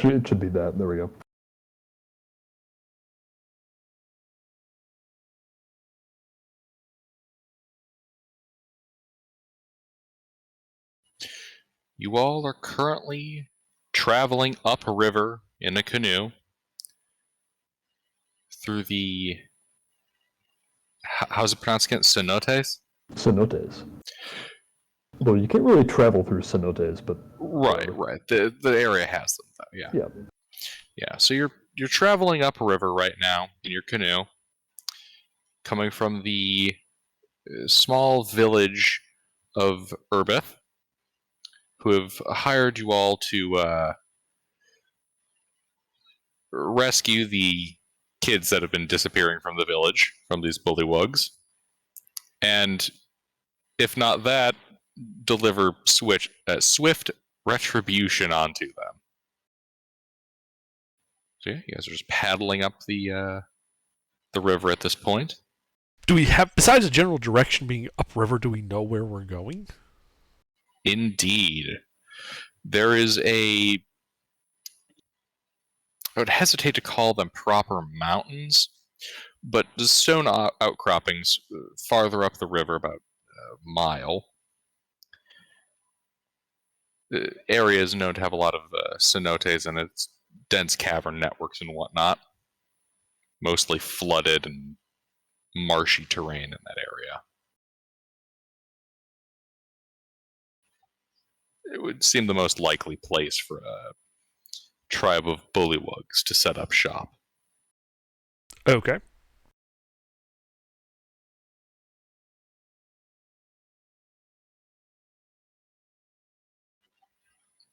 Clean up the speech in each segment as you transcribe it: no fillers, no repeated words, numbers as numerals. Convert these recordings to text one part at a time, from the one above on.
It should be that. There we go. You all are currently traveling up a river in a canoe through the... How's it pronounced again? Cenotes? Cenotes. Well, you can't really travel through cenotes, but Right. The area has them, though. Yeah. So you're traveling up a river right now in your canoe, coming from the small village of Urbith, who have hired you all to rescue the kids that have been disappearing from the village from these bullywugs, and if not that, deliver swift retribution onto them. So yeah, you guys are just paddling up the river at this point. Do we have, besides the general direction being upriver, do we know where we're going? Indeed. There is I would hesitate to call them proper mountains, but the stone outcroppings farther up the river, about a mile. The area is known to have a lot of cenotes and its dense cavern networks and whatnot. Mostly flooded and marshy terrain in that area. It would seem the most likely place for a tribe of bullywugs to set up shop. Okay.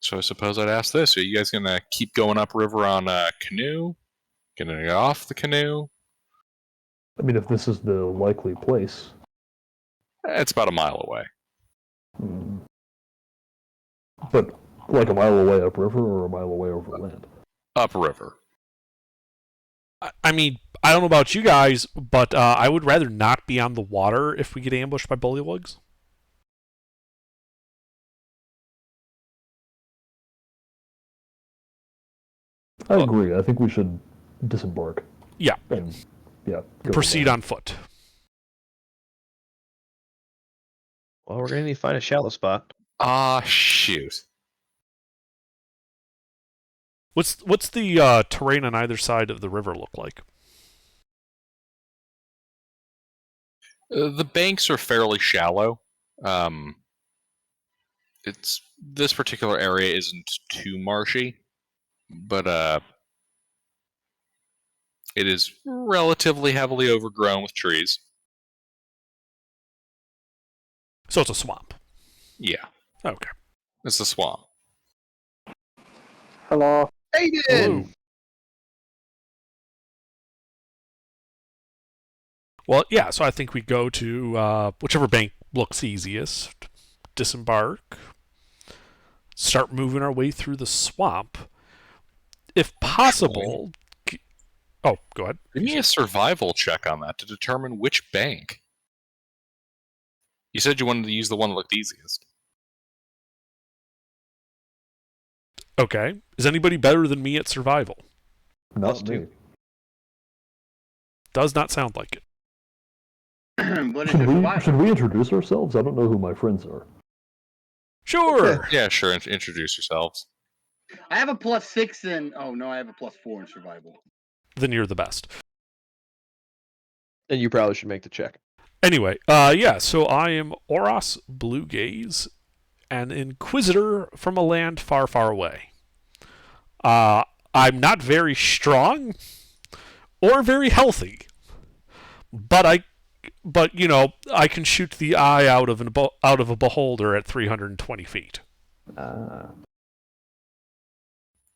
So I suppose I'd ask this: are you guys gonna keep going upriver on a canoe? Gonna get off the canoe? I mean, if this is the likely place. It's about a mile away. But like a mile away upriver or a mile away over land? Upriver. I mean, I don't know about you guys, but I would rather not be on the water if we get ambushed by bullywugs. I agree. I think we should disembark. Yeah. And, proceed on foot. Well, we're going to need to find a shallow spot. Shoot. What's the terrain on either side of the river look like? The banks are fairly shallow. This particular area isn't too marshy, but it is relatively heavily overgrown with trees. So it's a swamp. Yeah. Okay. It's a swamp. Hello. Aiden! Well, yeah, so I think we go to whichever bank looks easiest, disembark, start moving our way through the swamp. If possible... Oh, go ahead. Give me a survival check on that to determine which bank. You said you wanted to use the one that looked easiest. Okay. Is anybody better than me at survival? Not me. Does not sound like it. Should we introduce ourselves? I don't know who my friends are. Sure. Yeah, sure. Introduce yourselves. I have a +6 in... Oh, no, I have a +4 in survival. Then you're the best. And you probably should make the check. Anyway, so I am Oros Bluegaze, an inquisitor from a land far, far away. I'm not very strong or very healthy, but I can shoot the eye out of a beholder at 320 feet.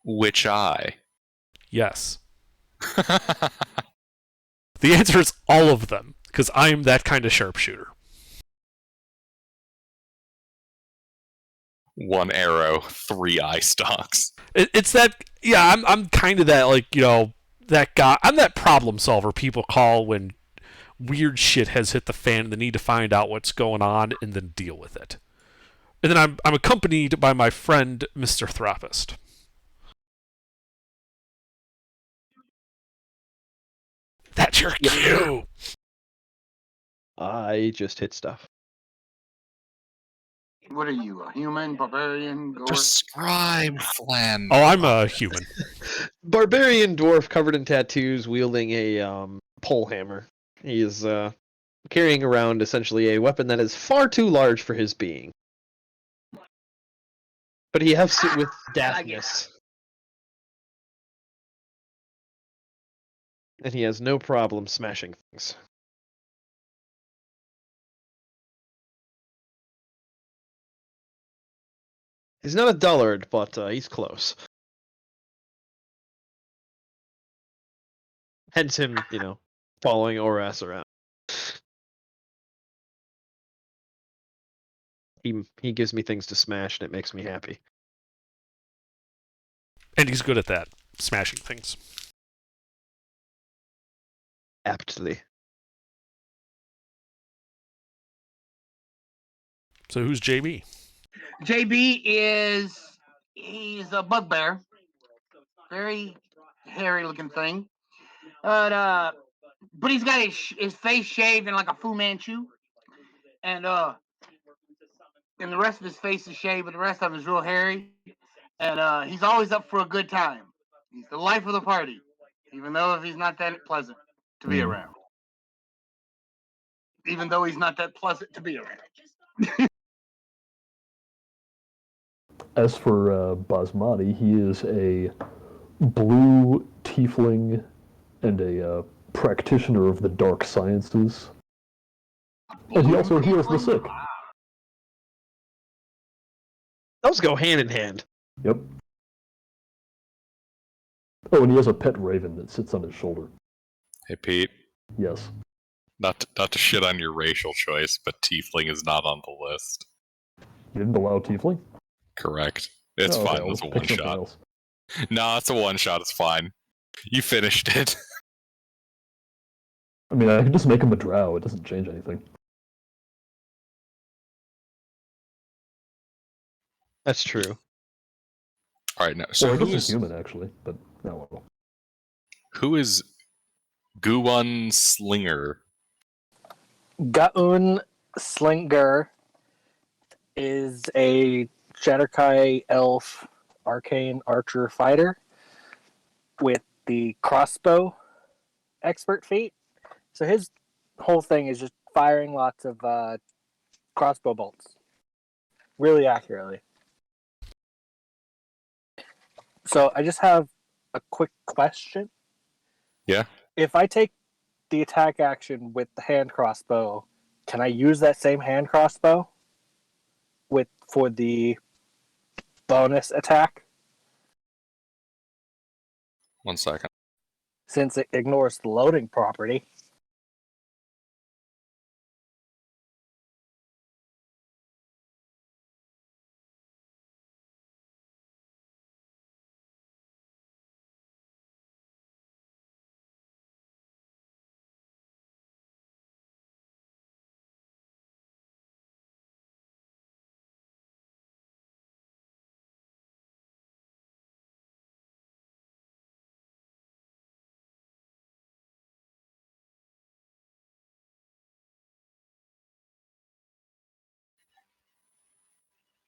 Which eye? Yes. The answer is all of them, because I am that kind of sharpshooter. One arrow, 3 eye stalks. It's that, yeah, I'm kind of that, that guy. I'm that problem solver people call when weird shit has hit the fan and they need to find out what's going on and then deal with it. And then I'm accompanied by my friend, Mr. Thropist. What's your Q? I just hit stuff. What are you, a human, barbarian, dwarf? Describe Flan. Oh, I'm a human. Barbarian dwarf covered in tattoos, wielding a pole hammer. He is carrying around essentially a weapon that is far too large for his being. But he hefts it with daftness. And he has no problem smashing things. He's not a dullard, but he's close. Hence him, following Oras around. He gives me things to smash, and it makes me happy. And he's good at that, smashing things. Aptly. So who's JB? JB he's a bugbear. Very hairy looking thing. But he's got his face shaved in like a Fu Manchu. And the rest of his face is shaved, but the rest of him is real hairy. And he's always up for a good time. He's the life of the party, even though if he's not that pleasant to be around. Even though he's not that pleasant to be around. As for Basmati, he is a blue tiefling and a practitioner of the dark sciences. And he also heals the sick. Those go hand in hand. Yep. Oh, and he has a pet raven that sits on his shoulder. Hey, Pete. Yes. Not to shit on your racial choice, but tiefling is not on the list. You didn't allow tiefling? Correct. It's Oh, fine. okay, It's a I'll pick one something shot. else. No, it's a one shot. It's fine. You finished it. I mean, I can just make him a drow. It doesn't change anything. That's true. All right, now. So Well, I who guess he's is human, actually, but no. Well. who is Guwon Slinger? Gaun Slinger is a Jadakai elf arcane archer fighter with the crossbow expert feat. So his whole thing is just firing lots of crossbow bolts really accurately. So I just have a quick question. Yeah. If I take the attack action with the hand crossbow, can I use that same hand crossbow for the bonus attack? 1 second. Since it ignores the loading property.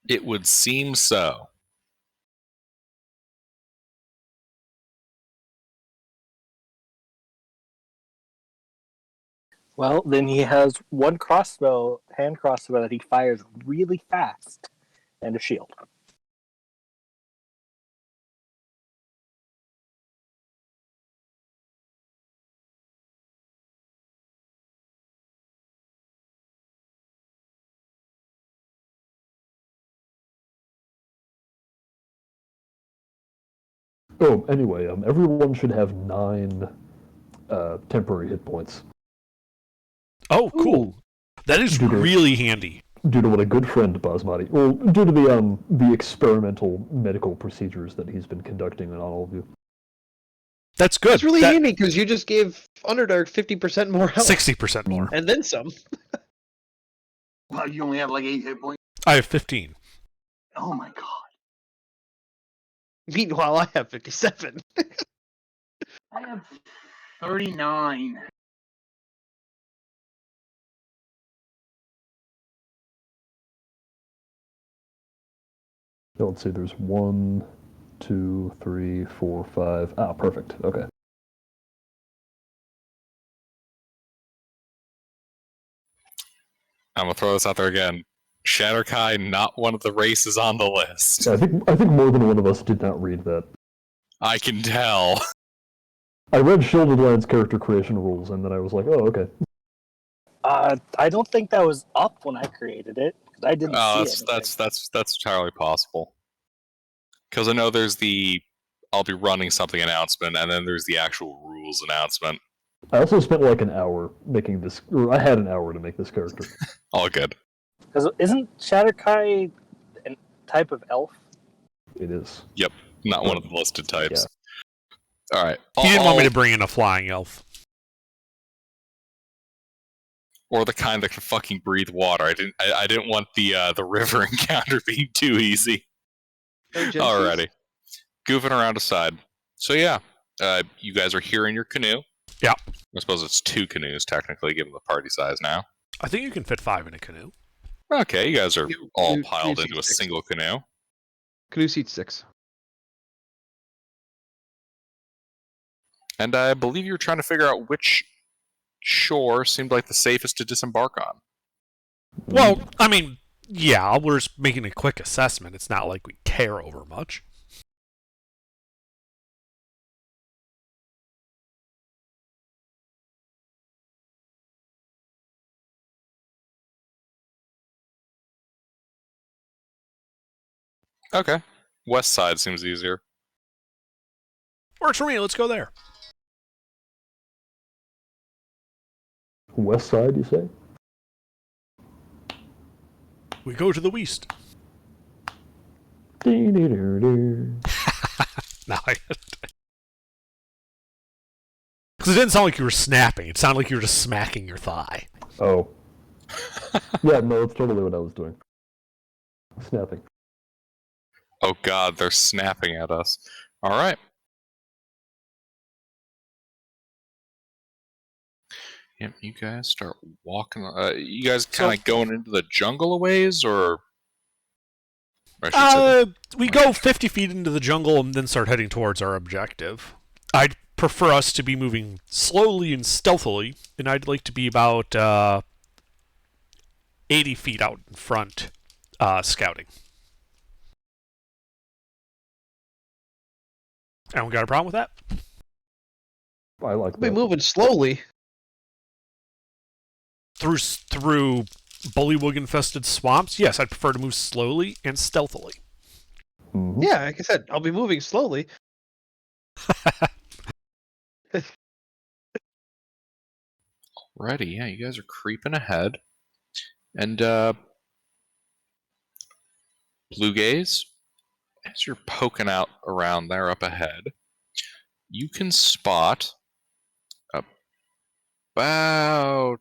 It would seem so. Well, then he has one hand crossbow that he fires really fast, and a shield. Oh, anyway, everyone should have 9 temporary hit points. Oh, cool. Ooh. That is Due to- really handy. Due to what a good friend Basmati, well, due to the experimental medical procedures that he's been conducting on all of you. That's good. It's really handy because you just gave Underdark 50% more health. 60% more. And then some. Well, you only have like 8 hit points. I have 15. Oh my god. Meanwhile, I have 57. I have 39. Let's see, there's 1, 2, 3, 4, 5. Ah, perfect. Okay. I'm gonna throw this out there again. Shatterkai, not one of the races on the list. I think more than one of us did not read that. I can tell. I read Shielded Lands character creation rules, and then I was like, oh, okay. I don't think that was up when I created it. I didn't see it. That's entirely possible. Because I know there's the I'll be running something announcement, and then there's the actual rules announcement. I also spent like an hour making this, or I had an hour to make this character. All good. Because isn't Shatterkai a type of elf? It is. Yep, not one of the listed types. Yeah. All right. He didn't want me to bring in a flying elf. Or the kind that can fucking breathe water. I didn't want the river encounter being too easy. Alrighty. Goofing around aside. So yeah, you guys are here in your canoe. Yeah. I suppose it's 2 canoes technically, given the party size now. I think you can fit 5 in a canoe. Okay, you guys are all piled into a single canoe. Canoe seat 6. And I believe you were trying to figure out which shore seemed like the safest to disembark on. Well, I mean, yeah, we're just making a quick assessment. It's not like we care over much. Okay. West side seems easier. Works for me. Let's go there. West side, you say? We go to the west. Dee-dee-doo-doo. No, because it didn't sound like you were snapping. It sounded like you were just smacking your thigh. Oh. Yeah, no, that's totally what I was doing. Snapping. Oh god, they're snapping at us. Alright. Yep, you guys start walking. You guys kind of going into the jungle a ways, or? We go 50 feet into the jungle and then start heading towards our objective. I'd prefer us to be moving slowly and stealthily, and I'd like to be about 80 feet out in front, scouting. Anyone got a problem with that? I like We'll be that. moving slowly. Through bullywug-infested swamps? Yes, I'd prefer to move slowly and stealthily. Mm-hmm. Yeah, like I said, I'll be moving slowly. Alrighty, yeah, you guys are creeping ahead. And, Blue Gaze, as you're poking out around there up ahead, you can spot about...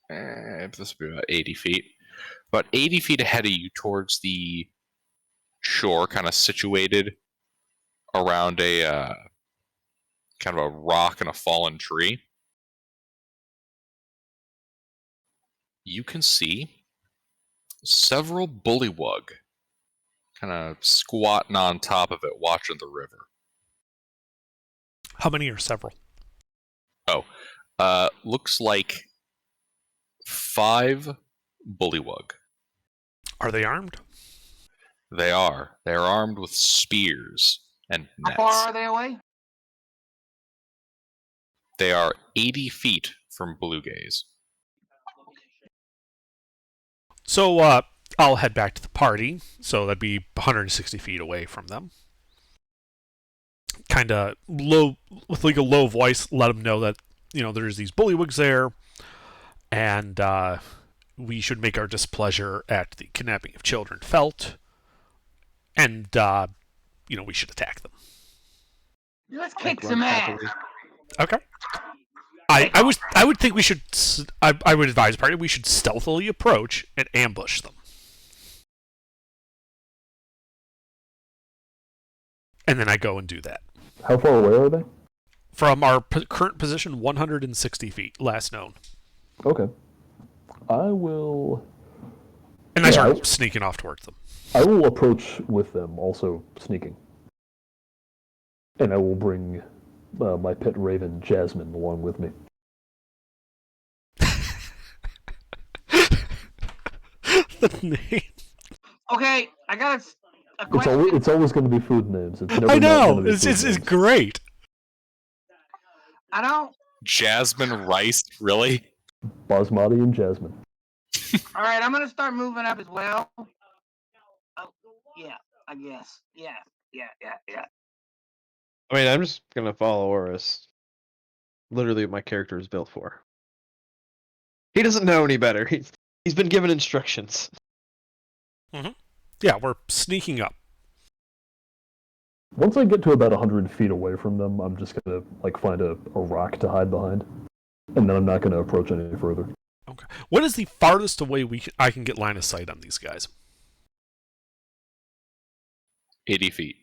this will be about 80 feet. About 80 feet ahead of you towards the shore, kind of situated around a kind of a rock and a fallen tree. You can see several bullywug kind of squatting on top of it, watching the river. How many are several? Oh, looks like 5 bullywug. Are they armed? They are. They're armed with spears and nets. How far are they away? They are 80 feet from Blue Gaze. So, I'll head back to the party. So that'd be 160 feet away from them. Kind of low, with like a low voice, let them know that, there's these bullywugs there, and we should make our displeasure at the kidnapping of children felt, and we should attack them. Let's kick some ass. Okay. I would think we should. I would advise the party we should stealthily approach and ambush them, and then I go and do that. How far away are they? From our current position, 160 feet, last known. Okay. I will And I start sneaking off towards them. I will approach with them, also sneaking. And I will bring my pet raven, Jasmine, along with me. The name. Okay, I got a question. It's always going to be food names. It's never I know. Not It's great. I don't. Jasmine Rice, really? Basmati and Jasmine. All right, I'm gonna start moving up as well. Oh, yeah, I guess. Yeah. I mean, I'm just gonna follow Oris. Literally, what my character is built for. He doesn't know any better. He's been given instructions. Mm-hmm. Yeah, we're sneaking up. Once I get to about 100 feet away from them, I'm just gonna find a rock to hide behind, and then I'm not gonna approach any further. Okay. What is the farthest away I can get line of sight on these guys? 80 feet.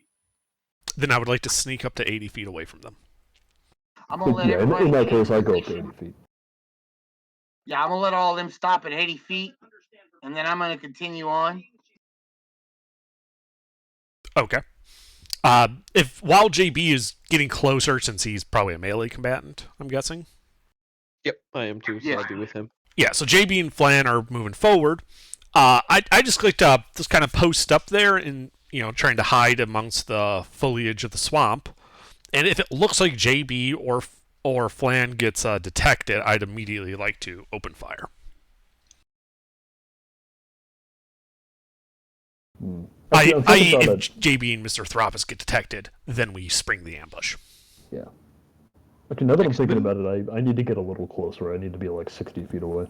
Then I would like to sneak up to 80 feet away from them. I'm gonna let in that case, I go up to 80 feet. Yeah, I'm gonna let all of them stop at 80 feet, and then I'm gonna continue on. Okay. While JB is getting closer, since he's probably a melee combatant, I'm guessing. Yep, I am too. So I'll be with him. Yeah. So JB and Flan are moving forward. I just like to just kind of post up there and trying to hide amongst the foliage of the swamp. And if it looks like JB or Flan gets detected, I'd immediately like to open fire. If JB and Mr. Thropus get detected, then we spring the ambush. Yeah. Actually, now that I'm thinking about it, I need to get a little closer. I need to be 60 feet away.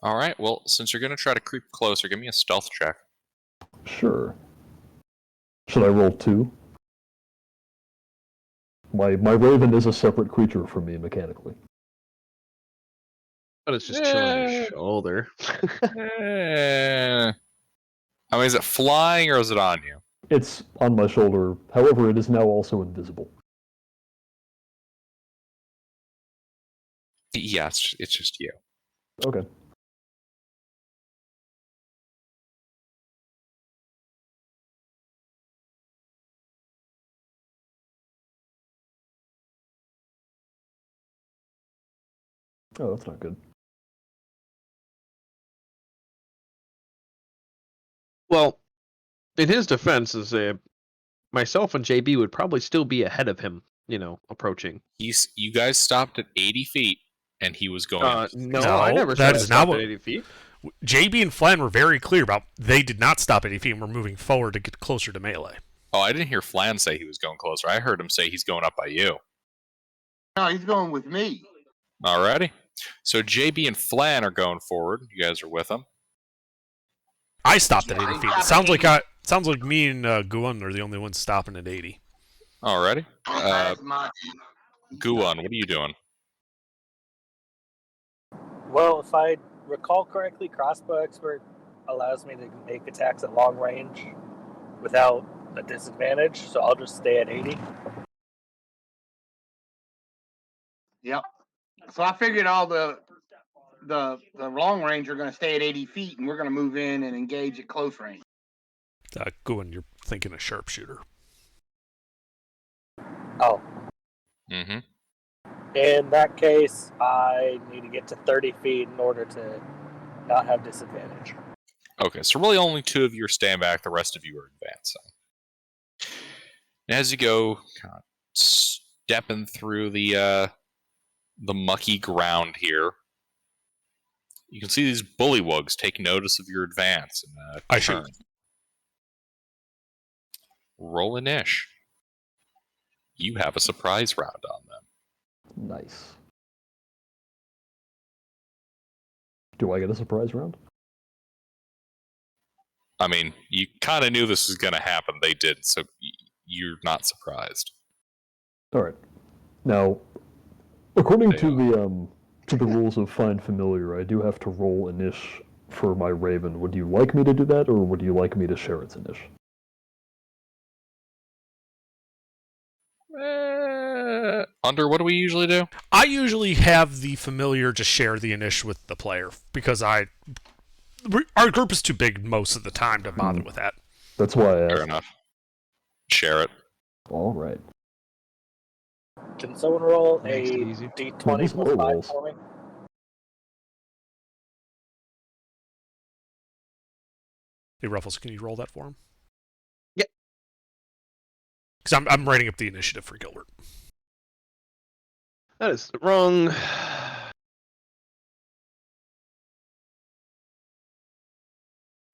All right, well, since you're going to try to creep closer, give me a stealth check. Sure. Should I roll 2? My raven is a separate creature from me mechanically. But it's just chilling on your shoulder. I mean, is it flying or is it on you? It's on my shoulder. However, it is now also invisible. Yeah, it's just you. Okay. Oh, that's not good. Well, in his defense, myself and JB would probably still be ahead of him, approaching. You guys stopped at 80 feet, and he was going... No, I never said stopped at 80 feet. JB and Flan were very clear about they did not stop at 80 feet and were moving forward to get closer to melee. Oh, I didn't hear Flan say he was going closer. I heard him say he's going up by you. No, he's going with me. Alrighty. So JB and Flan are going forward. You guys are with them. I stopped at 80 feet. It sounds like me and Guan are the only ones stopping at 80. Alrighty. Guan, what are you doing? Well, if I recall correctly, Crossbow Expert allows me to make attacks at long range without a disadvantage, so I'll just stay at 80. Yep. So I figured all the long range are going to stay at 80 feet, and we're going to move in and engage at close range. Guan, you're thinking a sharpshooter. Oh. Mm-hmm. In that case, I need to get to 30 feet in order to not have disadvantage. Okay, so really only 2 of you are staying back. The rest of you are advancing. And as you go, kind of stepping through the mucky ground here, you can see these bullywugs take notice of your advance. And, I shoot. Roll an ish. You have a surprise round on them. Nice. Do I get a surprise round? I mean, you kind of knew this was going to happen. They did, so you're not surprised. All right. Now, according to the rules of Find Familiar, I do have to roll an ish for my raven. Would you like me to do that, or would you like me to share its ish? Hunter, what do we usually do? I usually have the familiar just share the initiative with the player because our group is too big most of the time to bother with that. That's why I asked. Fair enough. Share it. All right. Can someone roll Makes it a easy. d20 These plus low 5 rolls. for me? Hey, Ruffles, can you roll that for him? Yep. Because I'm writing up the initiative for Gilbert. That is wrong.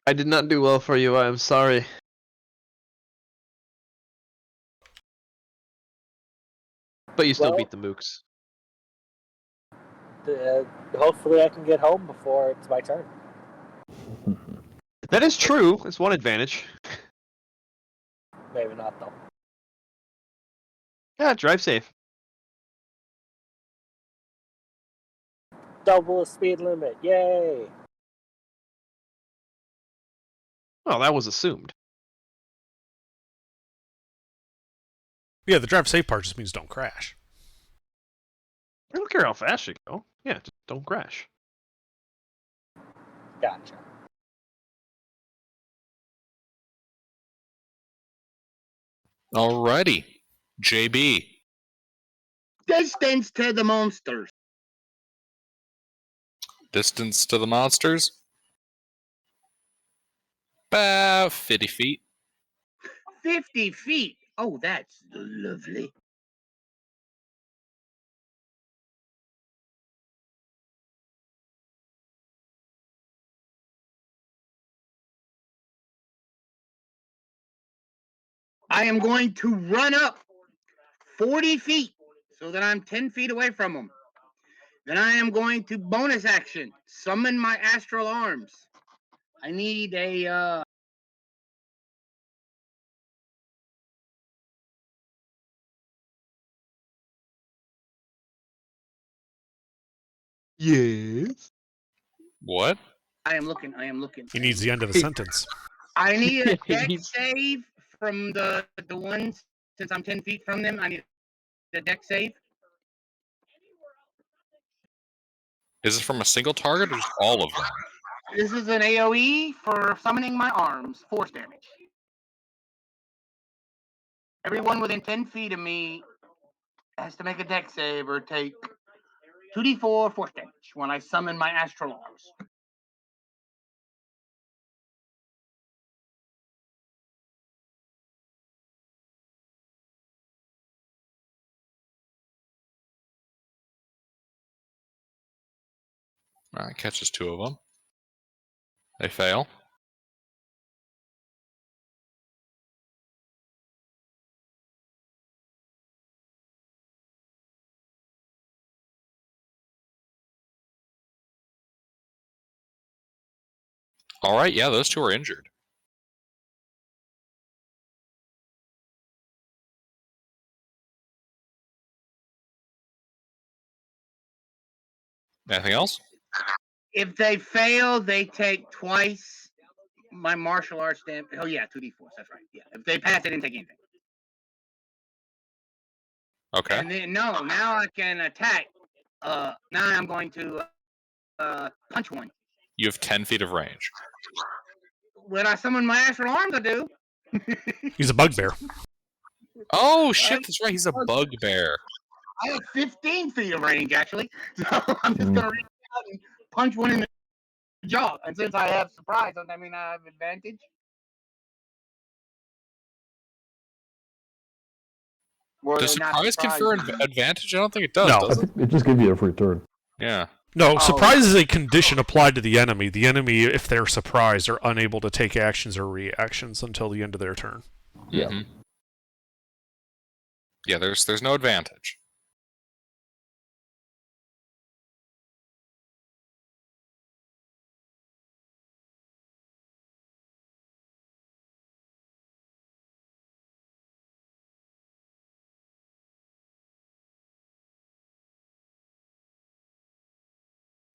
I did not do well for you. I am sorry. But you still Well- beat the mooks. Hopefully I can get home before it's my turn. That is true. It's one advantage. Maybe not, though. Yeah, drive safe. Double the speed limit. Yay! Well, that was assumed. Yeah, the drive safe part just means don't crash. I don't care how fast you go. Yeah, just don't crash. Gotcha. Alrighty. JB. Distance to the monsters. Distance to the monsters? About 50 feet. 50 feet. Oh, that's lovely. I am going to run up 40 feet so that I'm 10 feet away from them. Then I am going to bonus action, summon my astral arms. I need a Yes. What? I am looking. He needs the end of the sentence. I need a He dex needs- save from the ones, since I'm 10 feet from them. I need a dex save. Is it from a single target or just all of them? This is an AoE for summoning my arms. Force damage. Everyone within 10 feet of me has to make a dex save or take 2d4 force damage when I summon my astral arms. Alright, catches 2 of them. They fail. Alright, yeah, those 2 are injured. Anything else? If they fail, they take twice my martial arts damage. Oh yeah, 2d4. That's right. Yeah. If they pass, they didn't take anything. Okay. And then now I can attack. Now I'm going to punch one. You have 10 feet of range. When I summon my astral arms, I do. He's a bugbear. Oh shit, that's right, he's a bugbear. I have 15 feet of range actually, so I'm just gonna reach out and punch one in the jaw. And since I have surprise, doesn't that mean I have advantage? Or Does they're not surprise confer surprised? advantage? I don't think it does, No. I does it? think it just gives you a free turn. Yeah. No, Oh. surprise is a condition applied to the enemy. The enemy, if they're surprised, are unable to take actions or reactions until the end of their turn. Yeah. Mhm. Yeah, there's no advantage.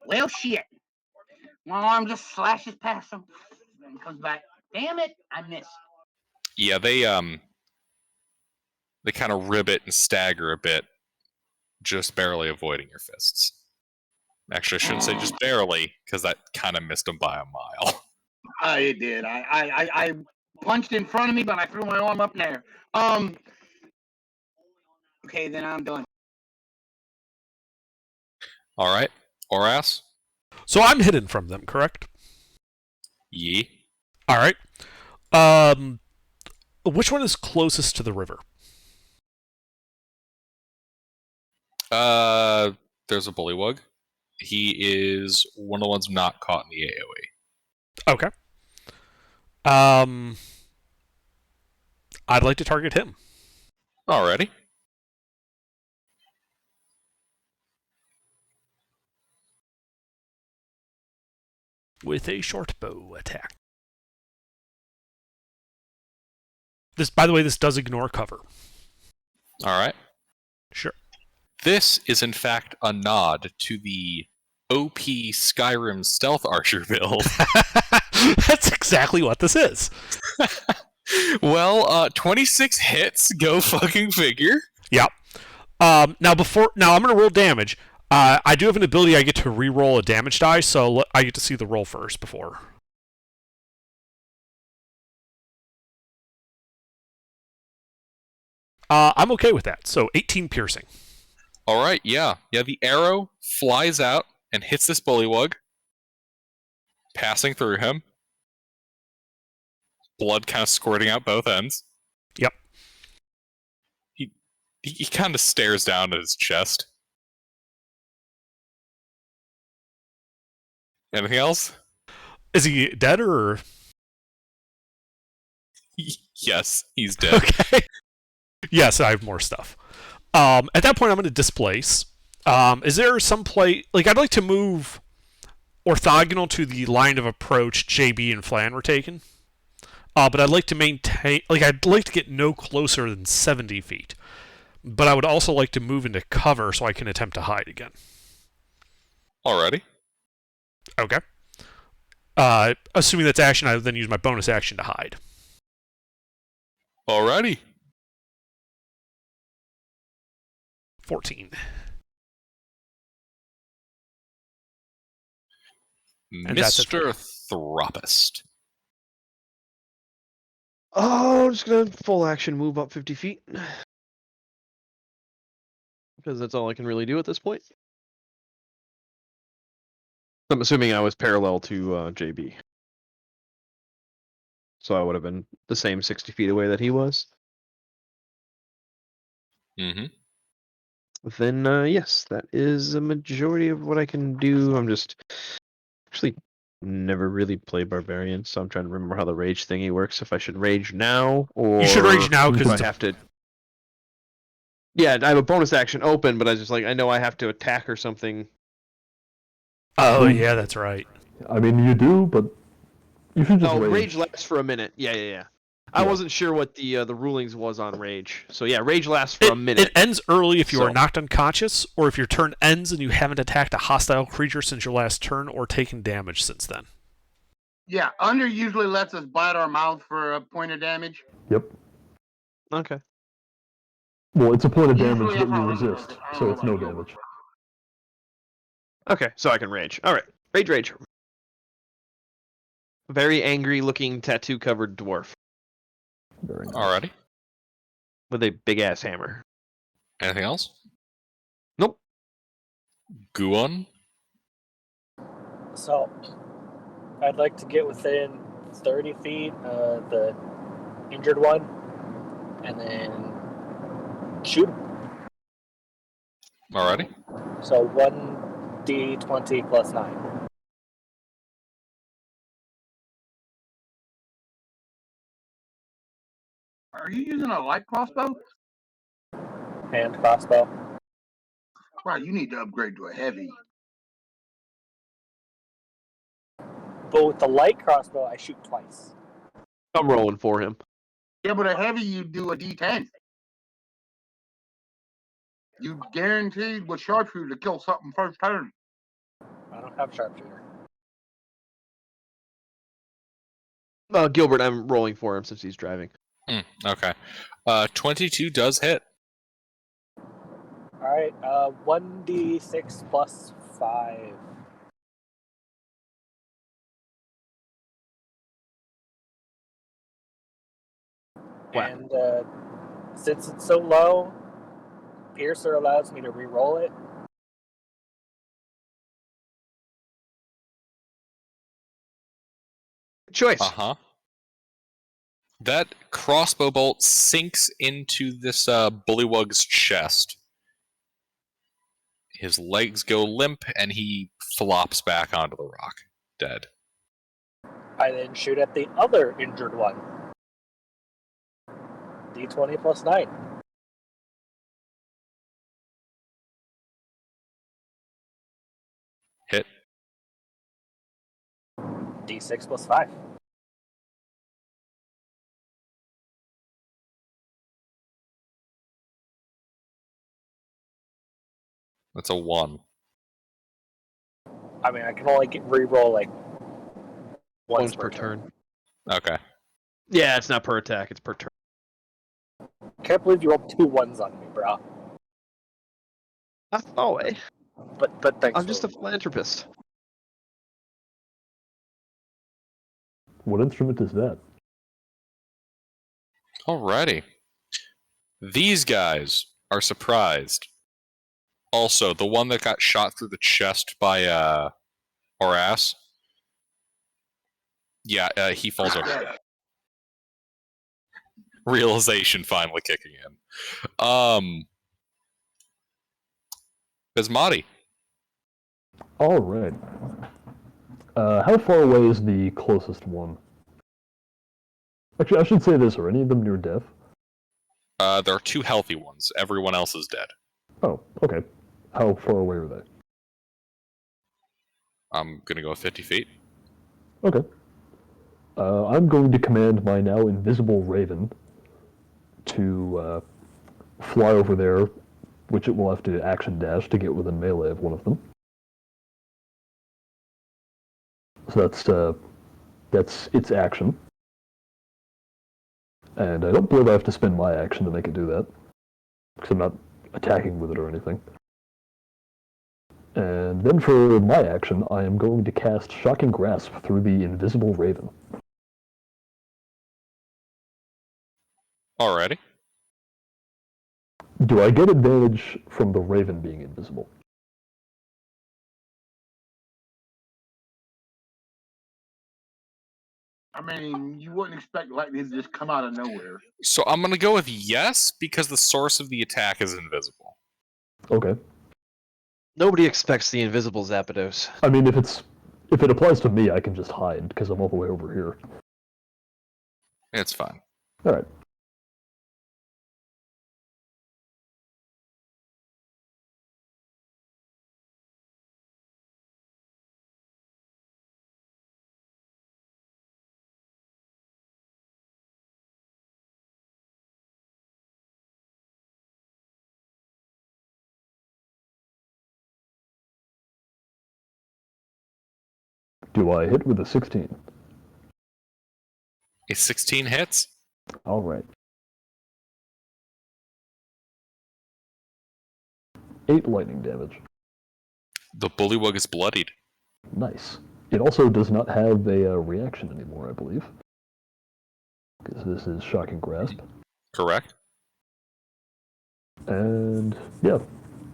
Well, shit. My arm just slashes past him and comes back. Damn it, I missed. Yeah, they kind of ribbit and stagger a bit just barely avoiding your fists. Actually, I shouldn't say just barely, because that kind of missed him by a mile. It did. I punched in front of me, but I threw my arm up in there. Okay, then I'm done. All right, Oras. So I'm hidden from them, correct? Yee. All right. Which one is closest to the river? There's a bullywug. He is one of the ones not caught in the AoE. Okay. I'd like to target him. Alrighty. With a short bow attack. This, by the way, this does ignore cover. Alright. Sure. This is, in fact, a nod to the OP Skyrim Stealth Archer build. That's exactly what this is. Well, 26 hits, go fucking figure. Yeah. Now I'm gonna roll damage. I do have an ability I get to re-roll a damage die, so I get to see the roll first before. I'm okay with that. So 18 piercing. Alright, yeah. Yeah, the arrow flies out and hits this bullywug, passing through him. Blood kind of squirting out both ends. Yep. He kind of stares down at his chest. Anything else? Is he dead or? Yes, he's dead. Okay. Yes, I have more stuff. At that point, I'm going to displace. Is there some play? Like, I'd like to move orthogonal to the line of approach JB and Flan were taken. But I'd like to maintain. Like, I'd like to get no closer than 70 feet. But I would also like to move into cover so I can attempt to hide again. Alrighty. Okay. Assuming that's action, I would then use my bonus action to hide. Alrighty. 14. Mr. Thropist. Oh, I'm just gonna full action move up 50 feet. Because that's all I can really do at this point. I'm assuming I was parallel to JB. So I would have been the same 60 feet away that he was. Mm-hmm. Then, yes, that is a majority of what I can do. I'm just... Actually, never really played Barbarian, so I'm trying to remember how the rage thingy works. If I should rage now, or... You should rage now, because I have to... Yeah, I have a bonus action open, but I was just like, I know I have to attack or something. Oh, yeah, that's right. I mean, you do, but you should just rage. Rage lasts for a minute. Yeah. I wasn't sure what the rulings was on rage. So yeah, rage lasts for a minute. It ends early if you are knocked unconscious, or if your turn ends and you haven't attacked a hostile creature since your last turn or taken damage since then. Yeah, Under usually lets us bite our mouth for a point of damage. Yep. Okay. Well, it's a point of damage Usually that I you follow resist, it. I so don't it's know no about damage. Okay, so I can rage. All right, rage. Very angry-looking, tattoo-covered dwarf Very nice. Alrighty. with a big-ass hammer. Anything else? Nope. Guon? So, I'd like to get within 30 feet of the injured one, and then shoot him. Alrighty. So 1d20 plus 9. Are you using a light crossbow? Hand crossbow. Right, you need to upgrade to a heavy. But with the light crossbow, I shoot twice. I'm rolling for him. Yeah, but a heavy you do a D10. You guaranteed with sharpshooter to kill something first turn. I don't have sharpshooter. Gilbert, I'm rolling for him since he's driving. Okay. 22 does hit. Alright. Alright, 1d6 plus 5. Wow. And since it's so low, Piercer allows me to re-roll it. Choice. That crossbow bolt sinks into this bullywug's chest. His legs go limp, and he flops back onto the rock, dead. I then shoot at the other injured one. D20 plus 9. Hit. D6 plus 5. That's a 1. I mean, I can only re-roll like once per turn. Okay. Yeah, it's not per attack, it's per turn. Can't believe you rolled 2 1s on me, bro. Oh, way. But thanks. I'm just a philanthropist. What instrument is that? Alrighty. These guys are surprised. Also, the one that got shot through the chest by Horace. Yeah, he falls over. Realization finally kicking in. Bismati. All right. How far away is the closest one? Actually, I should say this: are any of them near death? There are 2 healthy ones. Everyone else is dead. Oh, okay. How far away are they? I'm gonna go 50 feet. Okay. I'm going to command my now invisible raven to fly over there, which it will have to action dash to get within melee of one of them. So that's its action. And I don't believe I have to spend my action to make it do that, because I'm not attacking with it or anything. And then for my action, I am going to cast Shocking Grasp through the invisible raven. Alrighty. Do I get advantage from the raven being invisible? I mean, you wouldn't expect lightning to just come out of nowhere. So I'm gonna go with yes, because the source of the attack is invisible. Okay. Nobody expects the invisible Zapdos. I mean, if it applies to me, I can just hide, because I'm all the way over here. It's fine. Alright. Do I hit with a 16? A 16 hits? Alright. 8 lightning damage. The bullywug is bloodied. Nice. It also does not have a reaction anymore, I believe. Because this is Shocking Grasp. Correct. And, yeah,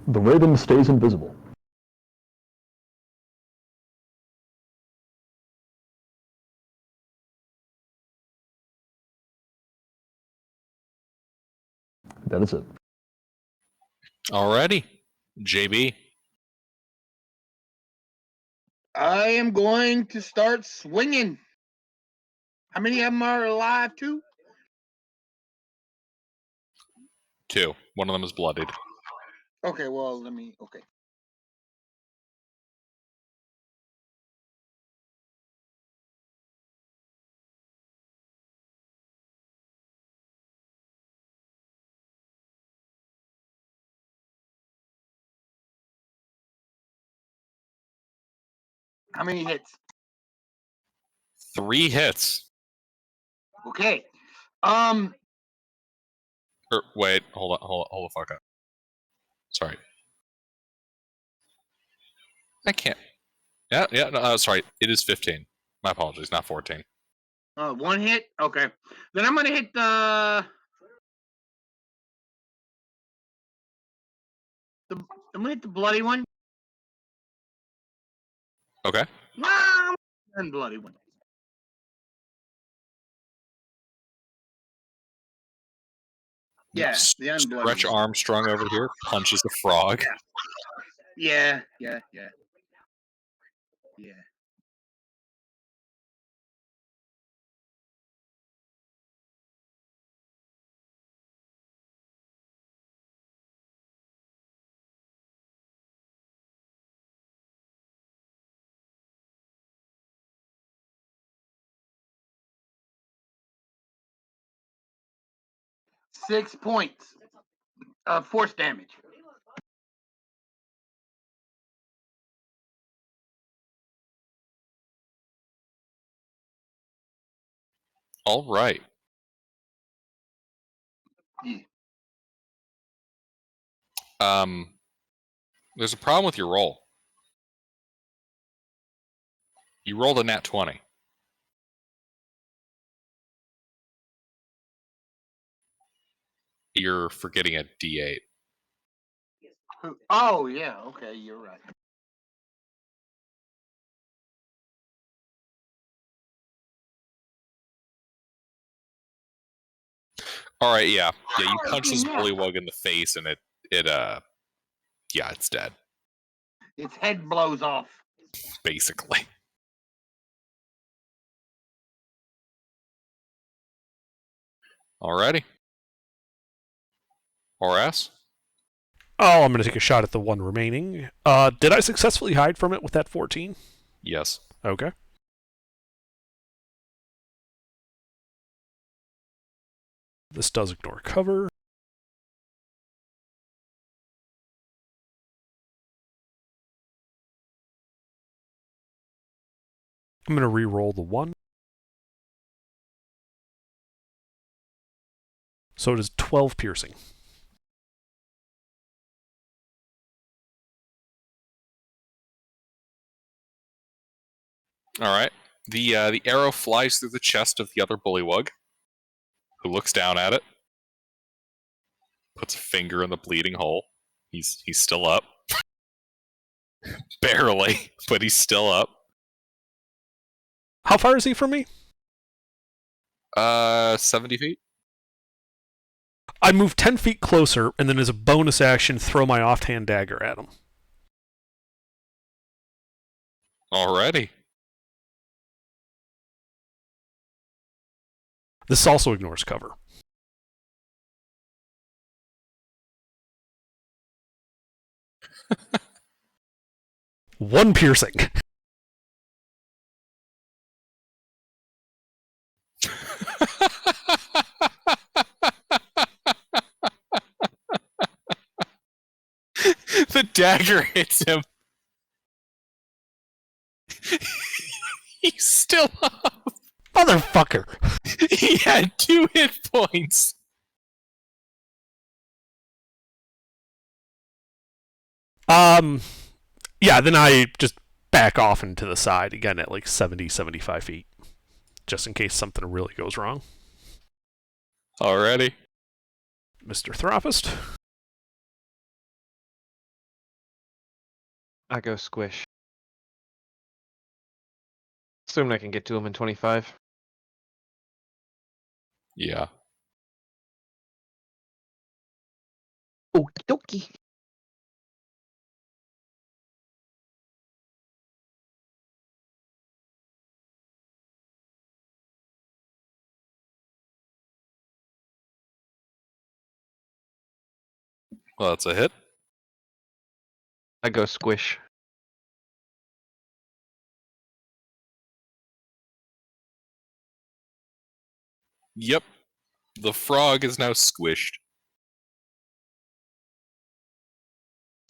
the raven stays invisible. That is it. Alrighty. JB. I am going to start swinging. How many of them are alive, too? 2. One of them is bloodied. Okay, well, okay. How many hits? 3 hits. Okay. Wait, hold the fuck up. Sorry. I can't. Yeah, no, sorry. It is 15. My apologies, not 14. One hit? Okay. Then I'm going to hit the... I'm going to hit the bloody one. Okay. And bloody one. Yeah, the unbloody Stretch one. Armstrong over here punches the frog. Yeah. 6 points of force damage. All right. Yeah. There's a problem with your roll. You rolled a nat 20. You're forgetting a D8. Oh, yeah. Okay, you're right. All right, yeah. You punch this bullywug in the face, and it's dead. Its head blows off. Basically. Alrighty. Horace? Oh, I'm going to take a shot at the one remaining. Did I successfully hide from it with that 14? Yes. Okay. This does ignore cover. I'm going to re-roll the 1. So it is 12 piercing. All right. The arrow flies through the chest of the other bullywug, who looks down at it, puts a finger in the bleeding hole. He's still up. Barely, but he's still up. How far is he from me? 70 feet. I move 10 feet closer, and then as a bonus action, throw my offhand dagger at him. Alrighty. This also ignores cover. One piercing. The dagger hits him. He's still up. Motherfucker! He had 2 hit points. Yeah, then I just back off into the side again at like 70, 75 feet. Just in case something really goes wrong. Alrighty. Mr. Thropist. I go squish. Assuming I can get to him in 25. Yeah. Okie dokie. Well, that's a hit. I go squish. Yep. The frog is now squished.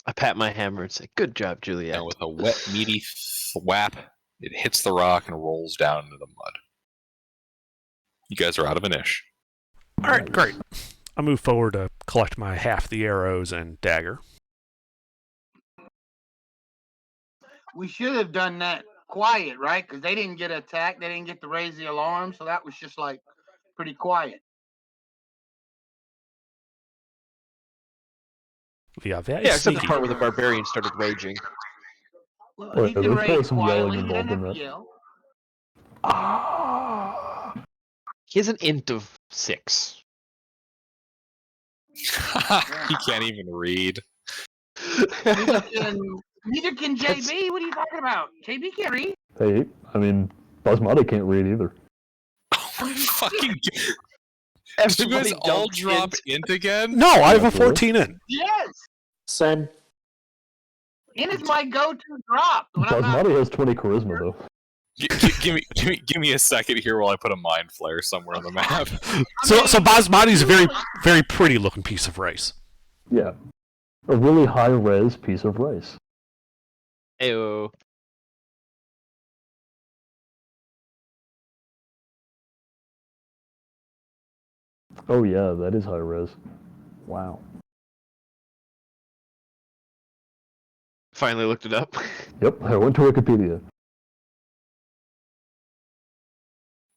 I pat my hammer and say, "Good job, Juliet." And with a wet, meaty thwap, it hits the rock and rolls down into the mud. You guys are out of an ish. Alright, great. I move forward to collect my half the arrows and dagger. we should have done that quiet, right? Because they didn't get attacked. They didn't get to raise the alarm. So that was just like pretty quiet. Yeah, very Yeah, except the sneaky. part where the barbarian started raging. Well, Right, he can there's probably rage some yelling quietly. He involved doesn't in have to that. yell. Ah. He has an int of 6. He can't even read. Neither can JB. What are you talking about? JB can't read. Hey, I mean, Basmati can't read either. Oh my fucking! Did you guys all drop int again? No, I have a Absolutely. 14 in. Yes. Same. Int is my go-to drop. When I'm not- Basmati has 20 charisma though. Give me a second here while I put a mind flare somewhere on the map. So Basmati's a very, very pretty looking piece of rice. Yeah, a really high res piece of rice. Ayo. Oh yeah, that is high res. Wow. Finally looked it up. Yep, I went to Wikipedia.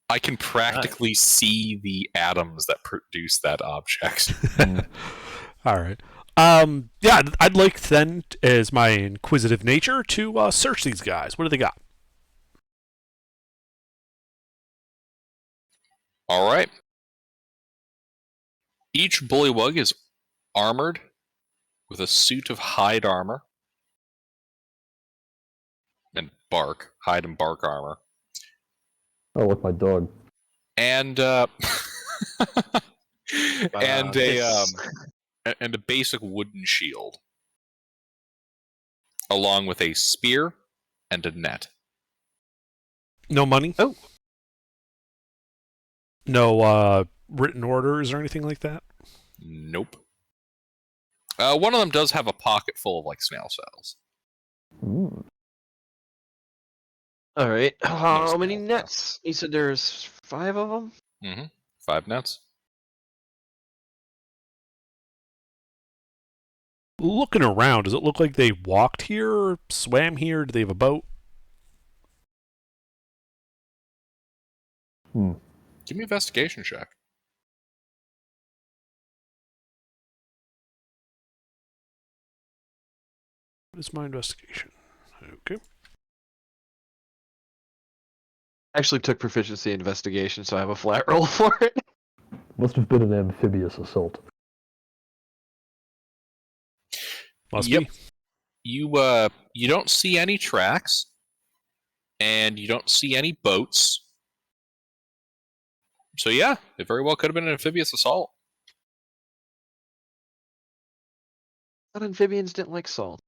I can practically see the atoms that produce that object. All right. Yeah, I'd like then, as my inquisitive nature, to search these guys. What do they got? All right. Each bullywug is armored with a suit of hide armor and hide and bark armor, Oh, look, my dog. and and a basic wooden shield, along with a spear and a net. No money? Oh. No written orders or anything like that? Nope. One of them does have a pocket full of like snail cells. Mm. All right. How Yes, many no. nets? You said there's 5 of them? Mm-hmm. 5 nets. Looking around, does it look like they walked here or swam here? Do they have a boat? Give me an investigation check. What is my investigation? Okay. I actually took proficiency in investigation, so I have a flat roll for it. Must have been an amphibious assault. Must Yep. be. You don't see any tracks, and you don't see any boats. So yeah, it very well could have been an amphibious assault. I thought amphibians didn't like salt.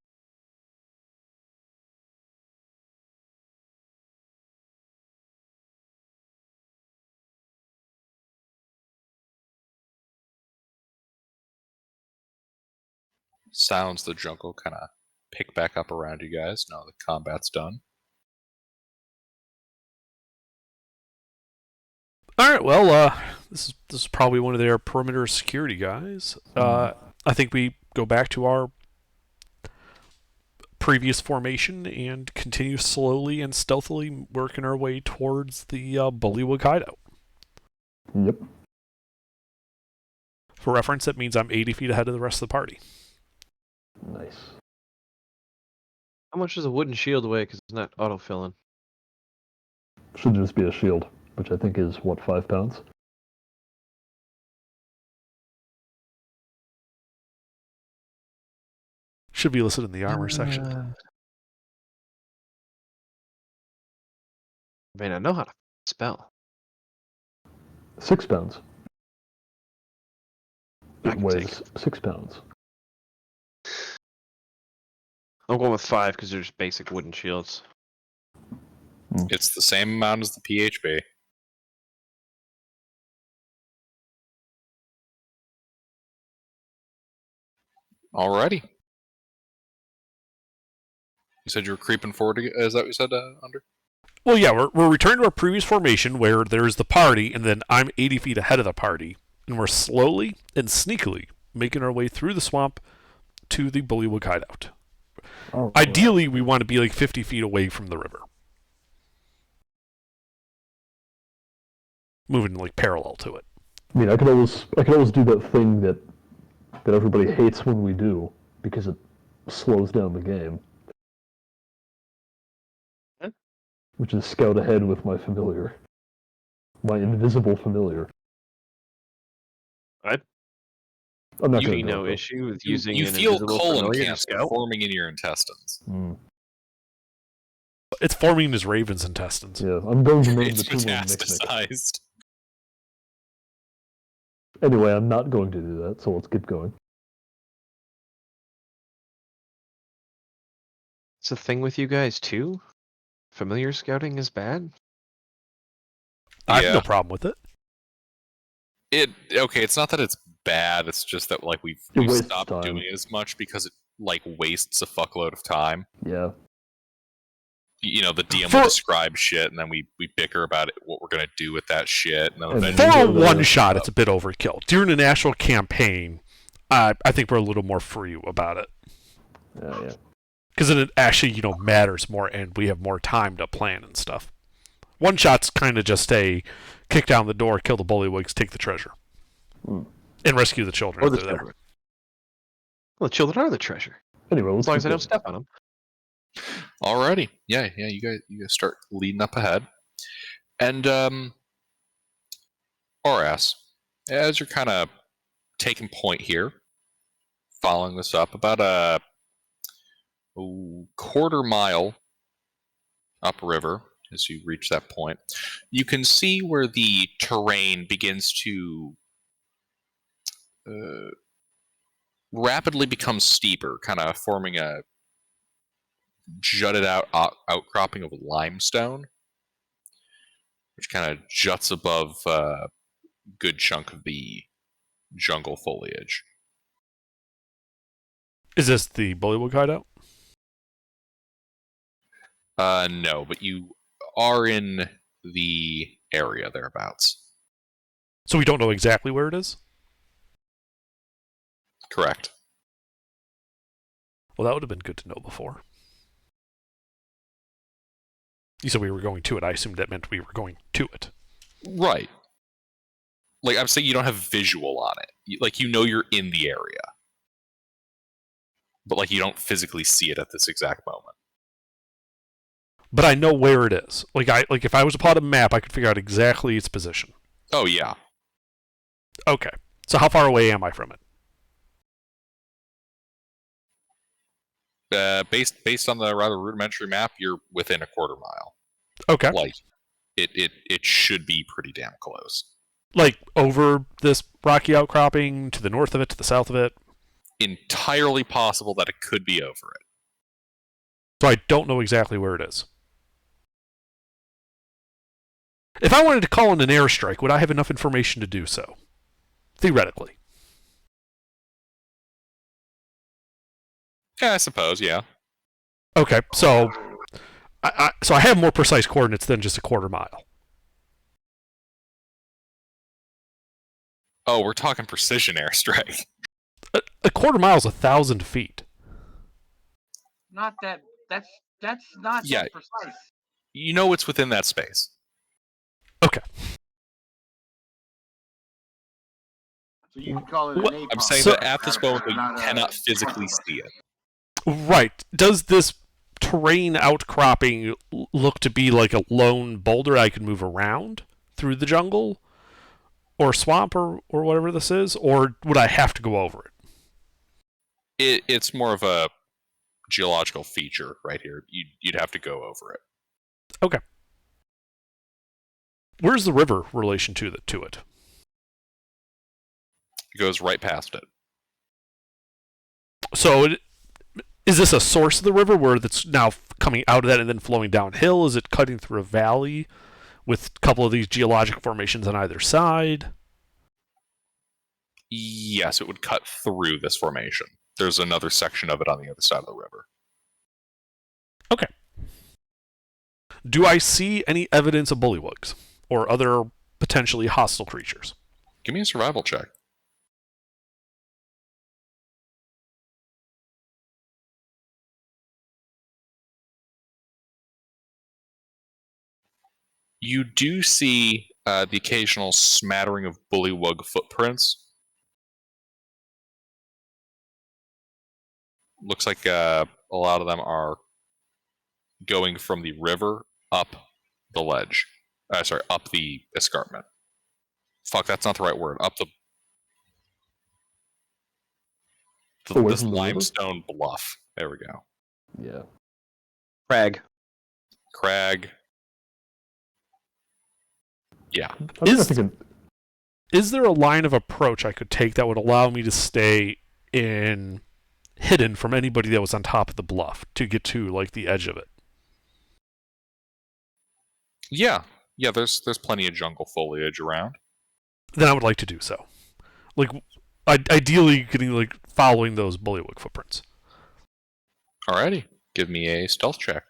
Sounds the jungle kind of pick back up around you guys now the combat's done. All right. Well, this is probably one of their perimeter security guys. I think we go back to our previous formation and continue slowly and stealthily working our way towards the Bullywug hideout. Yep. For reference, that means I'm 80 feet ahead of the rest of the party. Nice. How much does a wooden shield weigh? Because it's not auto-filling. Should just be a shield, which I think is, what, 5 pounds? Should be listed in the armor section. I mean, I know how to spell. 6 pounds. I It can weighs 6 pounds. I'm going with 5 because they're just basic wooden shields. It's the same amount as the PHB. Alrighty. You said you were creeping forward. Is that what you said, Under? Well, yeah, we're returning to our previous formation where there's the party, and then I'm 80 feet ahead of the party, and we're slowly and sneakily making our way through the swamp to the Bullywug hideout. Oh, Ideally, we want to be like 50 feet away from the river. Moving like parallel to it. I mean, I could always do that thing that everybody hates when we do, because it slows down the game. Huh? Which is scout ahead with my familiar. My invisible familiar. What? I'm not You going see to no issue with using You an feel invisible colon familiar to cancer scout? forming in your intestines. It's forming his raven's intestines. Yeah, I'm going to name It's the two one Nick. metastasized. Anyway, I'm not going to do that, so let's keep going. It's a thing with you guys too? Familiar scouting is bad? I have Yeah. no problem with it. Okay, it's not that it's bad, it's just that like we've wastes stopped time. doing it as much because it like wastes a fuckload of time. Yeah. You know, the DM For- will describe shit and then we bicker about it, what we're gonna do with that shit, and then And eventually For a Enjoy the- one-shot, it's a bit overkill. During an actual campaign, I think we're a little more free about it. Yeah. Because then it actually, matters more and we have more time to plan and stuff. One shot's kind of just a kick down the door, kill the bullywugs, take the treasure. Hmm. And rescue the children Or if the they're there. children? Well, the children are the treasure. Anyway, let's As long as keep I don't going. step on them. Alrighty. Yeah, you guys start leading up ahead. And Horace, as you're kind of taking point here, following this up, about a quarter mile upriver, as you reach that point, you can see where the terrain begins to rapidly become steeper, kind of forming a jutted out outcropping of limestone, which kind of juts above a good chunk of the jungle foliage. Is this the bullywug hideout? No, but you are in the area thereabouts. So we don't know exactly where it is? Correct. Well, that would have been good to know before. You said we were going to it. I assumed that meant we were going to it. Right. Like, I'm saying you don't have visual on it. You're in the area. But, like, you don't physically see it at this exact moment. But I know where it is. Like if I was to plot a map, I could figure out exactly its position. Oh, yeah. Okay. So how far away am I from it? Based on the rather rudimentary map, you're within a quarter mile. Okay. Like, it should be pretty damn close. Like over this rocky outcropping, to the north of it, to the south of it? Entirely possible that it could be over it. So I don't know exactly where it is. If I wanted to call in an airstrike, would I have enough information to do so? Theoretically. Yeah, I suppose, yeah. Okay, so I have more precise coordinates than just a quarter mile. Oh, we're talking precision airstrike. A quarter mile is 1,000 feet. Not that. That's not Yeah. that precise. You know it's within that space. Okay. So you can call it What- an napalm. I'm saying So- that at this moment, you Not a- cannot physically see it. Right. Does this terrain outcropping look to be like a lone boulder I can move around through the jungle? Or swamp or whatever this is? Or would I have to go over it? It's more of a geological feature right here. You'd have to go over it. Okay. Where's the river relation to it? It goes right past it. So is this a source of the river where it's now coming out of that and then flowing downhill? Is it cutting through a valley with a couple of these geologic formations on either side? Yes, it would cut through this formation. There's another section of it on the other side of the river. Okay. Do I see any evidence of bullywugs or other potentially hostile creatures? Give me a survival check. You do see the occasional smattering of bullywug footprints. Looks like a lot of them are going from the river up the ledge. Up the escarpment. Fuck, that's not the right word. Up this limestone bluff. There we go. Yeah. Crag. Yeah. Is there a line of approach I could take that would allow me to stay hidden from anybody that was on top of the bluff to get to like the edge of it? Yeah. There's plenty of jungle foliage around. Then I would like to do so. Like, ideally, getting like following those bullywug footprints. Alrighty, give me a stealth check.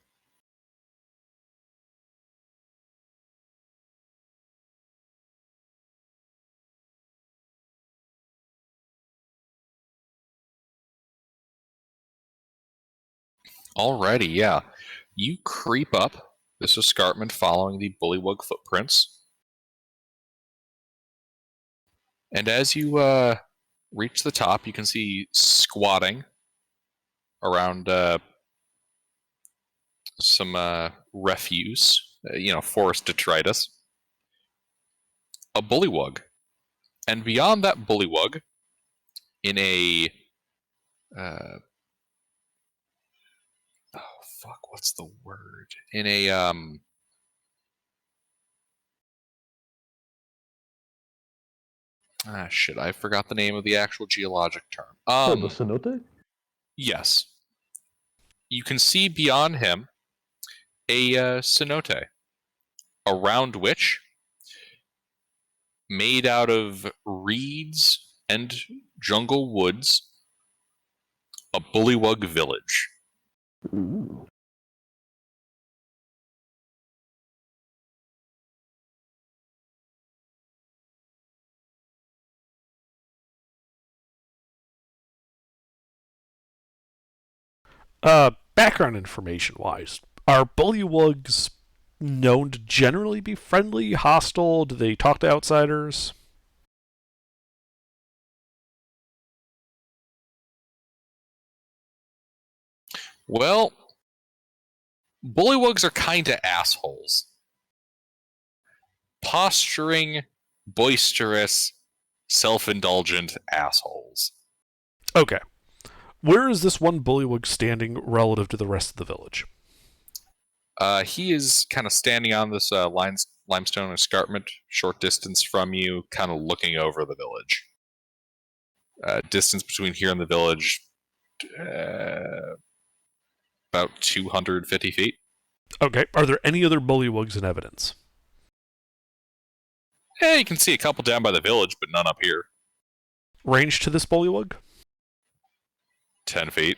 Alrighty, yeah. You creep up this escarpment following the bullywug footprints. And as you reach the top, you can see squatting around some refuse, forest detritus, a bullywug. And beyond that bullywug, in a what's the word? In a I forgot the name of the actual geologic term. The cenote? Yes. You can see beyond him a cenote, around which, made out of reeds and jungle woods, a bullywug village. Ooh. Background information-wise, are bullywugs known to generally be friendly, hostile? Do they talk to outsiders? Well, bullywugs are kinda assholes. Posturing, boisterous, self-indulgent assholes. Okay. Where is this one bullywug standing relative to the rest of the village? He is kind of standing on this limestone escarpment, short distance from you, kind of looking over the village. Distance between here and the village, about 250 feet. Okay. Are there any other bullywugs in evidence? You can see a couple down by the village, but none up here. Range to this bullywug? 10 feet.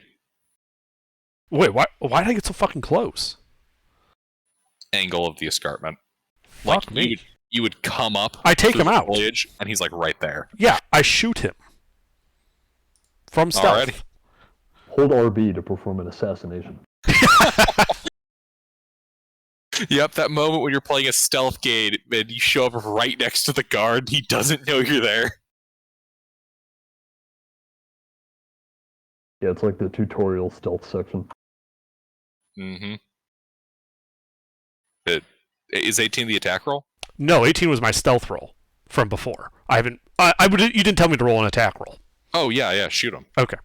Wait, why did I get so fucking close? Angle of the escarpment. Fuck me. You would come up. I take him out. Foliage, and he's like right there. Yeah, I shoot him. From stealth. Alrighty. Hold RB to perform an assassination. Yep, that moment when you're playing a stealth game and you show up right next to the guard, he doesn't know you're there. Yeah, it's like the tutorial stealth section. Mm-hmm. Is 18 the attack roll? No, 18 was my stealth roll from before. You didn't tell me to roll an attack roll. Oh, yeah, shoot him. Okay.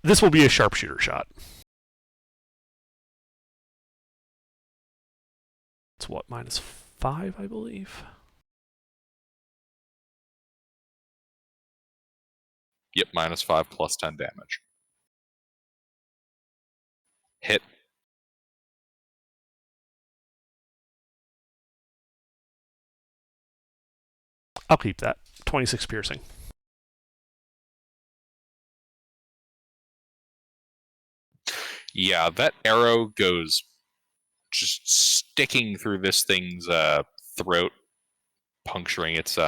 This will be a sharpshooter shot. It's what, -5, I believe? Yep, -5 plus 10 damage. Hit. I'll keep that. 26 piercing. Yeah, that arrow goes just sticking through this thing's throat, puncturing its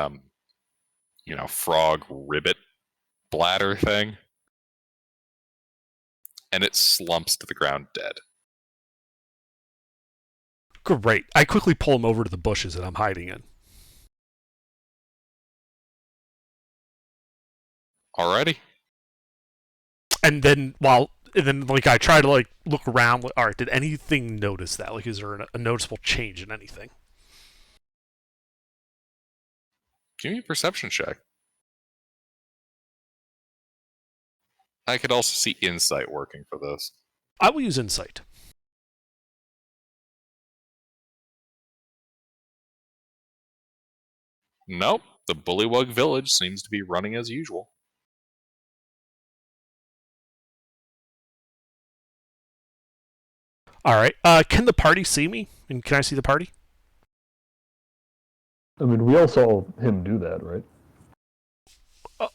frog ribbit bladder thing, and it slumps to the ground dead. Great. I quickly pull him over to the bushes that I'm hiding in. Alrighty. And then I try to like look around. Like, all right, did anything notice that? Like, is there a noticeable change in anything? Give me a perception check. I could also see insight working for this. I will use insight. Nope. The Bullywug village seems to be running as usual. All right. Can the party see me? And can I see the party? I mean, we all saw him do that, right?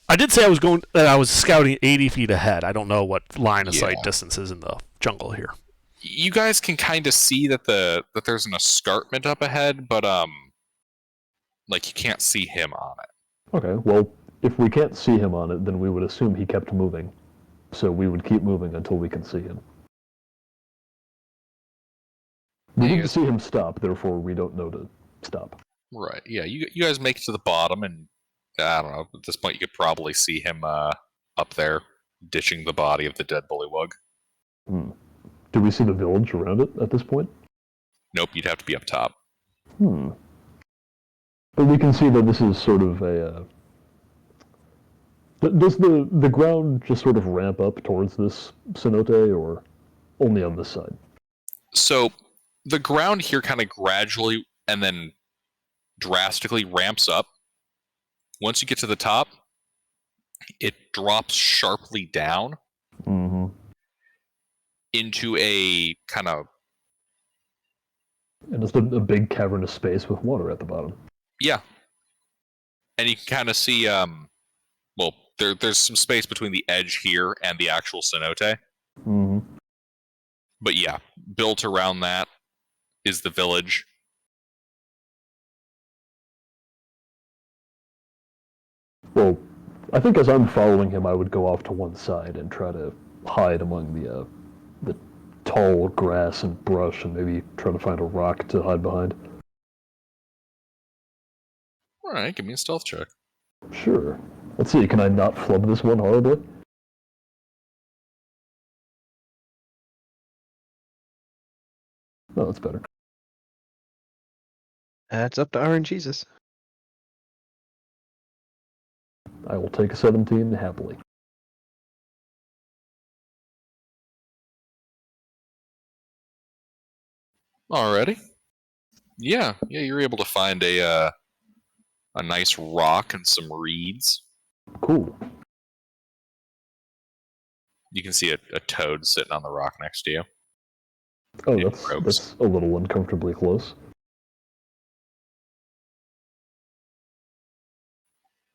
I did say I was scouting 80 feet ahead. I don't know what line of sight Yeah. distance is in the jungle here. You guys can kind of see that there's an escarpment up ahead, but like you can't see him on it. Okay, well, if we can't see him on it, then we would assume he kept moving. So we would keep moving until we can see him. We Yeah, need to see him stop, therefore we don't know to stop. Right. Yeah. You guys make it to the bottom, and I don't know. At this point, you could probably see him up there ditching the body of the dead Bullywug. Do we see the village around it at this point? Nope. You'd have to be up top. But we can see that this is sort of a... Does the ground just sort of ramp up towards this cenote, or only on this side? So the ground here kind of gradually and then drastically ramps up. Once you get to the top, it drops sharply down into a kind of... And it's a big cavernous space with water at the bottom. Yeah. And you can kind of see, well, there's some space between the edge here and the actual cenote. But yeah, built around that is the village. Well, I think as I'm following him, I would go off to one side and try to hide among the tall grass and brush, and maybe try to find a rock to hide behind. Alright, give me a stealth check. Sure. Let's see, can I not flub this one horribly? No, that's better. That's up to RNGesus. I will take a 17 happily. Alrighty. Yeah, you're able to find a nice rock and some reeds. Cool. You can see a toad sitting on the rock next to you. Oh, In that's ropes. a little uncomfortably close.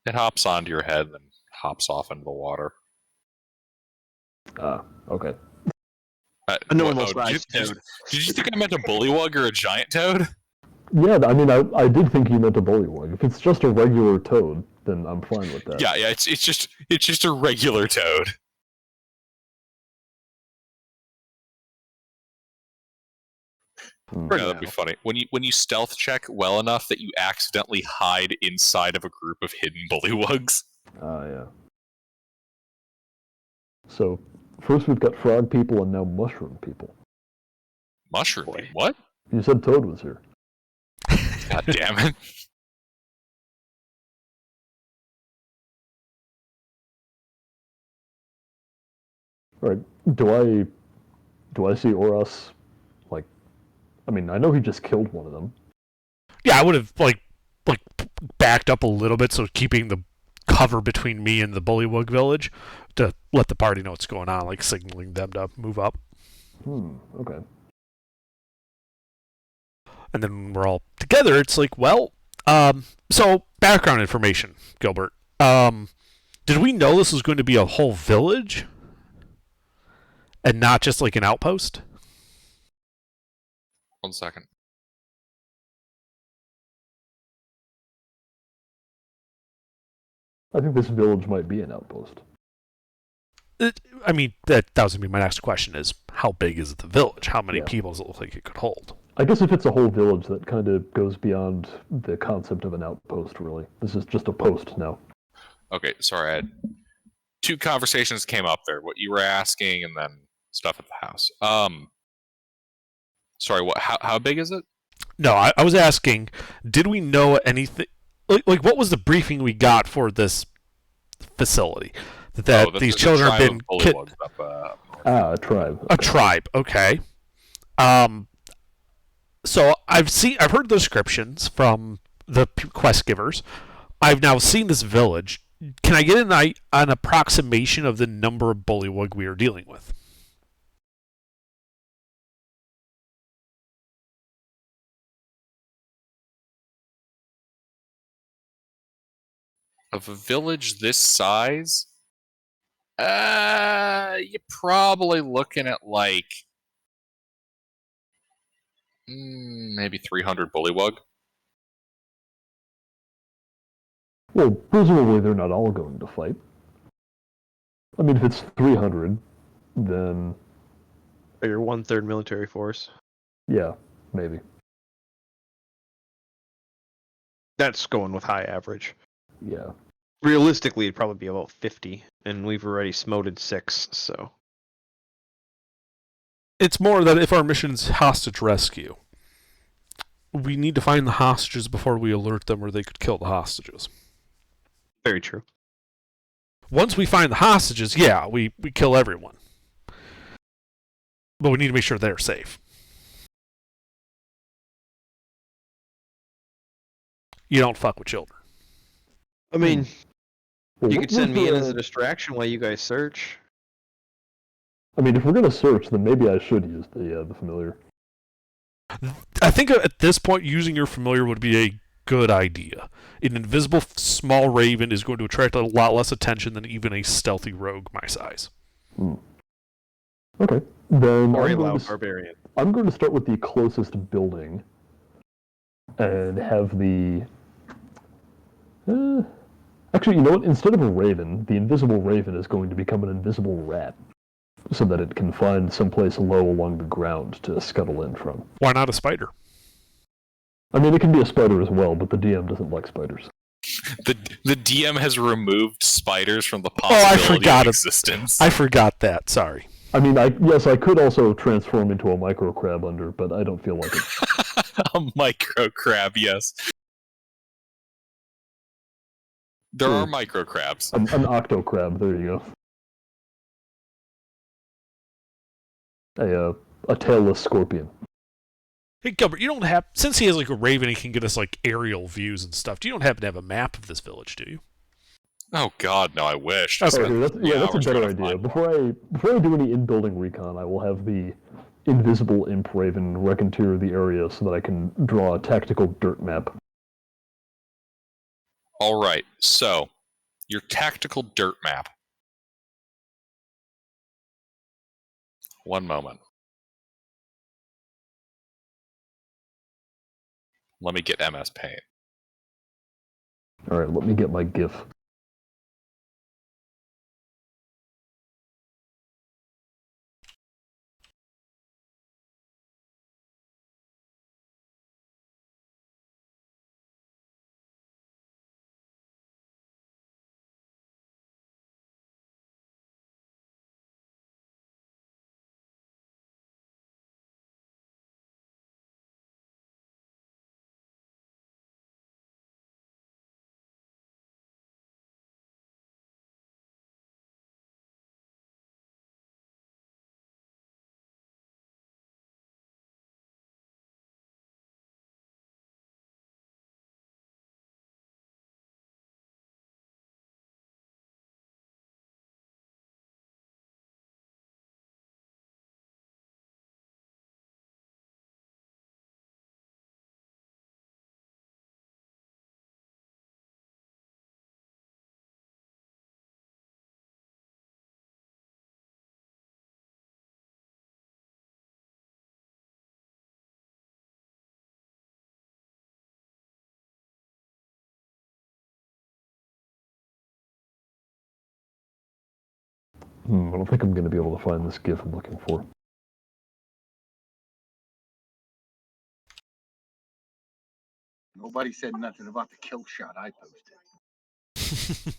It hops onto your head and then hops off into the water. Ah, okay. A normal did you- sized toad. Did you think I meant a bullywug or a giant toad? Yeah, I mean, I did think you meant a bullywug. If it's just a regular toad, then I'm fine with that. Yeah, it's just a regular toad. For Yeah, that'd be now. funny. When you stealth check well enough that you accidentally hide inside of a group of hidden bullywugs. Ah, yeah. So, first we've got frog people and now mushroom people. Mushroom. Boy. What? You said toad was here. God damn it. Alright, do I see Oros, like, I mean, I know he just killed one of them. Yeah, I would have like backed up a little bit, so keeping the cover between me and the Bullywug village to let the party know what's going on, like signaling them to move up. Okay. And then we're all together. It's like, well, so background information, Gilbert. Did we know this was going to be a whole village and not just like an outpost? 1 second. I think this village might be an outpost. I mean, that was going to be my next question is, how big is the village? How many Yeah. people does it look like it could hold? I guess if it's a whole village, that kind of goes beyond the concept of an outpost, really. This is just a post now. Okay, sorry, I had two conversations came up there. What you were asking, and then stuff at the house. Sorry, what? How big is it? No, I was asking, did we know anything? Like, what was the briefing we got for this facility? That these children have been a tribe. A tribe, okay. So I've heard the descriptions from the quest givers. I've now seen this village. Can I get an approximation of the number of bullywug we are dealing with? Of a village this size, you're probably looking at like maybe 300 bullywug. Well, presumably they're not all going to fight. I mean, if it's 300, then... Your 1/3 military force. Yeah, maybe. That's going with high average. Yeah. Realistically, it'd probably be about 50, and we've already smoted 6, so... It's more that if our mission's hostage rescue, we need to find the hostages before we alert them or they could kill the hostages. Very true. Once we find the hostages, yeah, we kill everyone. But we need to make sure they're safe. You don't fuck with children. I mean, you could send me in as a distraction while you guys search. I mean, if we're going to search, then maybe I should use the familiar. I think at this point, using your familiar would be a good idea. An invisible small raven is going to attract a lot less attention than even a stealthy rogue my size. Okay, then or a loud barbarian. I'm going to start with the closest building and have the... Actually, you know what? Instead of a raven, the invisible raven is going to become an invisible rat, so that it can find someplace low along the ground to scuttle in from. Why not a spider? I mean, it can be a spider as well, but the DM doesn't like spiders. The DM has removed spiders from the possibility of existence. I forgot that. Sorry. I mean, I could also transform into a micro crab under, but I don't feel like it. A micro crab, yes. There are micro crabs. An octo crab. There you go. A tailless scorpion. Hey Gilbert, you don't have, since he has like a raven, he can get us like aerial views and stuff. You don't happen to have a map of this village, do you? Oh God, no! I wish. That's a better idea. Before I do any in-building recon, I will have the invisible imp raven reconnoiter the area so that I can draw a tactical dirt map. All right, so your tactical dirt map. One moment. Let me get MS Paint. All right, let me get my GIF. I don't think I'm going to be able to find this GIF I'm looking for. Nobody said nothing about the kill shot I posted.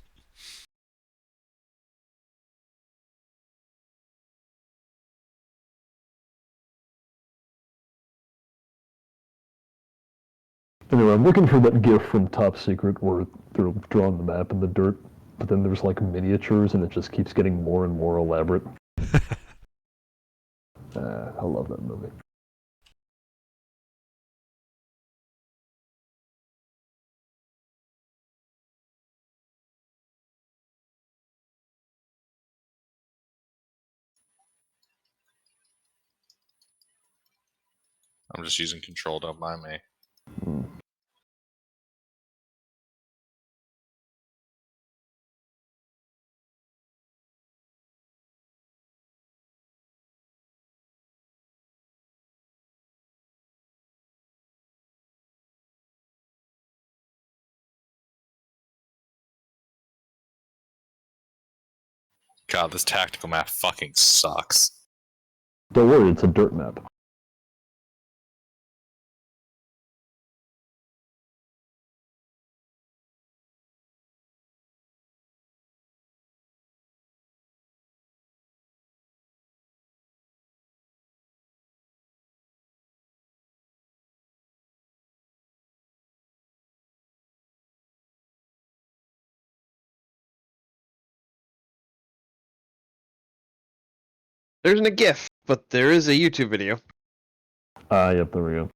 Anyway, I'm looking for that GIF from Top Secret where they're drawing the map in the dirt, but then there's like miniatures and it just keeps getting more and more elaborate. I love that movie. I'm just using control, don't mind me. God, this tactical map fucking sucks. Don't worry, it's a dirt map. There isn't a GIF, but there is a YouTube video. Yep, there we go.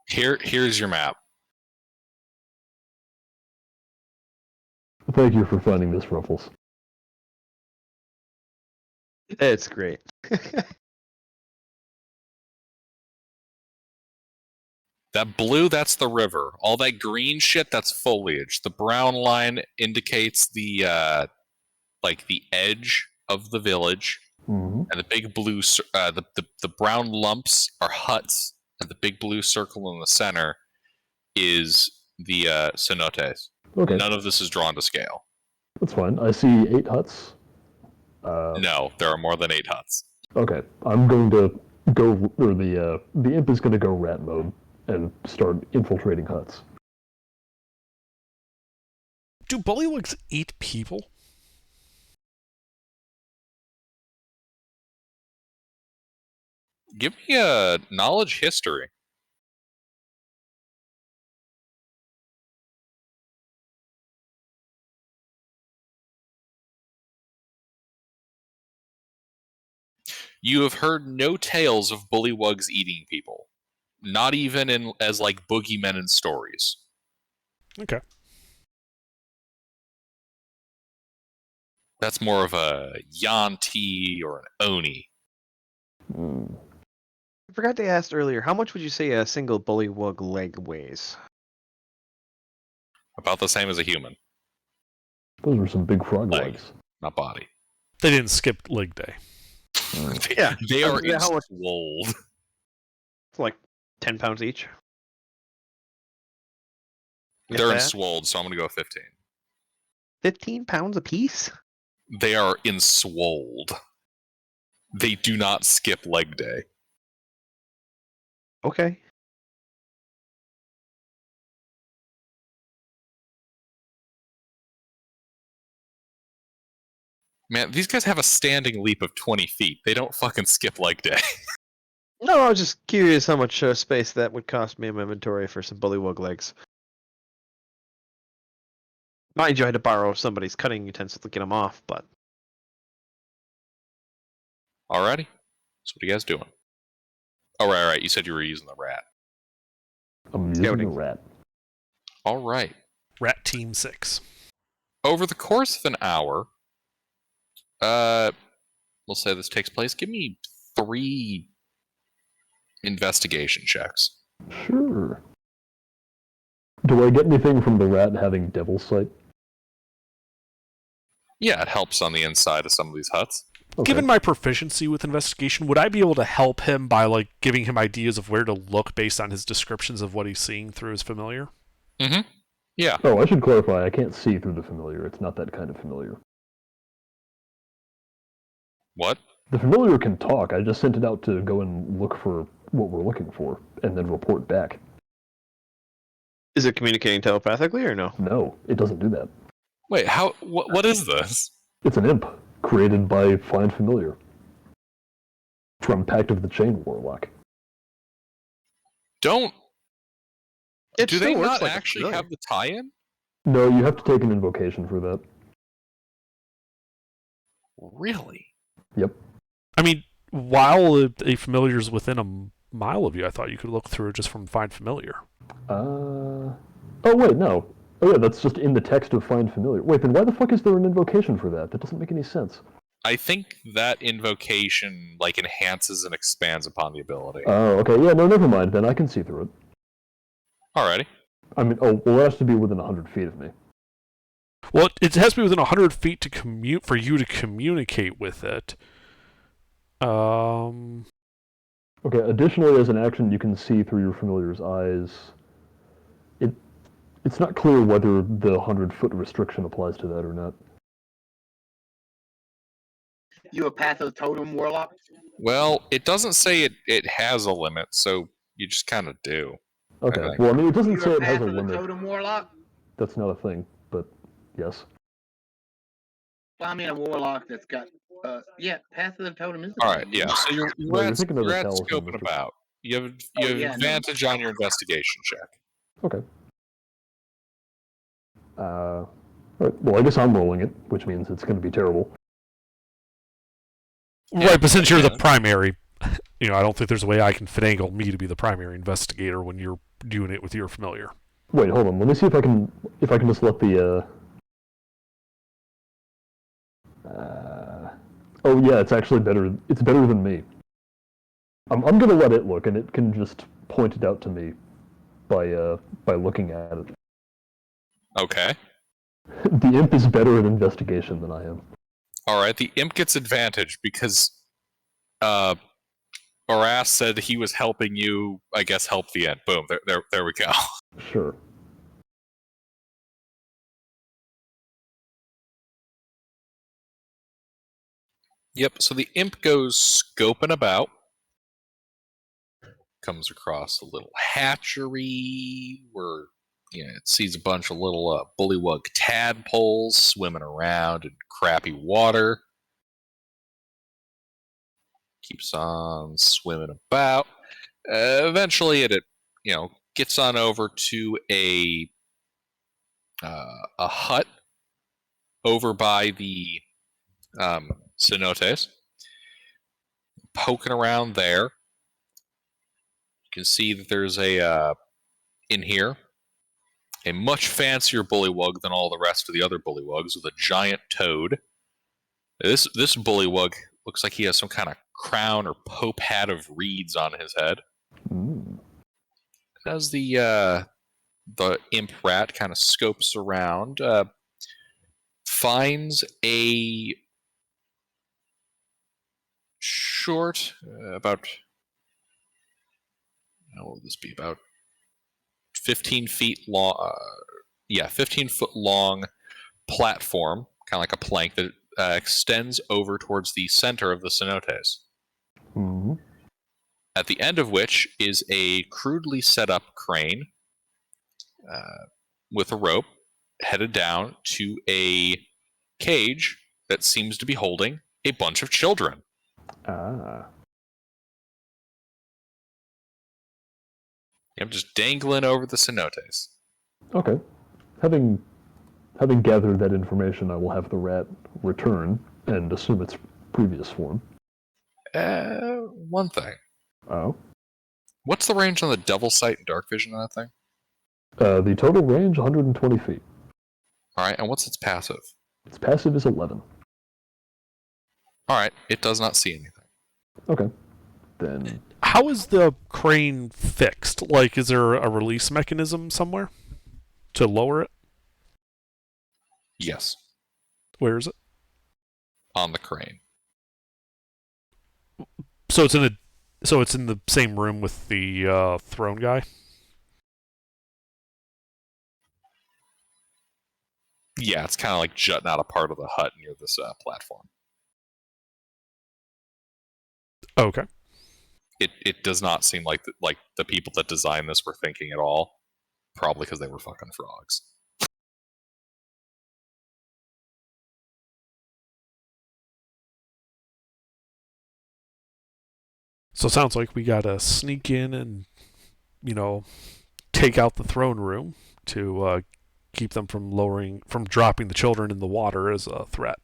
Here's your map. Thank you for finding this, Ruffles. It's great. That blue, that's the river. All that green shit, that's foliage. The brown line indicates the like the edge of the village, Mm-hmm. and the big blue, the brown lumps are huts, and the big blue circle in the center is the cenotes. Okay, None of this is drawn to scale. that's fine. I see 8 huts. No, there are more than 8 huts. Okay, I'm going to go, or the imp is going to go rat mode and start infiltrating huts. Do bullywugs eat people? Give me a knowledge history. You have heard no tales of bullywugs eating people. Not even as like boogeymen in stories. Okay. That's more of a Yuan-ti or an Oni. I forgot to ask earlier, how much would you say a single bullywug leg weighs? About the same as a human. Those were some big frog Leg. legs. Not body. They didn't skip leg day. Yeah, They are how much- swole. It's like 10 pounds each. If They're that. enswolled, so I'm going to go 15. 15 pounds a piece? They are enswolled. They do not skip leg day. Okay. Man, these guys have a standing leap of 20 feet. They don't fucking skip leg day. No, I was just curious how much space that would cost me in my inventory for some bullywug legs. Mind you, I had to borrow somebody's cutting utensil to get them off, but... Alrighty. So what are you guys doing? Oh, right. You said you were using the rat. I'm using Scouting. the rat. Alright. Rat Team 6. Over the course of an hour, we'll say this takes place. Give me 3 investigation checks. Sure. Do I get anything from the rat having devil's sight? Yeah, it helps on the inside of some of these huts. Okay. Given my proficiency with investigation, would I be able to help him by like giving him ideas of where to look based on his descriptions of what he's seeing through his familiar? Mm-hmm. Yeah. Oh, I should clarify, I can't see through the familiar. It's not that kind of familiar. What? The familiar can talk. I just sent it out to go and look for what we're looking for, and then report back. Is it communicating telepathically or no? No, it doesn't do that. Wait, how? What is this? It's an imp, created by Find Familiar. From Pact of the Chain Warlock. Don't... It Do still they works not like a actually familiar. have the tie-in? No, you have to take an invocation for that. Really? Yep. I mean, while a familiar is within a mile of you, I thought you could look through it just from Find Familiar. Oh, wait, no. Oh, yeah, that's just in the text of Find Familiar. Wait, then why the fuck is there an invocation for that? That doesn't make any sense. I think that invocation, like, enhances and expands upon the ability. Oh, okay. Yeah, no, never mind. Then I can see through it. Alrighty. I mean, oh, well, it has to be within 100 feet of me. Well, it has to be within 100 feet to for you to communicate with it. Okay, additionally, as an action, you can see through your familiar's eyes. It's not clear whether the 100-foot restriction applies to that or not. You a Pathos Totem Warlock? Well, it doesn't say it has a limit, so you just kind of do. Okay, think. well, I mean, it doesn't You say a it has a Path of the limit. Totem Warlock? That's not a thing, but yes. Well, I mean a Warlock that's got, yeah, Path of the Totem is. Alright, yeah. So you're No, you're at thinking of the scoping talisman, Mr. about. You have Oh, yeah, no. advantage on your investigation check. Okay. Alright, well, I guess I'm rolling it, which means it's going to be terrible. Right, but since you're the Yeah. primary, I don't think there's a way I can finagle me to be the primary investigator when you're doing it with your familiar. Wait, hold on. Let me see if I can just let the oh yeah, it's actually better. It's better than me. I'm gonna let it look, and it can just point it out to me by looking at it. Okay. The imp is better at investigation than I am. Alright, the imp gets advantage because Baras said he was helping you, I guess, help the end. Boom, there we go. Sure. Yep, so the imp goes scoping about. Comes across a little hatchery where it sees a bunch of little bullywug tadpoles swimming around in crappy water. Keeps on swimming about. Eventually, it gets on over to a hut over by the cenotes. Poking around there. You can see that there's in here, a much fancier bullywug than all the rest of the other bullywugs with a giant toad. This bullywug looks like he has some kind of crown or pope hat of reeds on his head. As the imp rat kind of scopes around, finds a short, about, how will this be, about 15 feet long, 15 foot long platform, kind of like a plank that extends over towards the center of the cenotes. Mm-hmm. At the end of which is a crudely set up crane with a rope headed down to a cage that seems to be holding a bunch of children. Ah. I'm just dangling over the cenotes. Okay. Having gathered that information, I will have the rat return and assume its previous form. One thing. Oh. What's the range on the Devil Sight and Dark Vision on that thing? The total range, 120 feet. All right, and what's its passive? Its passive is 11. All right, it does not see anything. Okay. Then How is the crane fixed? Like, is there a release mechanism somewhere to lower it? Yes, Where is it? on the crane. So it's in the same room with the throne guy. Yeah, it's kind of like jutting out a part of the hut near this platform. Okay. It does not seem like the people that designed this were thinking at all. Probably because they were fucking frogs. So it sounds like we gotta sneak in and, take out the throne room to keep them from dropping the children in the water as a threat.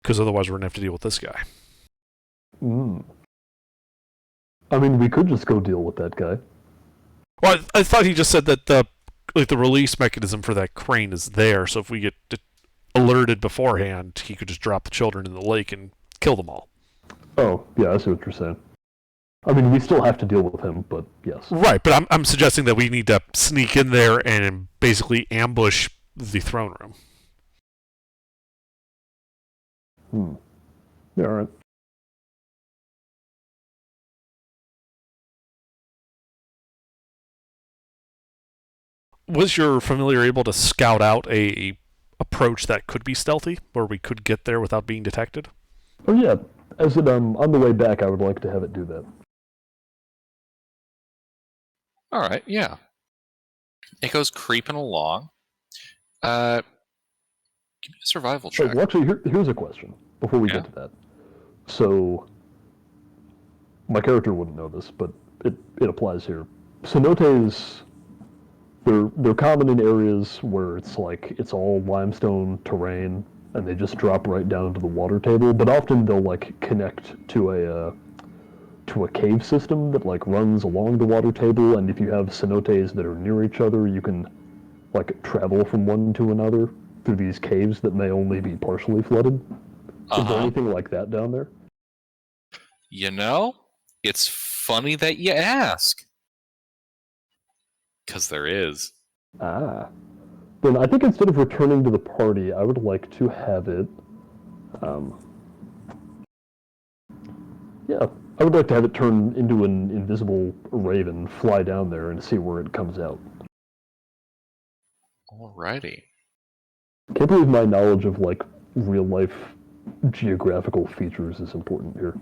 Because otherwise we're gonna have to deal with this guy. I mean, we could just go deal with that guy. Well, I thought he just said that the release mechanism for that crane is there, so if we get alerted beforehand, he could just drop the children in the lake and kill them all. Oh, yeah, I see what you're saying. I mean, we still have to deal with him, but yes. Right, but I'm suggesting that we need to sneak in there and basically ambush the throne room. Yeah, all right. Was your familiar able to scout out a approach that could be stealthy, where we could get there without being detected? Oh yeah, as it on the way back, I would like to have it do that. All right, yeah. It goes creeping along. Give me a survival check. Well, actually, here's a question before we get to that. So, my character wouldn't know this, but it applies here. Cenotes, they're common in areas where it's all limestone terrain, and they just drop right down to the water table. But often they'll connect to a cave system that runs along the water table, and if you have cenotes that are near each other, you can travel from one to another through these caves that may only be partially flooded. Is there anything like that down there? It's funny that you ask. Because there is. Then I think instead of returning to the party, I would like to have it... I would like to have it turn into an invisible raven, fly down there, and see where it comes out. Alrighty. Can't believe my knowledge of, real-life geographical features is important here.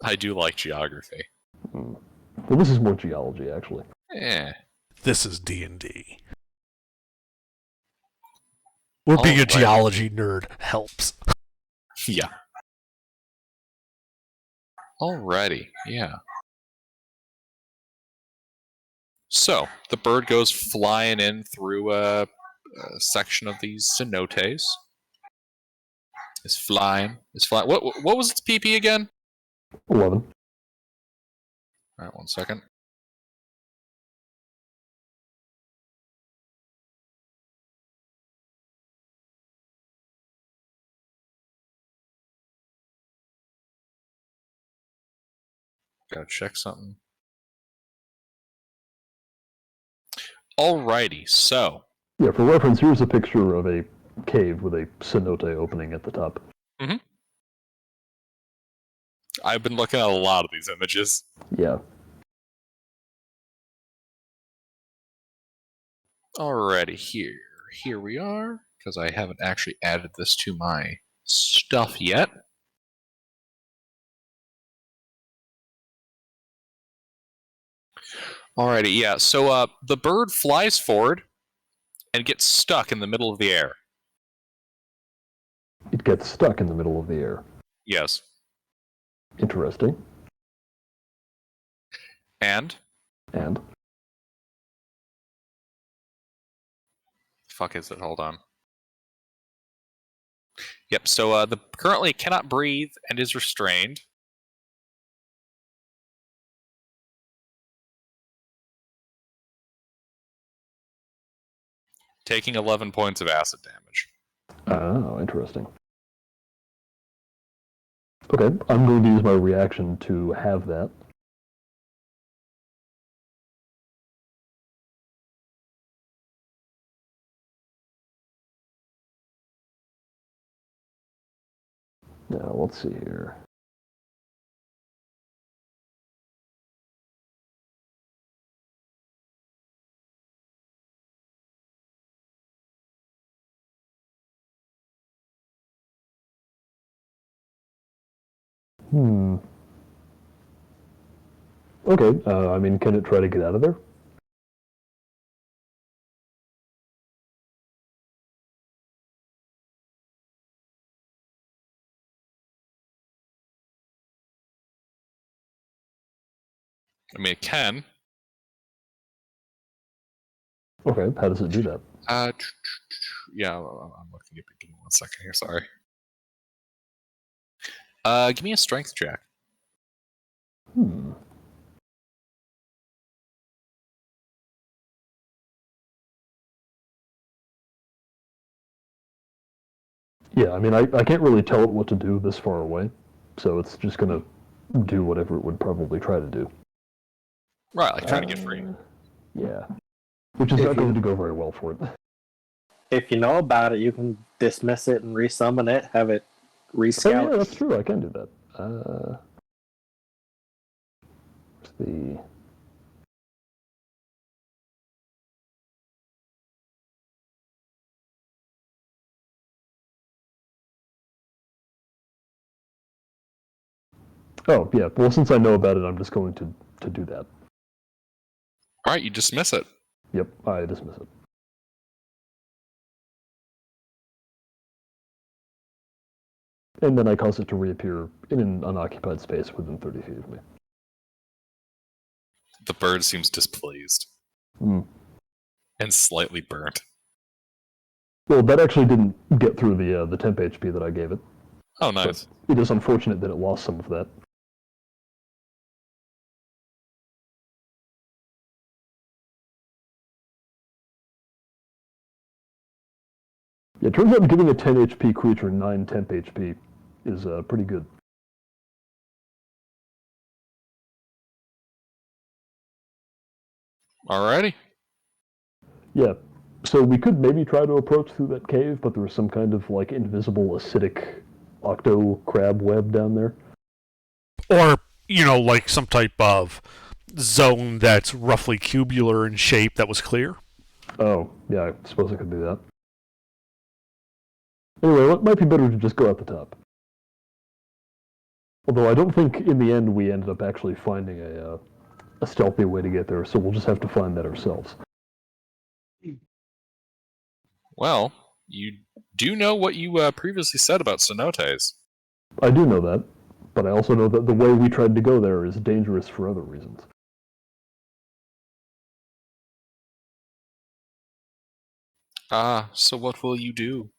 I do like geography. Well, this is more geology, actually. This is D&D. Where being a geology nerd helps. Yeah. Alrighty, yeah. So, the bird goes flying in through a section of these cenotes. It's flying. What was its PP again? 11. Alright, 1 second. Gotta check something. Alrighty, so. Yeah, for reference, here's a picture of a cave with a cenote opening at the top. Mm-hmm. I've been looking at a lot of these images. Yeah. Alrighty, here we are, because I haven't actually added this to my stuff yet. Alrighty, yeah, so the bird flies forward and gets stuck in the middle of the air. It gets stuck in the middle of the air. Yes. Interesting. And? Fuck is it? Hold on. Yep. So the currently cannot breathe and is restrained. Taking 11 points of acid damage. Oh, interesting. Okay, I'm going to use my reaction to have that. Now, let's see here. Okay, I mean, can it try to get out of there? I mean, it can. Okay, how does it do that? Yeah, I'm looking at it. Give me 1 second here, sorry. Give me a strength check. Yeah, I mean, I can't really tell it what to do this far away, so it's just going to do whatever it would probably try to do. Right, like trying to get free. Yeah. Which is not going to go very well for it. If you know about it, you can dismiss it and resummon it, have it rescout. Oh, yeah, that's true. I can do that. Where's the... Oh, yeah. Well, since I know about it, I'm just going to do that. Alright, you dismiss it. Yep, I dismiss it. And then I cause it to reappear in an unoccupied space within 30 feet of me. The bird seems displeased. And slightly burnt. Well, that actually didn't get through the temp HP that I gave it. Oh, nice. But it is unfortunate that it lost some of that. Yeah, it turns out giving a 10 HP creature 9 temp HP is pretty good. Alrighty. Yeah, so we could maybe try to approach through that cave, but there was some kind of, like, invisible acidic octo crab web down there. Or, like some type of zone that's roughly cubular in shape that was clear. Oh, yeah, I suppose I could do that. Anyway, it might be better to just go out the top. Although I don't think in the end we ended up actually finding a stealthy way to get there, so we'll just have to find that ourselves. Well, you do know what you previously said about cenotes. I do know that, but I also know that the way we tried to go there is dangerous for other reasons. So what will you do?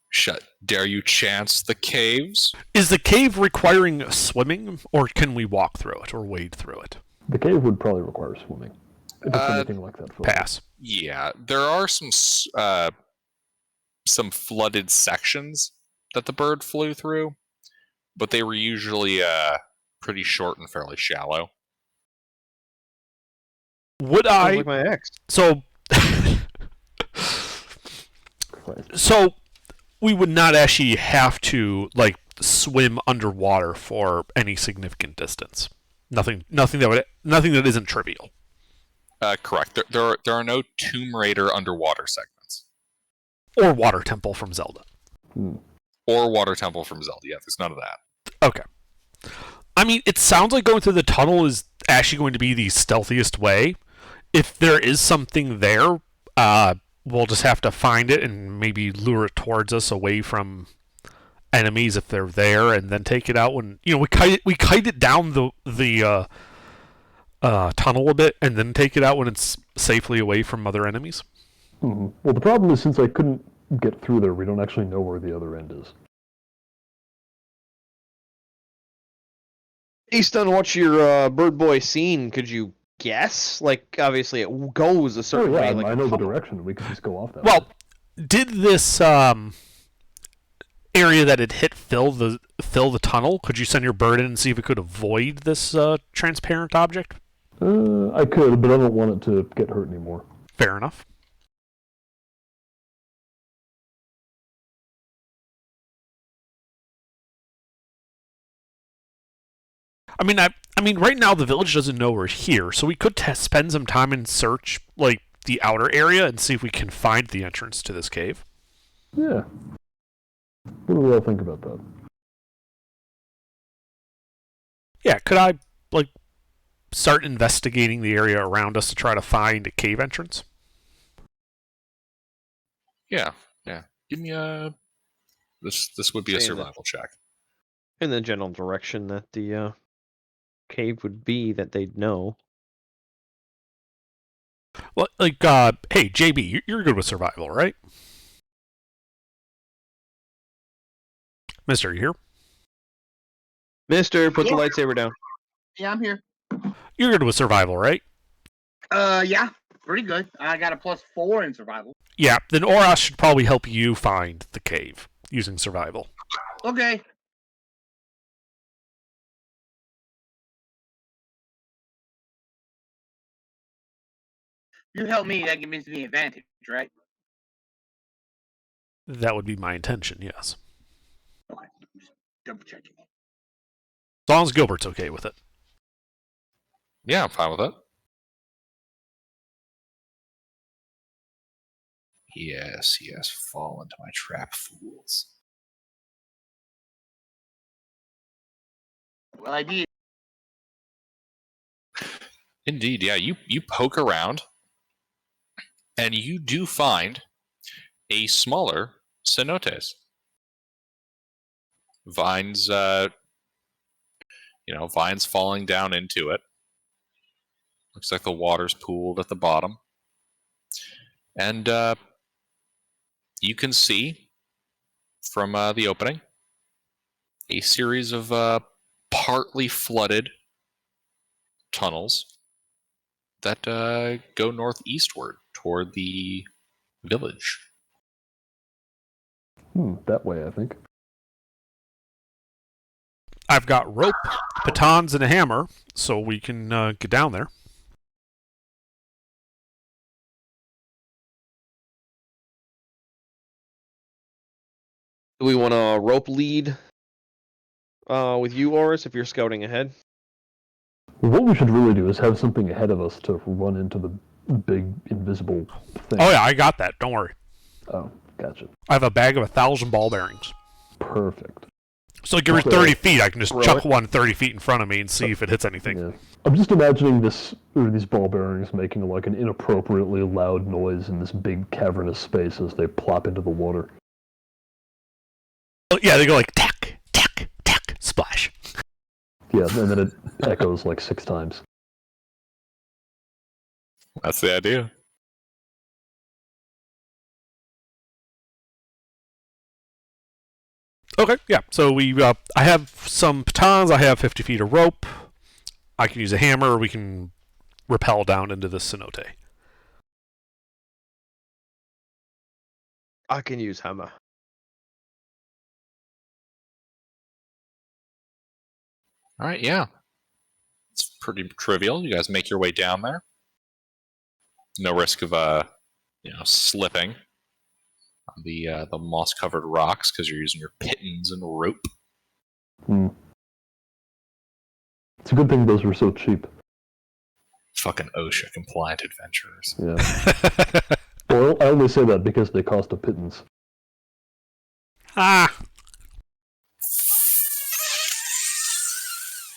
Dare you chance the caves? Is the cave requiring swimming, or can we walk through it or wade through it? The cave would probably require swimming. If it's anything like that. Pass. Yeah, there are some flooded sections that the bird flew through, but they were usually pretty short and fairly shallow. Would Sounds I? like my ex. So we would not actually have to swim underwater for any significant distance. Nothing that isn't trivial. Correct. There are no Tomb Raider underwater segments. Or Water Temple from Zelda. Or Water Temple from Zelda. Yeah, there's none of that. Okay. I mean, it sounds like going through the tunnel is actually going to be the stealthiest way. If there is something there, we'll just have to find it and maybe lure it towards us away from enemies if they're there, and then take it out when we kite it down the tunnel a bit, and then take it out when it's safely away from other enemies. Well, the problem is since I couldn't get through there, we don't actually know where the other end is. Based on what your bird boy seen, could you guess? Like, obviously, it goes a Oh certain yeah, way. Like, I know the direction. We can just go off that. Well, way. did this area that it hit fill the tunnel? Could you send your bird in and see if it could avoid this transparent object? I could, but I don't want it to get hurt anymore. Fair enough. I mean, right now the village doesn't know we're here, so we could spend some time and search like the outer area and see if we can find the entrance to this cave. Yeah. What do we all think about that? Yeah, could I like start investigating the area around us to try to find a cave entrance? Yeah. Give me a. This would be a survival check. in the general direction that the cave would be, that they'd know. Well, like, hey, JB, you're good with survival, right? Mister, you here? Mister, put the lightsaber down. Yeah, I'm here. You're good with survival, right? Yeah, pretty good. I got a +4 in survival. Yeah, then Oras should probably help you find the cave using survival. Okay. You help me, that gives me the advantage, right? That would be my intention, yes. Okay, just double checking. As long as Gilbert's okay with it. Yeah, I'm fine with it. Yes, fall into my trap, fools. Well, I did. Indeed, yeah. You poke around, and you do find a smaller cenotes. Vines, vines falling down into it. Looks like the water's pooled at the bottom. And you can see from the opening a series of partly flooded tunnels that go northeastward toward the village. That way, I think. I've got rope, batons, and a hammer, so we can get down there. Do we want a rope lead with you, Oris, if you're scouting ahead? What we should really do is have something ahead of us to run into the big invisible thing. Oh yeah, I got that. Don't worry. Oh, gotcha. I have a bag of 1,000 ball bearings. Perfect. So like every 30 feet, I can just Throw chuck it. one 30 feet in front of me and see if it hits anything. Yeah. I'm just imagining these ball bearings making like an inappropriately loud noise in this big cavernous space as they plop into the water. Oh, yeah, they go like tack, tack, tack, splash. Yeah, and then it echoes like 6 times. That's the idea. Okay, yeah. So I have some batons. I have 50 feet of rope. I can use a hammer. Or we can rappel down into the cenote. I can use hammer. All right, yeah. It's pretty trivial. You guys make your way down there. No risk of slipping on the moss-covered rocks because you're using your pittons and rope. It's a good thing those were so cheap. Fucking OSHA compliant adventurers. Yeah. Well, I only say that because they cost a pittance. Ah.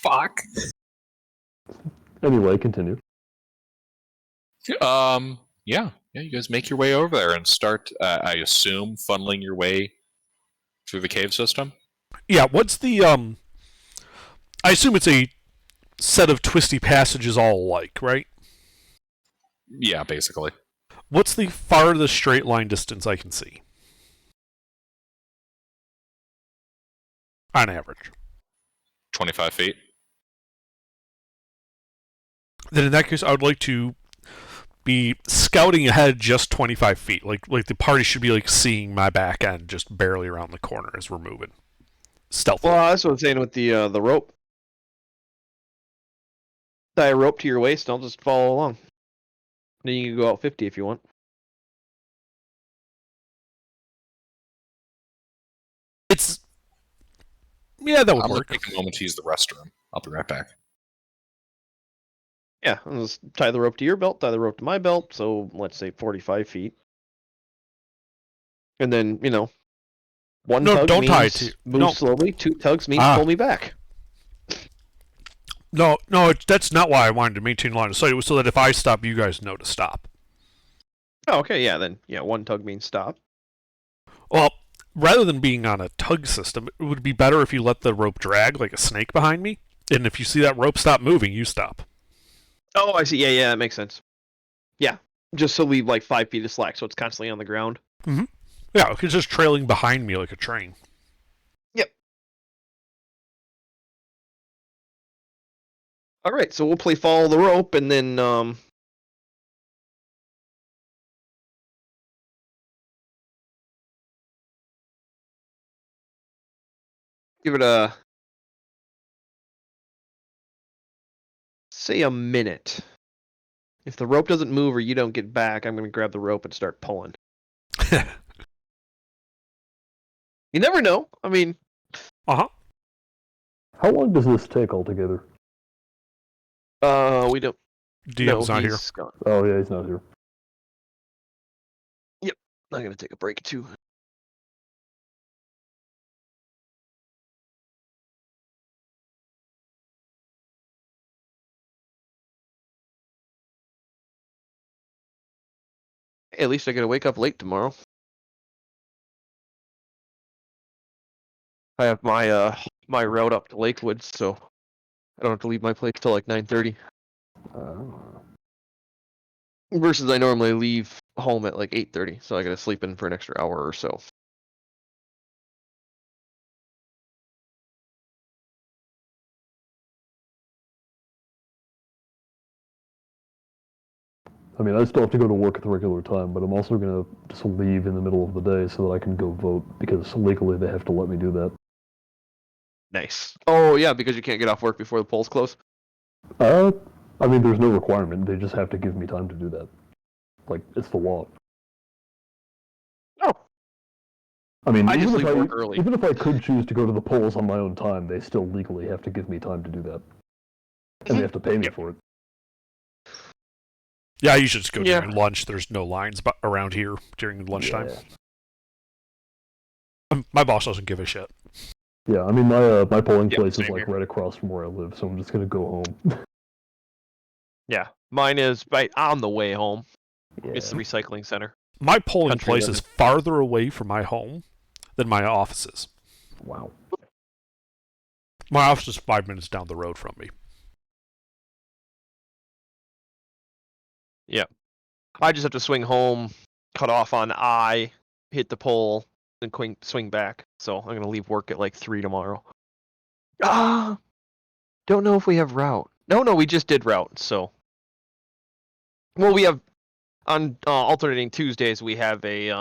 Fuck. Anyway, continue. Yeah, you guys make your way over there and start, I assume, funneling your way through the cave system? Yeah, what's the, I assume it's a set of twisty passages all alike, right? Yeah, basically. What's the farthest straight line distance I can see? On average. 25 feet. then in that case, I would like to be scouting ahead just 25 feet. Like the party should be like seeing my back end just barely around the corner as we're moving. Stealthily. Well, that's what I'm saying with the rope. Tie a rope to your waist, and I'll just follow along. Then you can go out 50 if you want. Yeah, that would I'm work. going to take a moment to use the restroom. I'll be right back. Yeah, I'll just tie the rope to your belt, tie the rope to my belt, so let's say 45 feet. And then, one tug don't means tie it to move slowly, 2 tugs means pull me back. No, that's not why I wanted to maintain line of sight. It was so that if I stop, you guys know to stop. Oh, okay, yeah, then, 1 tug means stop. Well, rather than being on a tug system, it would be better if you let the rope drag like a snake behind me, and if you see that rope stop moving, you stop. Oh, I see. Yeah, that makes sense. Yeah, just so leave like 5 feet of slack, so it's constantly on the ground. Mm-hmm. Yeah, it's just trailing behind me like a train. Yep. All right, so we'll play follow the rope, and then give it say a minute. If the rope doesn't move or you don't get back, I'm going to grab the rope and start pulling. You never know. I mean... Uh-huh. How long does this take altogether? We don't... DM's not here. Gone. Oh, yeah, he's not here. Yep. I'm going to take a break, too. Hey, at least I get to wake up late tomorrow. I have my my route up to Lakewood, so I don't have to leave my place till like 9:30. Versus I normally leave home at like 8:30, so I gotta sleep in for an extra hour or so. I mean, I still have to go to work at the regular time, but I'm also going to just leave in the middle of the day so that I can go vote, because legally they have to let me do that. Nice. Oh, yeah, because you can't get off work before the polls close? I mean, there's no requirement. They just have to give me time to do that. Like, it's the law. Oh. I mean, I just leave work early. Even if I could choose to go to the polls on my own time, they still legally have to give me time to do that. And they have to pay me for it. Yeah, you should just go during lunch. There's no lines around here during lunchtime. Yeah. My boss doesn't give a shit. Yeah, I mean, my polling place is like right across from where I live, so I'm just gonna go home. Yeah, mine is right on the way home. Yeah. It's the recycling center. My polling place is farther away from my home than my office is. Wow. My office is 5 minutes down the road from me. Yeah. I just have to swing home, cut off on I, hit the pole, then swing back. So I'm going to leave work at like 3 tomorrow. Don't know if we have route. No, we just did route, so. Well, we have, on alternating Tuesdays, we have a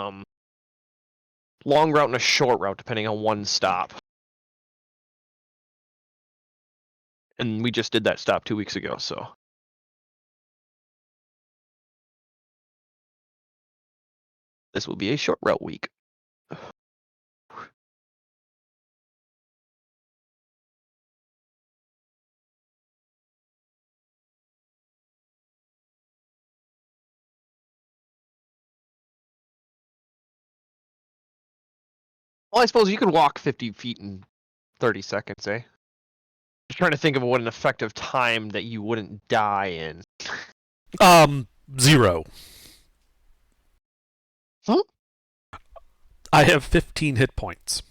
long route and a short route, depending on one stop. And we just did that stop 2 weeks ago, so. This will be a short route week. Well, I suppose you could walk 50 feet in 30 seconds, eh? Just trying to think of what an effective time that you wouldn't die in. 0. Huh? I have 15 hit points.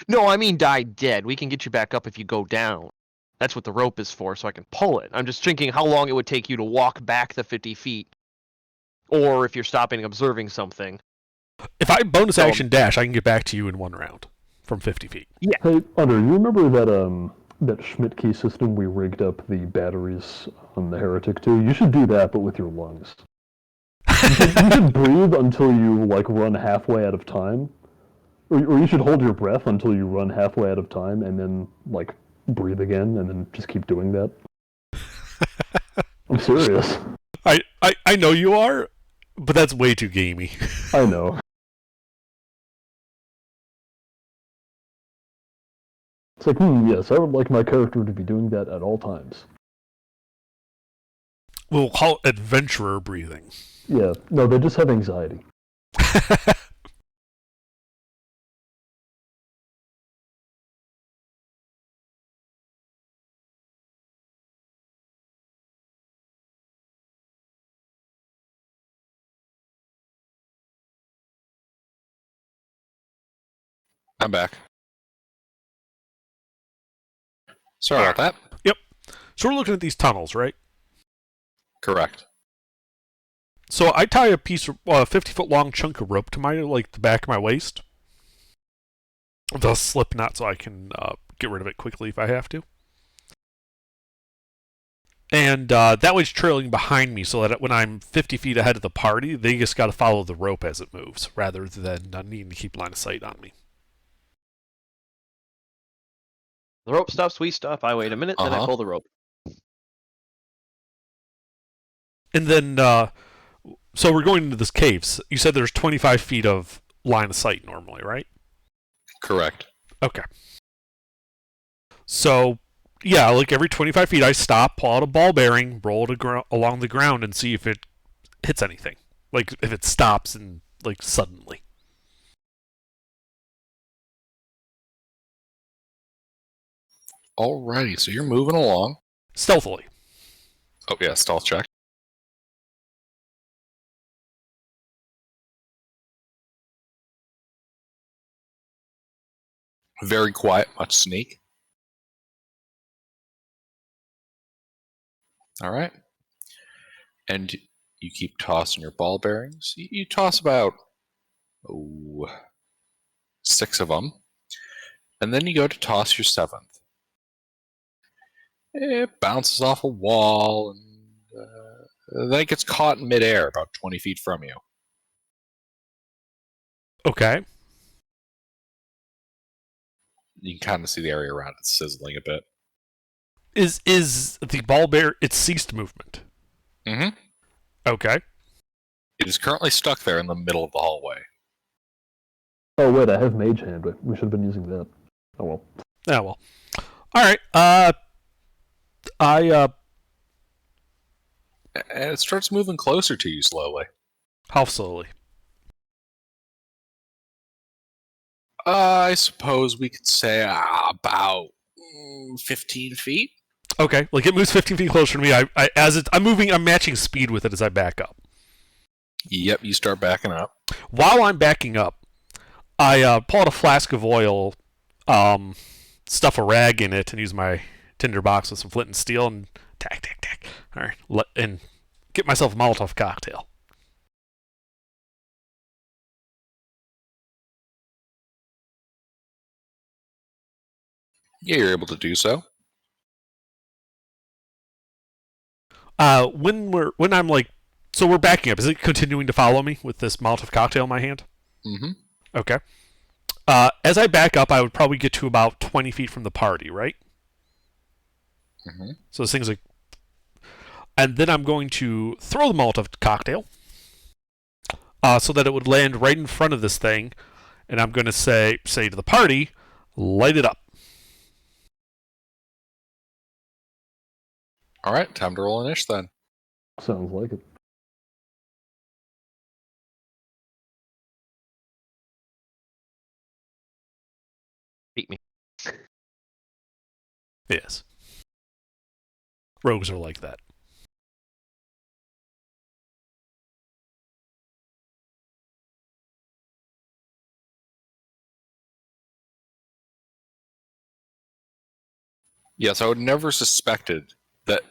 No, I mean die dead. We can get you back up if you go down. That's what the rope is for, so I can pull it. I'm just thinking how long it would take you to walk back the 50 feet. Or if you're stopping and observing something. If I bonus action dash, I can get back to you in 1 round from 50 feet. Yeah. Hey, Under, you remember that that Schmidt key system we rigged up the batteries on the Heretic to. You should do that, but with your lungs. You should breathe until you run halfway out of time, or you should hold your breath until you run halfway out of time, and then breathe again, and then just keep doing that. I'm serious. I know you are, but that's way too gamey. I know. It's yes, I would like my character to be doing that at all times. We'll call it adventurer breathing. Yeah, no, they just have anxiety. I'm back. Sorry about that. Yep. So we're looking at these tunnels, right? Correct. So I tie a piece of 50-foot long chunk of rope to my the back of my waist. The slip knot, so I can get rid of it quickly if I have to. And that way's trailing behind me, so that when I'm 50 feet ahead of the party, they just got to follow the rope as it moves, rather than needing to keep line of sight on me. The rope stops, we stop. I wait a minute, then I pull the rope. And then, so we're going into this cave. You said there's 25 feet of line of sight normally, right? Correct. Okay. So, yeah, every 25 feet I stop, pull out a ball bearing, roll it along the ground, and see if it hits anything. If it stops and, suddenly. Alrighty, so you're moving along. Stealthily. Oh, yeah, stealth check. Very quiet, much sneak. Alright. And you keep tossing your ball bearings. You toss about 6 of them. And then you go to toss your 7th. It bounces off a wall, and then it gets caught in midair about 20 feet from you. Okay. You can kind of see the area around it sizzling a bit. Is the ball bear... It ceased movement? Mm-hmm. Okay. It is currently stuck there in the middle of the hallway. Oh, wait, I have Mage Hand. We should have been using that. Oh, well. Yeah, well. Alright, And it starts moving closer to you slowly. How slowly? I suppose we could say about 15 feet. Okay, it moves 15 feet closer to me. I'm moving, I'm matching speed with it as I back up. Yep, you start backing up. While I'm backing up, I pull out a flask of oil, stuff a rag in it, and use my tinderbox with some flint and steel, and tack. All right, and get myself a Molotov cocktail. Yeah, you're able to do so. When I'm so we're backing up. Is it continuing to follow me with this Molotov cocktail in my hand? Mm-hmm. Okay. As I back up, I would probably get to about 20 feet from the party, right? Mm-hmm. So this thing's and then I'm going to throw the Molotov cocktail, so that it would land right in front of this thing, and I'm going to say to the party, light it up. All right, time to roll an ish then. Sounds like it. Beat me. Yes. Rogues are like that. Yes, I would never suspected that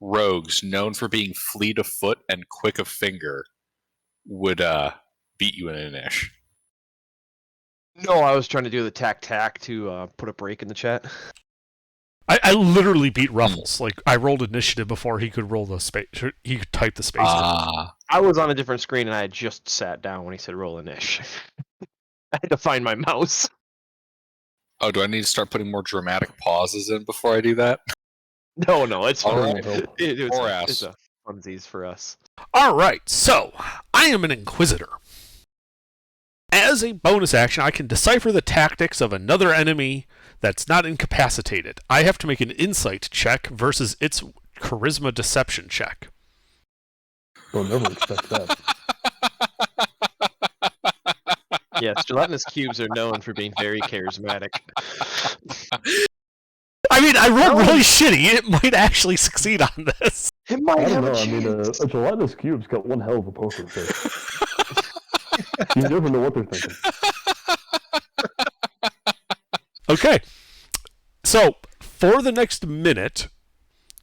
rogues known for being fleet of foot and quick of finger would beat you in an ish. No, I was trying to do the tack to put a break in the chat. I literally beat Ruffles. Like, I rolled initiative before he could roll the space. He could type the space. I was on a different screen and I had just sat down when he said roll initiative. I had to find my mouse. Oh, do I need to start putting more dramatic pauses in before I do that? No, it's All fine. right. It's a funsies for us. All right, so I am an Inquisitor. As a bonus action, I can decipher the tactics of another enemy that's not incapacitated. I have to make an insight check versus its charisma deception check. Don't never expect that. Yes, gelatinous cubes are known for being very charismatic. I mean, I rolled really shitty. It might actually succeed on this. It might I have don't know. a I mean, chance. a gelatinous cube's got one hell of a poker face. You never know what they're thinking. Okay. So, for the next minute,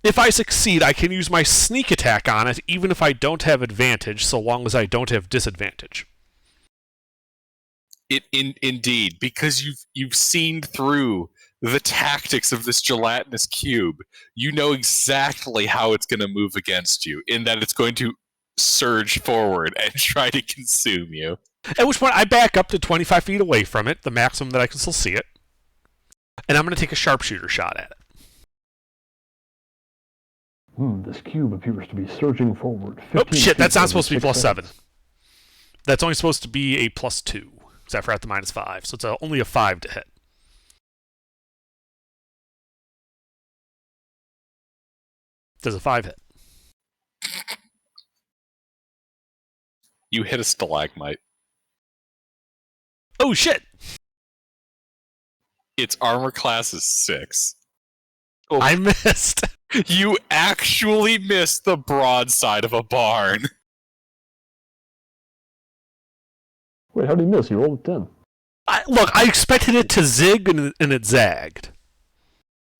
if I succeed, I can use my sneak attack on it, even if I don't have advantage, so long as I don't have disadvantage. Indeed, because you've seen through the tactics of this gelatinous cube. You know exactly how it's going to move against you, in that it's going to surge forward and try to consume you. At which point I back up to 25 feet away from it, the maximum that I can still see it, and I'm going to take a sharpshooter shot at it. This cube appears to be surging forward. Oh, shit, that's not supposed to be +7. +7. That's only supposed to be a +2, because I forgot the -5, so it's only a 5 to hit. Does a 5 hit? You hit a stalagmite. Oh, shit! Its armor class is 6. Oh. I missed! You actually missed the broadside of a barn. Wait, how did he miss? He rolled a 10. Look, I expected it to zig and it zagged.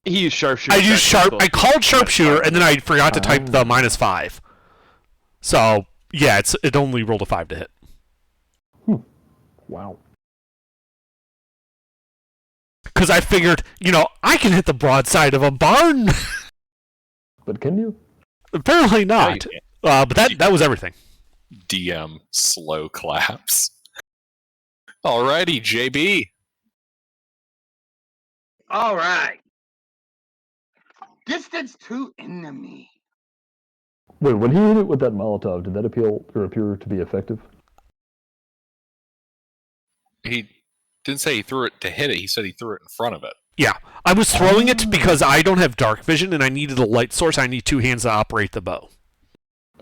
He used sharpshooter. I called sharpshooter and then I forgot to type the -5. So yeah, it only rolled a 5 to hit. Wow. Because I figured, I can hit the broadside of a barn. But can you? Apparently not. But that was everything. DM slow claps. Alrighty, JB. All right. Distance to enemy. Wait, when he hit it with that Molotov, did that appear to be effective? He didn't say he threw it to hit it. He said he threw it in front of it. Yeah, I was throwing it because I don't have dark vision and I needed a light source. I need 2 hands to operate the bow.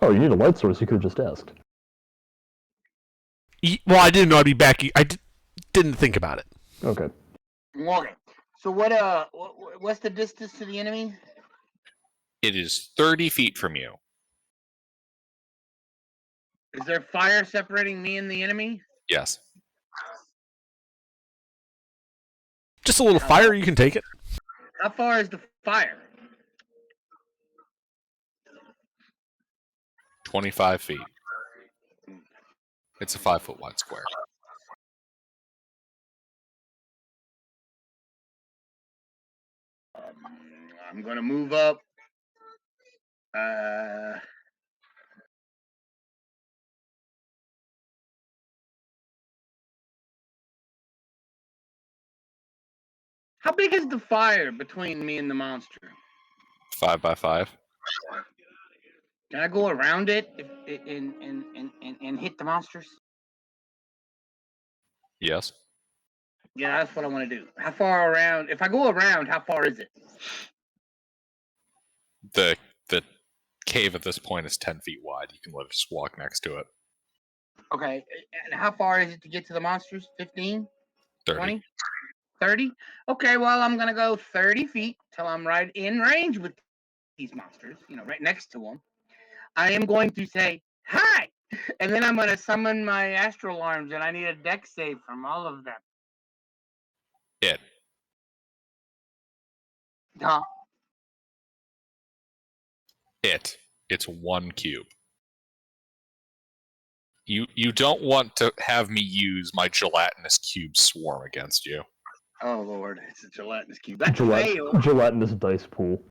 Oh, you need a light source. You could have just asked. Well, I didn't know I'd be back. I didn't think about it. Okay. Okay. So what's the distance to the enemy? It is 30 feet from you. Is there fire separating me and the enemy? Yes. Just a little fire, you can take it. How far is the fire? 25 feet. It's a 5-foot wide square. I'm gonna move up. How big is the fire between me and the monster? 5 by 5. Can I go around it and hit the monsters? Yes. Yeah, that's what I want to do. How far around? If I go around, how far is it? The cave at this point is 10 feet wide. You can let us just walk next to it. Okay, and how far is it to get to the monsters? 15? 30. 20? 30? Okay, well, I'm going to go 30 feet till I'm right in range with these monsters, right next to them. I am going to say, hi! And then I'm going to summon my astral arms, and I need a dex save from all of them. It. Huh? It's 1 cube. You don't want to have me use my gelatinous cube swarm against you. Oh Lord, it's a gelatinous cube. That's a fail. Gelatinous dice pool.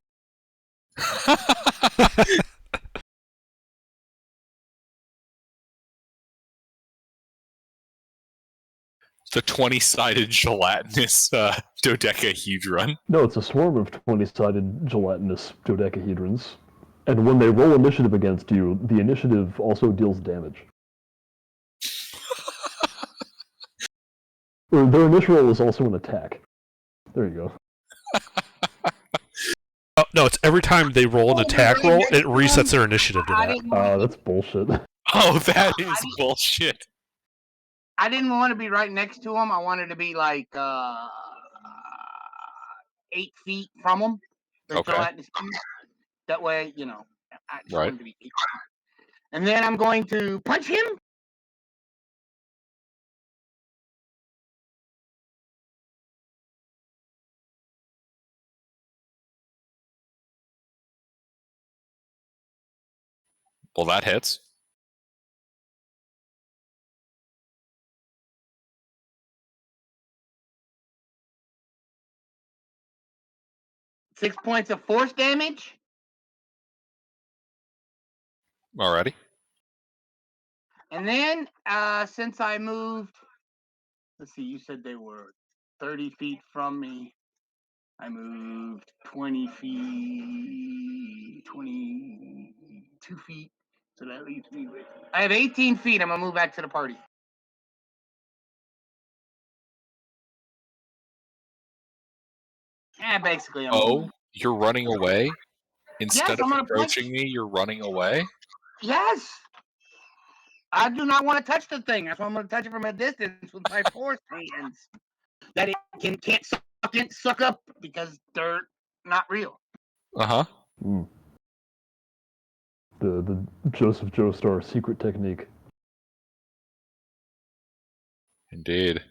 The 20-sided gelatinous dodecahedron. No, it's a swarm of 20-sided gelatinous dodecahedrons. And when they roll initiative against you, the initiative also deals damage. Or their initial roll is also an attack. There you go. Oh, no, it's every time they roll an attack roll, it resets their initiative to that. That's bullshit. Oh, that is bullshit. I didn't want to be right next to him. I wanted to be like 8 feet from him. Okay. That way, you know, I Right. wanted to be 8 feet. And then I'm going to punch him. Well, that hits. Six points of force damage. Alrighty. And then, since I moved, let's see, you said they were 30 feet from me. I moved 20 feet, 22 feet. So that leaves me with. I have 18 feet. I'm going to move back to the party. Yeah, basically. You're running away? Instead Yes, of approaching me, you're running away? Yes. I do not want to touch the thing. That's why I'm going to touch it from a distance with my force hands. That it can't suck up because they're not real. Uh-huh. The Joseph Joestar secret technique. Indeed.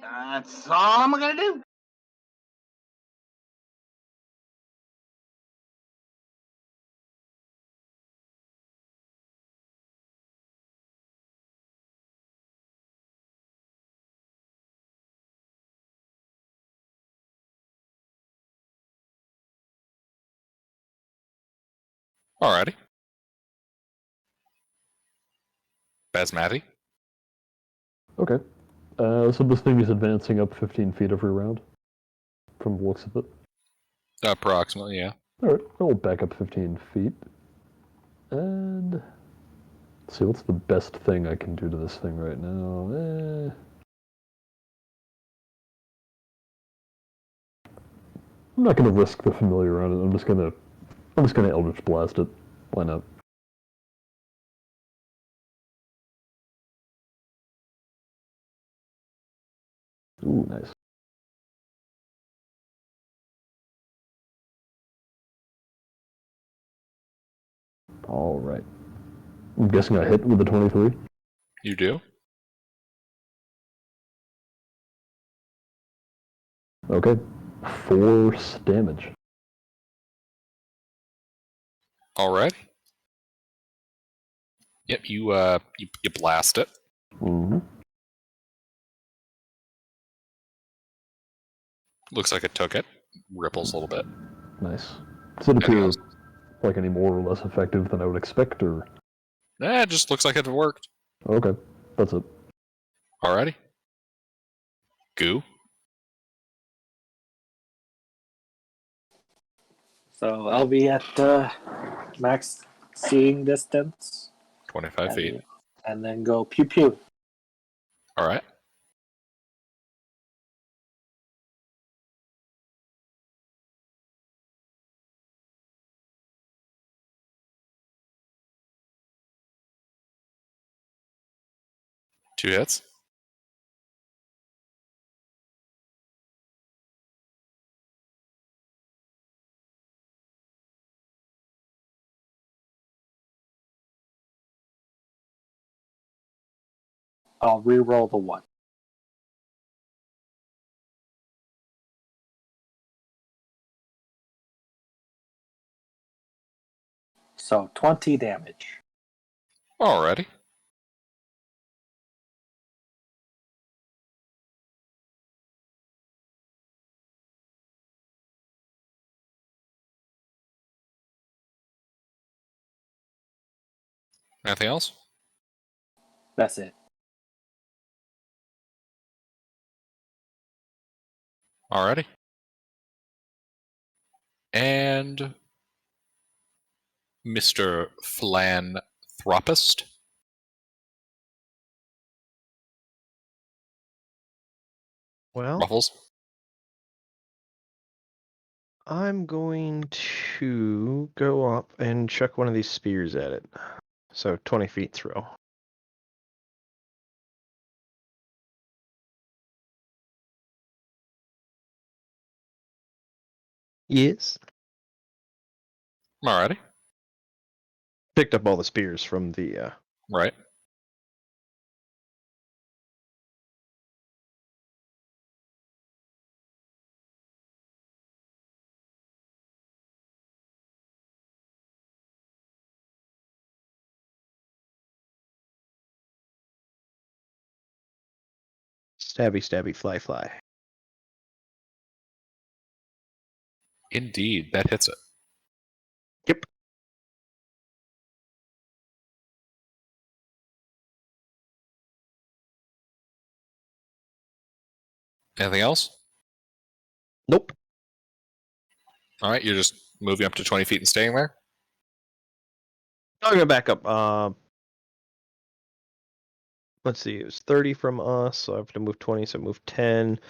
That's all I'm going to do. Alrighty. Basmati? Okay. So this thing is advancing up 15 feet every round, from the looks of it. Approximately, yeah. Alright, I'll back up 15 feet. And... let's see, what's the best thing I can do to this thing right now? I'm not going to risk the familiar on it. I'm just gonna Eldritch Blast it. Why not? Ooh, nice. All right. I'm guessing I hit with the 23. You do? Okay. Force damage. Alright. Yep, you blast it. Mm-hmm. Looks like it took it. Ripples a little bit. Nice. Does it appear like any more or less effective than I would expect, or? It just looks like it worked. Okay, that's it. Alrighty. Goo. So I'll be at max seeing distance. 25 feet. And then go pew pew. Alright. Two hits. I'll re-roll the 1. So 20 damage. Alrighty. Anything else? That's it. Alrighty. And Mr. Philanthropist. Well, Ruffles. I'm going to go up and chuck one of these spears at it. So 20 feet throw. Yes. Alrighty. Picked up all the spears from the. Right. Stabby, stabby, fly, fly. Indeed, that hits it. Yep. Anything else? Nope. Alright, you're just moving up to 20 feet and staying there? I'm gonna back up. Let's see. It was 30 from us, so I have to move 20. So move 10.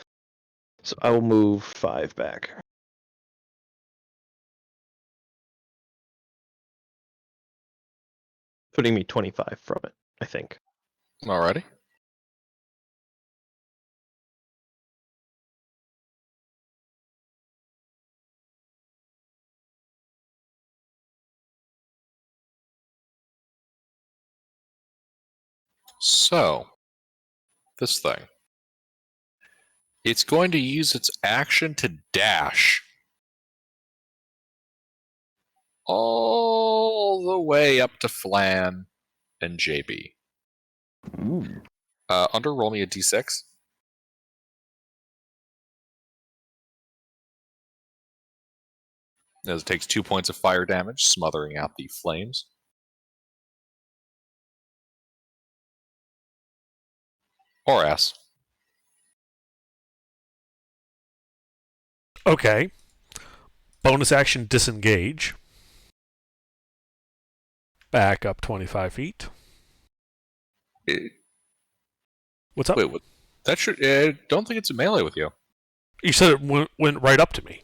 So I will move 5 back. Putting me 25 from it, I think. Alrighty. So, this thing. It's going to use its action to dash all the way up to Flan and JB. Ooh. Under, roll me a d6. As it takes 2 points of fire damage, smothering out the flames. Or S. Okay. Bonus action disengage. Back up 25 feet. What's up? Wait, what? That should. I don't think it's a melee with you. You said it went right up to me.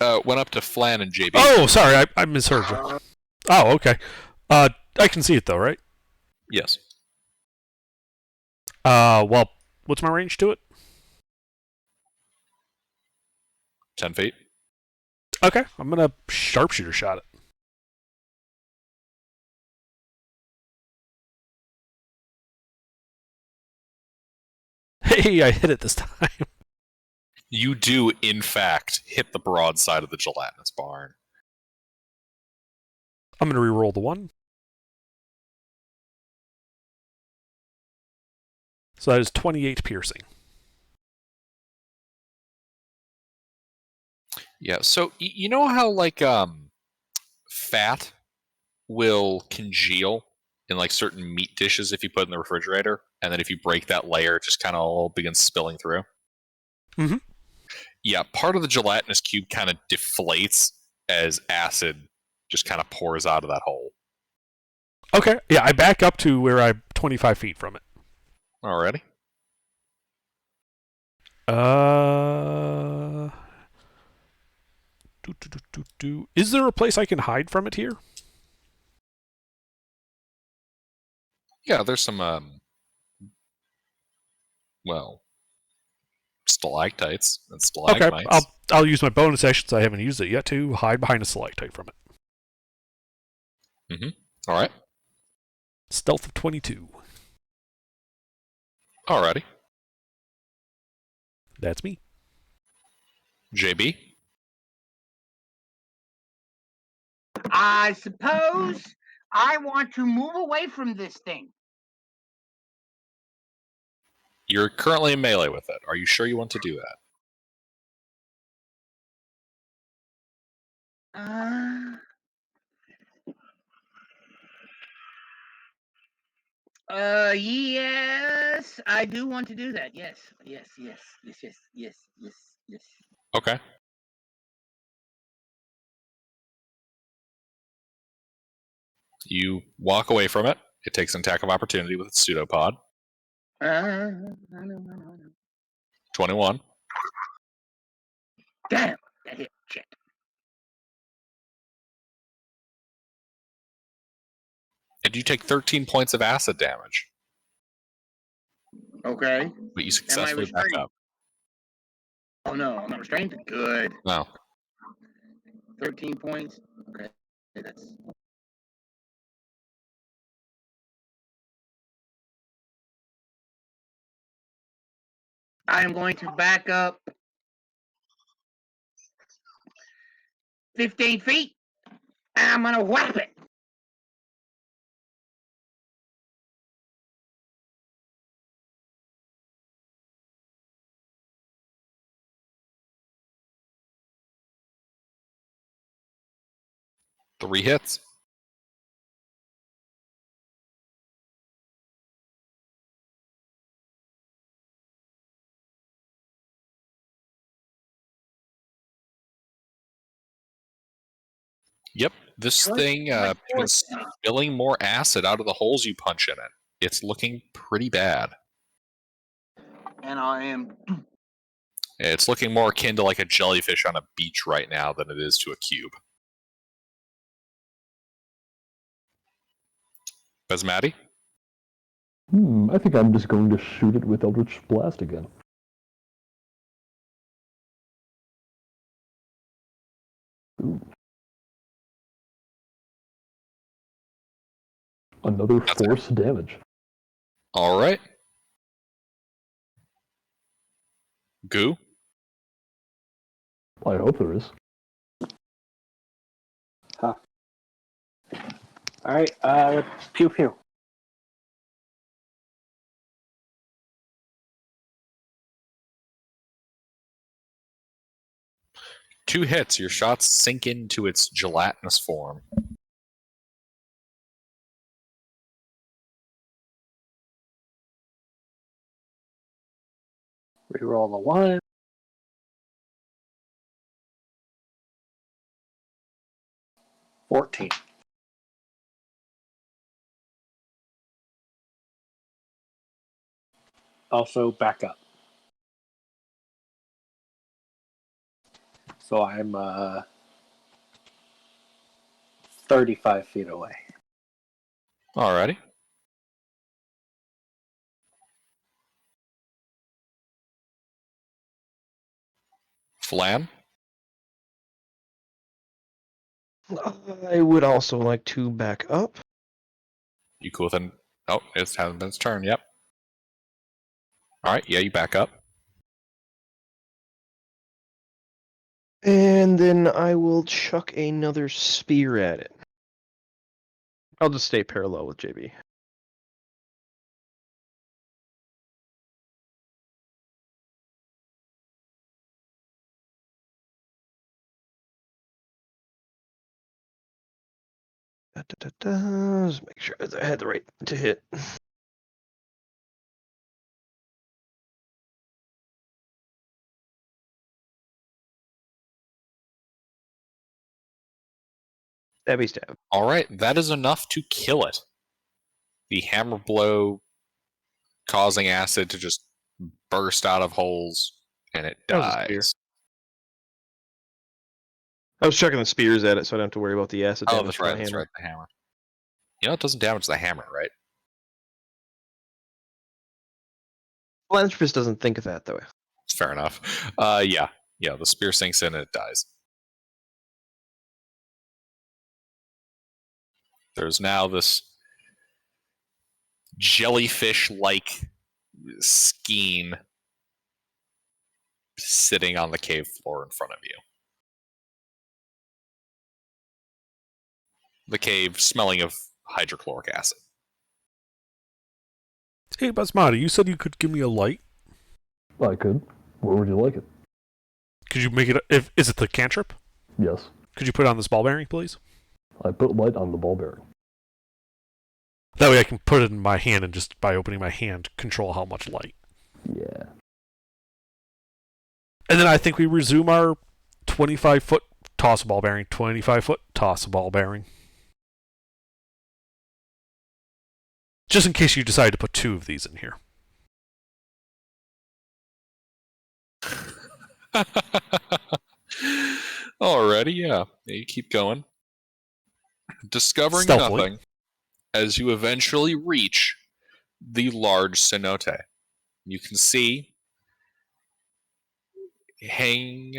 Went up to Flan and JB. Oh, sorry, I misheard you. Oh, okay. I can see it though, right? Yes. Well, what's my range to it? 10 feet. Okay, I'm gonna sharpshooter shot it. Hey, I hit it this time. You do, in fact, hit the broadside of the gelatinous barn. I'm gonna re-roll the 1. So that is 28 piercing. Yeah, so you know how, like, fat will congeal in, like, certain meat dishes if you put it in the refrigerator, and then if you break that layer, it just kind of all begins spilling through? Mm-hmm. Yeah, part of the gelatinous cube kind of deflates as acid just kind of pours out of that hole. Okay, yeah, I back up to where I'm 25 feet from it. Alrighty. Is there a place I can hide from it here? Yeah, there's some, well, stalactites and stalagmites. Okay, I'll use my bonus action since I haven't used it yet to hide behind a stalactite from it. Mm-hmm. Alright. Stealth of 22. Alrighty. That's me. JB? I suppose I want to move away from this thing. You're currently in melee with it. Are you sure you want to do that? Yes, I do want to do that. Yes. Okay. You walk away from it. It takes an attack of opportunity with its pseudopod. I know. 21. Damn, that hit. Shit. And you take 13 points of acid damage. Okay. But you successfully back restrained? up. Oh no, I'm not restrained. Good. No. 13 points. Okay, that's. I am going to back up 15 feet. I'm gonna whap it. Three hits. Yep, this thing been spilling more acid out of the holes you punch in it. It's looking pretty bad. And I am. It's looking more akin to like a jellyfish on a beach right now than it is to a cube. Basmati? I think I'm just going to shoot it with Eldritch Blast again. Ooh. Another force damage. All right. Goo? I hope there is. Huh. Alright, pew pew. Two hits. Your shots sink into its gelatinous form. Reroll the 1. $14. Also back up. So I'm 35 feet away. Alrighty. Flan? I would also like to back up. You cool with an... Oh, it hasn't been its turn, yep. Alright, yeah, you back up. And then I will chuck another spear at it. I'll just stay parallel with JB. Just make sure I had the right to hit. Stabby stab. Alright, that is enough to kill it. The hammer blow causing acid to just burst out of holes, and it dies. I was chucking the spears at it, so I don't have to worry about the acid damage. Oh, that's right, the hammer. You know, it doesn't damage the hammer, right? Philanthropist doesn't think of that, though. Fair enough. Yeah, the spear sinks in and it dies. There's now this jellyfish-like scheme sitting on the cave floor in front of you. The cave smelling of hydrochloric acid. Hey, Basmati, you said you could give me a light? I could. Where would you like it? Could you make it... Is it the cantrip? Yes. Could you put it on this ball bearing, please? I put light on the ball bearing. That way I can put it in my hand and just by opening my hand control how much light. Yeah. And then I think we resume our 25-foot toss ball bearing, 25-foot toss ball bearing. Just in case you decide to put 2 of these in here. Alrighty, yeah. You keep going. Discovering Stealthily. nothing as you eventually reach the large cenote. You can see hanging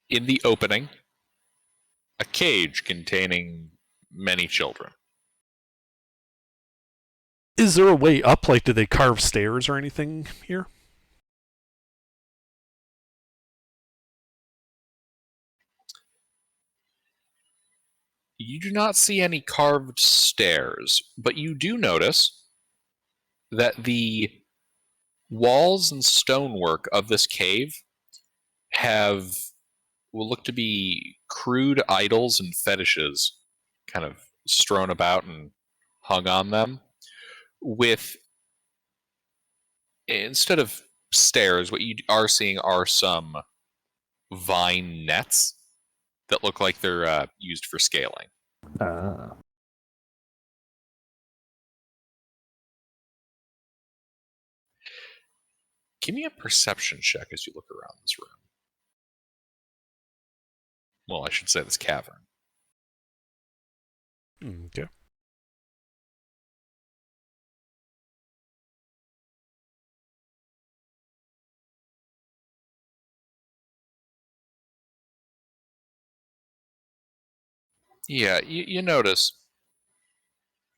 in the opening a cage containing many children. Is there a way up? Like, did they carve stairs or anything here? You do not see any carved stairs, but you do notice that the walls and stonework of this cave will look to be crude idols and fetishes kind of strewn about and hung on them, with, instead of stairs, what you are seeing are some vine nets that look like they're used for scaling. Ah. Give me a perception check as you look around this room. Well, I should say this cavern. Okay. Yeah, you notice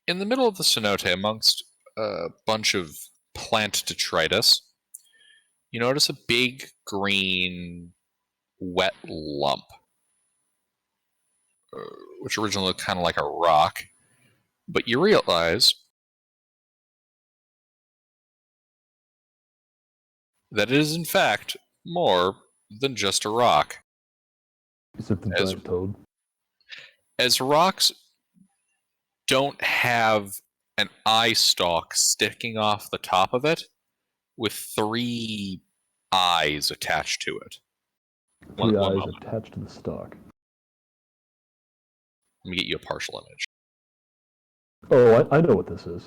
in the middle of the cenote, amongst a bunch of plant detritus, you notice a big green wet lump, which originally looked kind of like a rock, but you realize that it is in fact more than just a rock. Is it the giant toad? As rocks don't have an eye stalk sticking off the top of it with 3 eyes attached to it. 3 eyes attached to the stalk. Let me get you a partial image. Oh, I know what this is.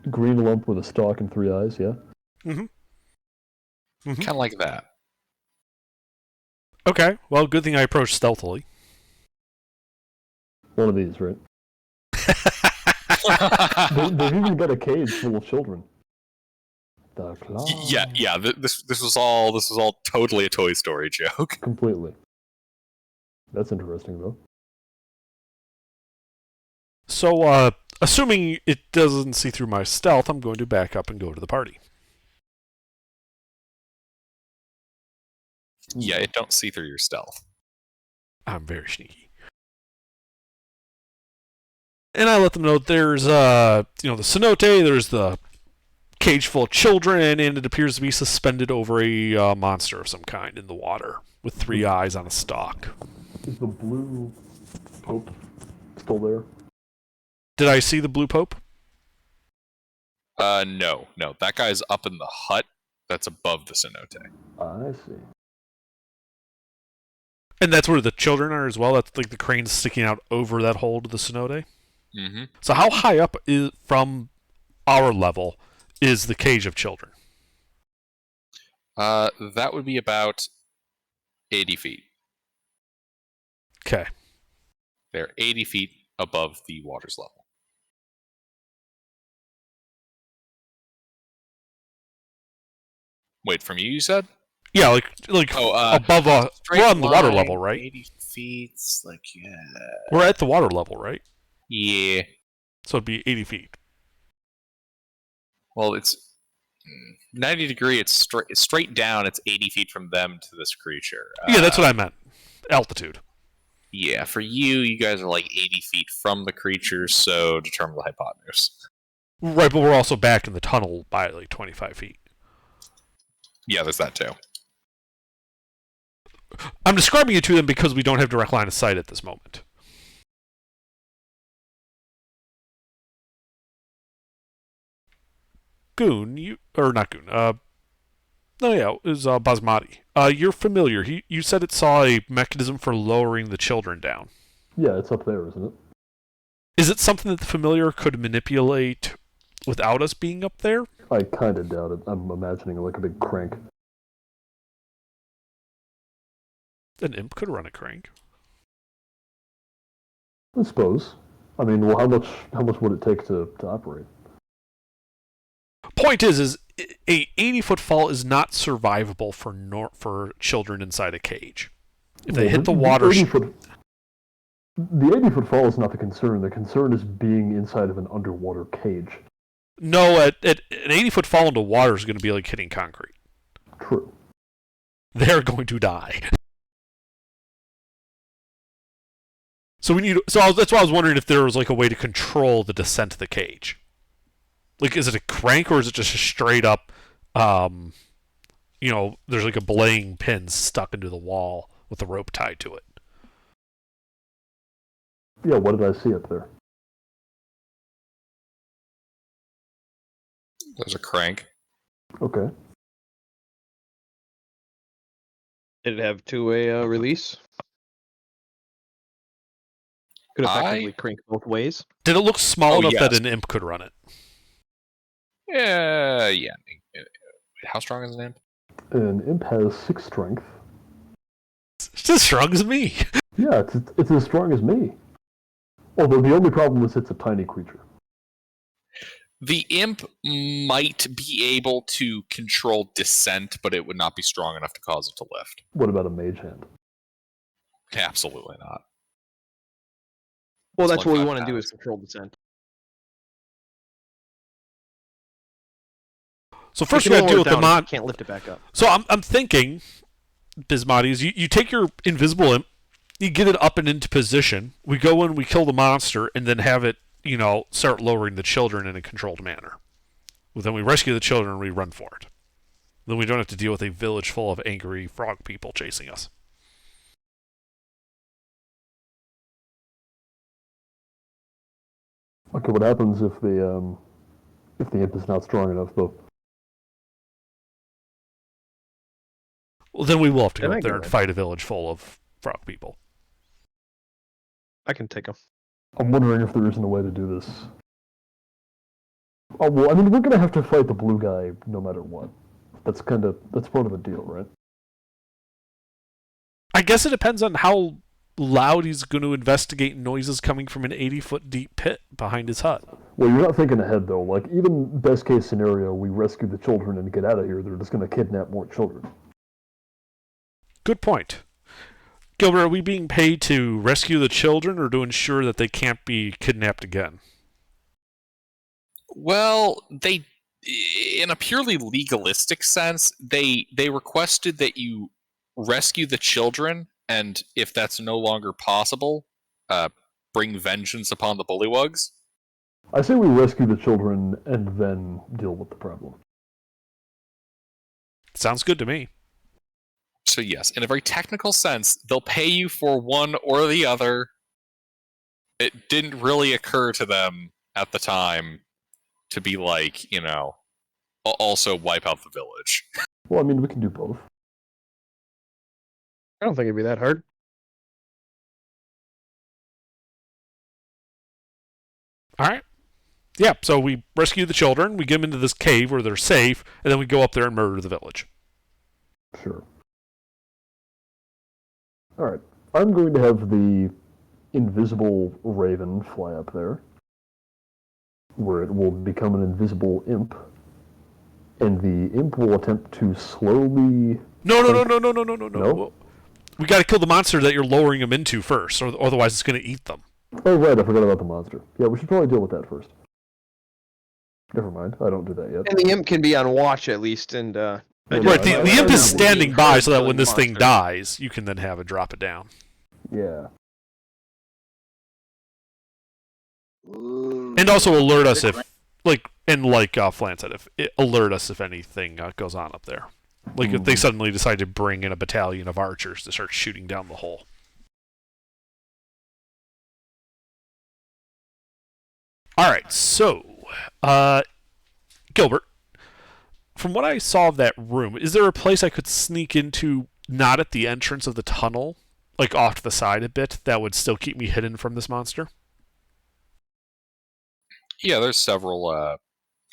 Green lump with a stalk and 3 eyes, yeah? Mm-hmm. Kind of like that. Okay, well, good thing I approached stealthily. One of these, right? They've even got a cage full of children. The claw. Yeah. This was all totally a Toy Story joke. Completely. That's interesting, though. So, assuming it doesn't see through my stealth, I'm going to back up and go to the party. Yeah, it don't see through your stealth. I'm very sneaky. And I let them know there's, the cenote, there's the cage full of children, and it appears to be suspended over a monster of some kind in the water with 3 eyes on a stalk. Is the blue pope still there? Did I see the blue pope? No. That guy's up in the hut that's above the cenote. I see. And that's where the children are as well? That's like the cranes sticking out over that hole to the cenote? Mm-hmm. So how high up is from our level is the cage of children? That would be about 80 feet. Okay. They're 80 feet above the water's level. Wait, from you said? Yeah, like above we're on the water level, right? 80 feet, yeah. We're at the water level, right? Yeah. So it'd be 80 feet. Well, it's 90 degree. It's straight down. It's 80 feet from them to this creature. Yeah, that's what I meant. Altitude. Yeah, for you guys are like 80 feet from the creature, so determine the hypotenuse. Right, but we're also back in the tunnel by like 25 feet. Yeah, there's that too. I'm describing it to them because we don't have direct line of sight at this moment. Goon, not Goon. It was Basmati. You're familiar. You said it saw a mechanism for lowering the children down. Yeah, it's up there, isn't it? Is it something that the familiar could manipulate without us being up there? I kind of doubt it. I'm imagining like a big crank. An imp could run a crank. I suppose. I mean, well, how much would it take to operate? Point is a 80-foot fall is not survivable for children inside a cage. If they hit the water... The 80-foot fall is not the concern. The concern is being inside of an underwater cage. No, an 80-foot fall into water is going to be like hitting concrete. True. They're going to die. So that's why I was wondering if there was like a way to control the descent of the cage. Like, is it a crank or is it just a straight up, there's like a belaying pin stuck into the wall with a rope tied to it? Yeah, what did I see up there? There's a crank. Okay. Did it have two-way release? Could effectively crank both ways. Did it look small enough that an imp could run it? Yeah. How strong is an imp? An imp has 6 strength. It's as strong as me. Yeah, it's as strong as me. Although the only problem is it's a tiny creature. The imp might be able to control descent, but it would not be strong enough to cause it to lift. What about a mage hand? Absolutely not. Well, that's what we want to do is control descent. So first you got to deal with the mod. Can't lift it back up. So I'm thinking, Bismati, is you take your invisible imp, you get it up and into position. We go in, we kill the monster, and then have it, start lowering the children in a controlled manner. Well, then we rescue the children and we run for it. Then we don't have to deal with a village full of angry frog people chasing us. Okay, what happens if the imp is not strong enough, though? Well, then we will have to go up there and fight a village full of frog people. I can take them. I'm wondering if there isn't a way to do this. Oh, well, I mean, we're going to have to fight the blue guy no matter what. That's part of the deal, right? I guess it depends on how loud he's going to investigate noises coming from an 80-foot deep pit behind his hut. Well, you're not thinking ahead, though. Like, even best case scenario, we rescue the children and get out of here, they're just going to kidnap more children. Good point. Gilbert, are we being paid to rescue the children or to ensure that they can't be kidnapped again? Well, they, in a purely legalistic sense, they requested that you rescue the children, and if that's no longer possible, bring vengeance upon the bullywugs. I say we rescue the children and then deal with the problem. Sounds good to me. So yes, in a very technical sense, they'll pay you for one or the other. It didn't really occur to them at the time to be like, also wipe out the village. Well, I mean, we can do both. I don't think it'd be that hard. All right. Yeah, so we rescue the children, we get them into this cave where they're safe, and then we go up there and murder the village. Sure. Alright, I'm going to have the invisible raven fly up there, where it will become an invisible imp, and the imp will attempt to slowly... No. We gotta kill the monster that you're lowering them into first, or otherwise it's gonna eat them. Oh, right, I forgot about the monster. Yeah, we should probably deal with that first. Never mind, I don't do that yet. And the imp can be on watch at least, and... Right, the imp is standing by so that when this thing dies, you can then have it drop it down. Yeah. And also alert us if, Flan said, if it alert us if anything goes on up there. Like if they suddenly decide to bring in a battalion of archers to start shooting down the hole. Alright, so, Gilbert, from what I saw of that room, is there a place I could sneak into not at the entrance of the tunnel, like off to the side a bit, that would still keep me hidden from this monster? Yeah, there's several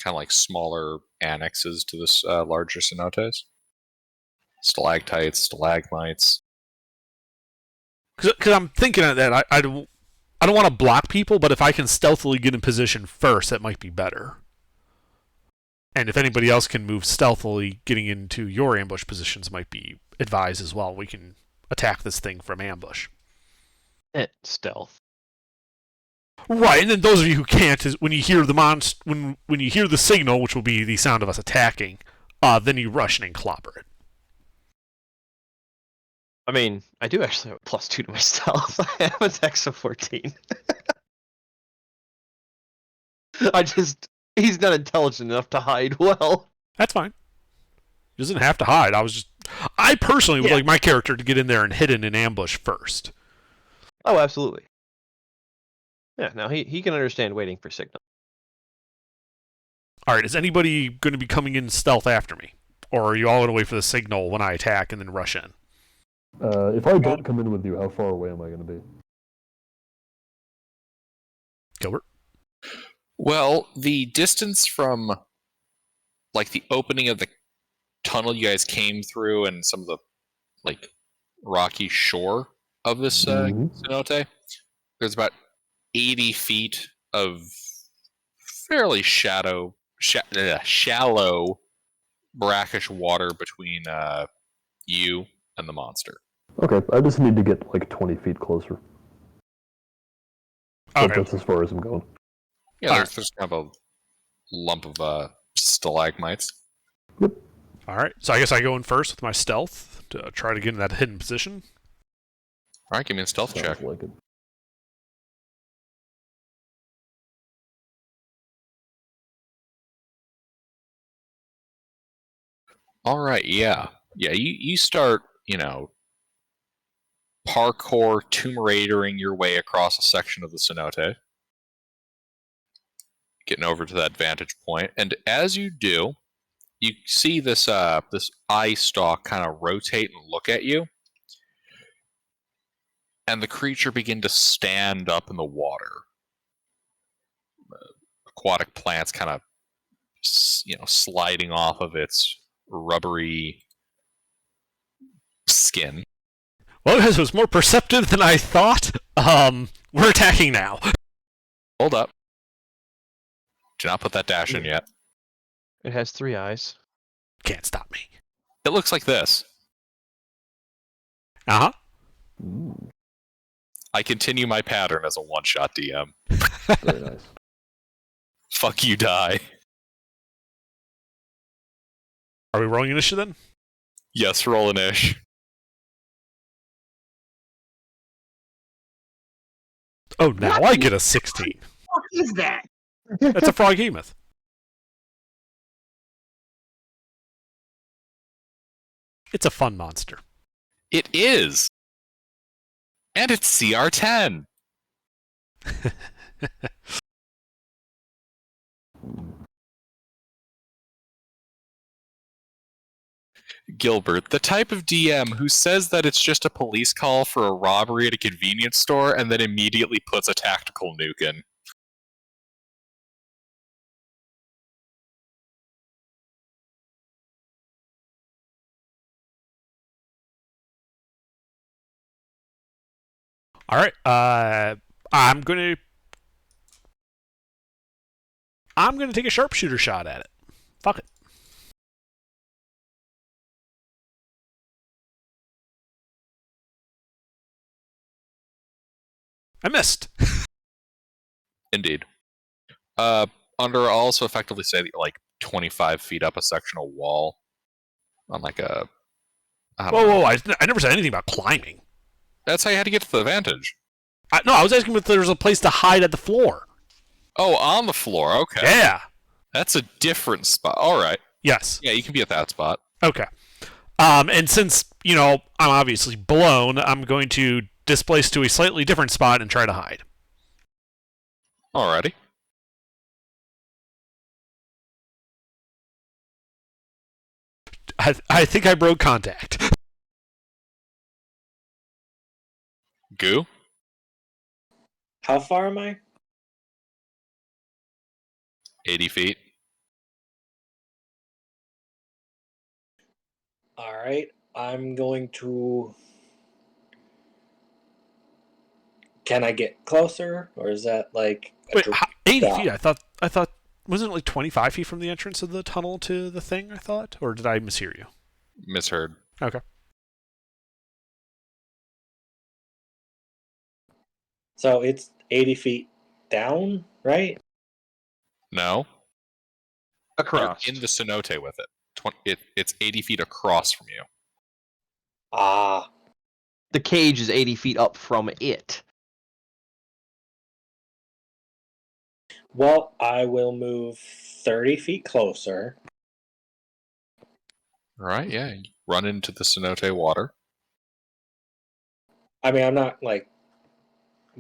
kind of like smaller annexes to this larger cenotes. Stalactites, stalagmites. Because I'm thinking of that, I don't want to block people, but if I can stealthily get in position first, that might be better. And if anybody else can move stealthily, getting into your ambush positions might be advised as well. We can attack this thing from ambush. Stealth. Right, and then those of you who can't, is when you hear the when you hear the signal, which will be the sound of us attacking, then you rush in and clobber it. I mean, I do actually have a +2 to my stealth. I have a dex of 14. He's not intelligent enough to hide well. That's fine. He doesn't have to hide. I personally would like my character to get in there and hidden in ambush first. Oh, absolutely. Yeah, no, he can understand waiting for signal. Alright, is anybody going to be coming in stealth after me? Or are you all going to wait for the signal when I attack and then rush in? If I don't come in with you, how far away am I going to be? Gilbert? Well, the distance from like the opening of the tunnel you guys came through and some of the like rocky shore of this cenote, there's about 80 feet of fairly shallow brackish water between you and the monster. Okay, I just need to get like 20 feet closer. Okay. That's as far as I'm going. Yeah, there's kind of a lump of stalagmites. Yep. Alright, so I guess I go in first with my stealth to try to get in that hidden position. Alright, give me a stealth Sounds check. like it. Alright, yeah. Yeah, you start, parkour, Tomb Raidering your way across a section of the cenote. Getting over to that vantage point. And as you do, you see this eye stalk kind of rotate and look at you. And the creature begin to stand up in the water. Aquatic plants kind of, sliding off of its rubbery skin. Well, this was more perceptive than I thought. We're attacking now. Hold up. Do not put that dash in yet. It has 3 eyes. Can't stop me. It looks like this. Uh-huh. I continue my pattern as a one-shot DM. Very nice. Fuck you, die. Are we rolling initiative then? Yes, roll an ish. Oh, now I get a 16. What is that? That's a froghemoth. It's a fun monster. It is. And it's CR10. Gilbert, the type of DM who says that it's just a police call for a robbery at a convenience store and then immediately puts a tactical nuke in. Alright, I'm gonna take a sharpshooter shot at it. Fuck it. I missed. Indeed. Under I'll also effectively say that you're like 25 feet up a sectional wall on like a... Whoa, I never said anything about climbing. That's how you had to get to the vantage. No, I was asking if there was a place to hide at the floor. Oh, on the floor, okay. Yeah. That's a different spot. Alright. Yes. Yeah, you can be at that spot. Okay. And since, I'm obviously blown, I'm going to displace to a slightly different spot and try to hide. Alrighty. I think I broke contact. Goo? How far am I? 80 feet. Alright, I'm going to... Can I get closer? Or is that like... Wait, 80 feet? I thought... Wasn't it like 25 feet from the entrance of the tunnel to the thing, I thought? Or did I mishear you? Misheard. Okay. So it's 80 feet down, right? No. Across. You're in the cenote with it. It's 80 feet across from you. Ah. The cage is 80 feet up from it. Well, I will move 30 feet closer. Alright, yeah. You run into the cenote water. I mean, I'm not, like,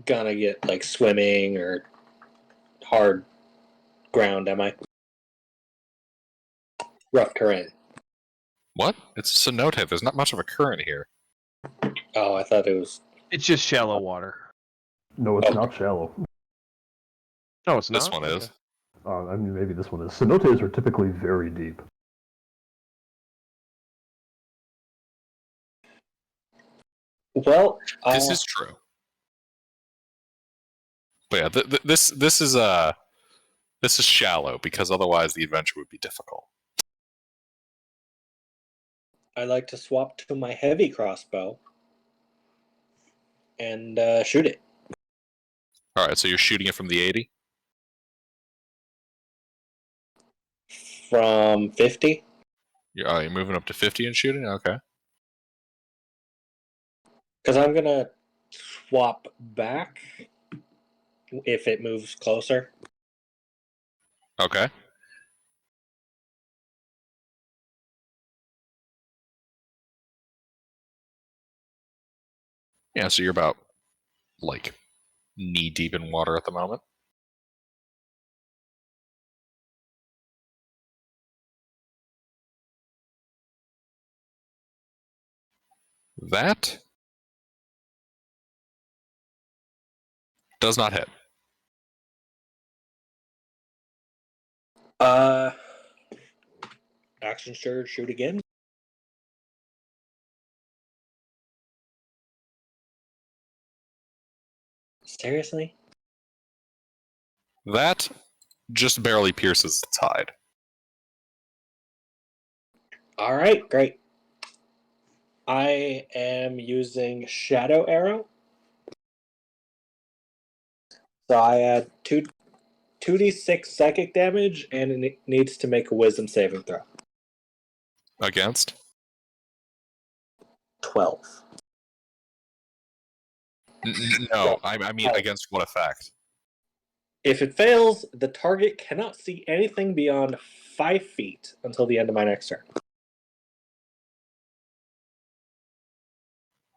gonna get, like, swimming or hard ground, am I? Rough current. What? It's a cenote. There's not much of a current here. Oh, I thought it was... It's just shallow water. No, it's not shallow. No, it's not. This one is. I mean, maybe this one is. Cenotes are typically very deep. Well, This is true. But yeah, this is shallow because otherwise the adventure would be difficult. I like to swap to my heavy crossbow and shoot it. All right, so you're shooting it from the 80. From 50? You're moving up to 50 and shooting. Okay. Because I'm gonna swap back if it moves closer. Okay. Yeah, so you're about like knee deep in water at the moment. That does not hit. Action surge, shoot again. Seriously? That just barely pierces its hide. Alright, great. I am using Shadow Arrow. So I add 2d6 psychic damage, and it needs to make a wisdom saving throw. Against? 12. No, I mean against what effect? If it fails, the target cannot see anything beyond 5 feet until the end of my next turn.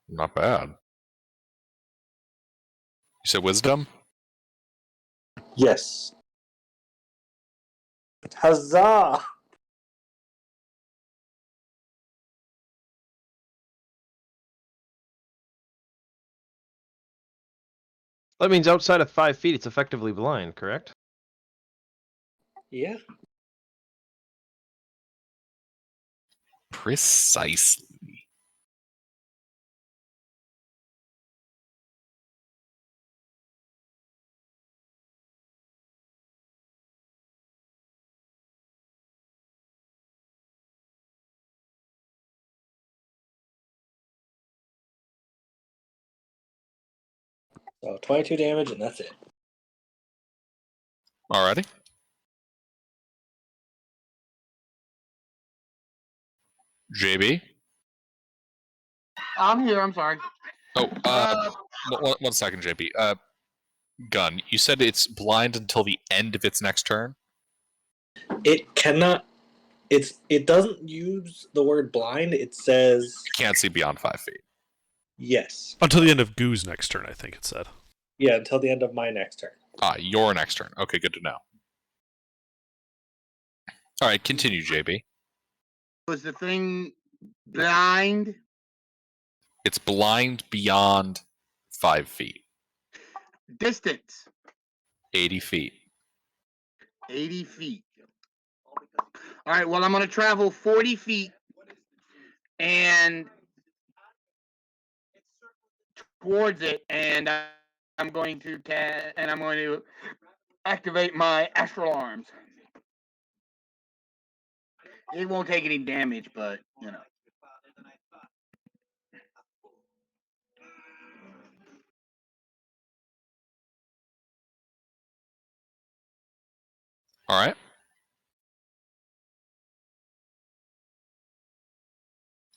Not bad. You said wisdom? Yes. Huzzah! That means outside of 5 feet, it's effectively blind, correct? Yeah. Precisely. So 22 damage, and that's it. Alrighty. JB? I'm here. I'm sorry. Oh, one second, JB. Gun, you said it's blind until the end of its next turn? It cannot It doesn't use the word blind. It says You can't see beyond 5 feet. yes. Until the end of Goo's next turn, I think it said. Yeah, until the end of my next turn. Your next turn. Okay, good to know. All right, continue, JB. Was the thing blind? It's blind beyond 5 feet. Distance. 80 feet. 80 feet. All right, well, I'm going to travel 40 feet and towards it, and I'm going to activate my astral arms. It won't take any damage, but you know. All right.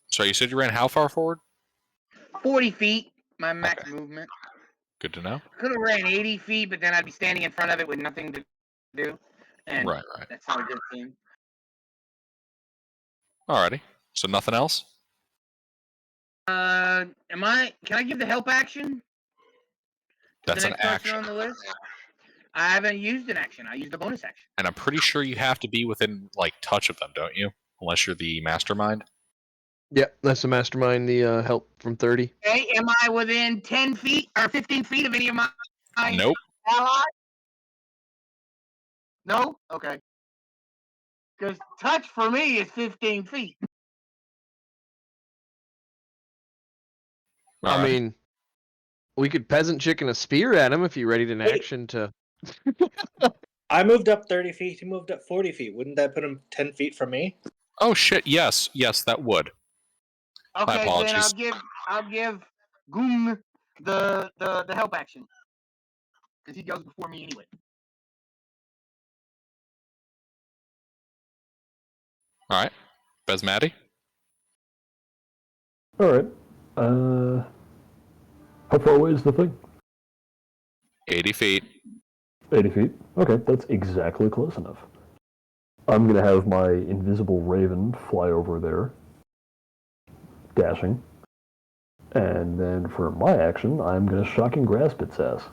So you said you ran how far forward? 40 feet, my max movement. Good to know. Could have ran 80 feet, but then I'd be standing in front of it with nothing to do. And Right. that's not a good thing. Alrighty. So nothing else? Can I give the help action? That's the an next person action. on the list? I haven't used an action. I used a bonus action. And I'm pretty sure you have to be within touch of them, don't you? Unless you're the mastermind. Yep, that's the mastermind. The help from 30. Okay, am I within 10 feet or 15 feet of any of my Nope. allies? No? Okay. Because touch for me is 15 feet. All I right. mean, we could peasant chicken a spear at him if you readied an action to. I moved up 30 feet. He moved up 40 feet. Wouldn't that put him 10 feet from me? Oh shit! Yes, that would. Okay, apologies. then I'll give Goom the help action. Because he goes before me anyway. All right, Basmati. All right. How far away is the thing? 80 feet. 80 feet. Okay, that's exactly close enough. I'm gonna have my invisible raven fly over there, dashing, and then for my action, I'm gonna shocking grasp its ass.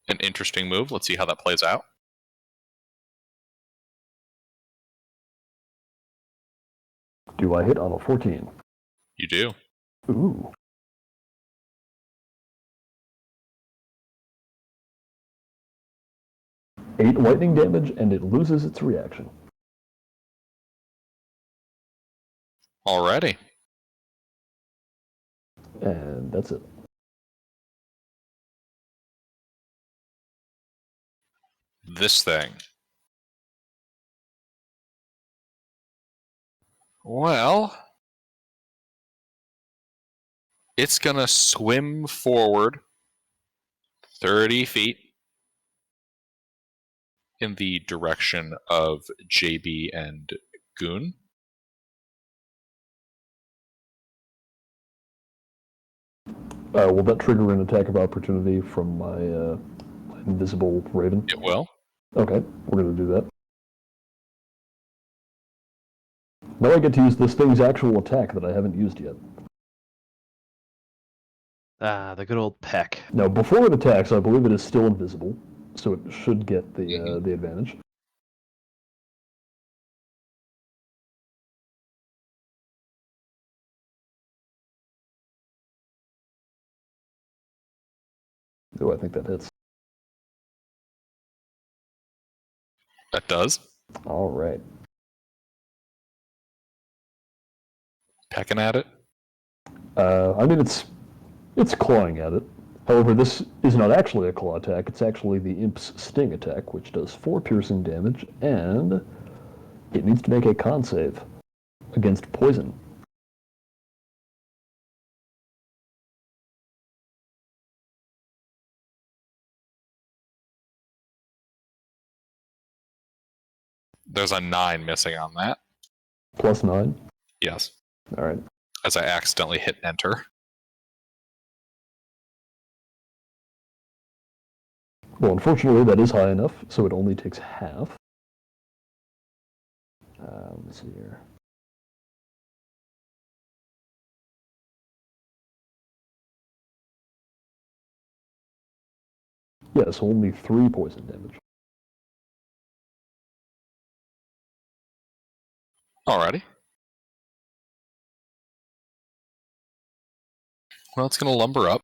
An interesting move. Let's see how that plays out. Do I hit on a 14? You do. Ooh. Eight lightning damage, and it loses its reaction. Alrighty. And that's it. This thing. Well, it's gonna swim forward 30 feet in the direction of JB and Goon. Will that trigger an attack of opportunity from my invisible raven? It will. Okay, we're going to do that. Now I get to use this thing's actual attack that I haven't used yet. Ah, the good old peck. Now, before it attacks, I believe it is still invisible, so it should get the advantage. Oh, I think that hits. That does. All right. Pecking at it. I mean, it's clawing at it. However, this is not actually a claw attack. It's actually the imp's sting attack, which does 4 piercing damage, and it needs to make a con save against poison. There's a 9 missing on that. Plus 9? Yes. All right. As I accidentally hit enter. Well, unfortunately, that is high enough, so it only takes half. Let me see here. Yes, only 3 poison damage. Alrighty. Well, it's going to lumber up.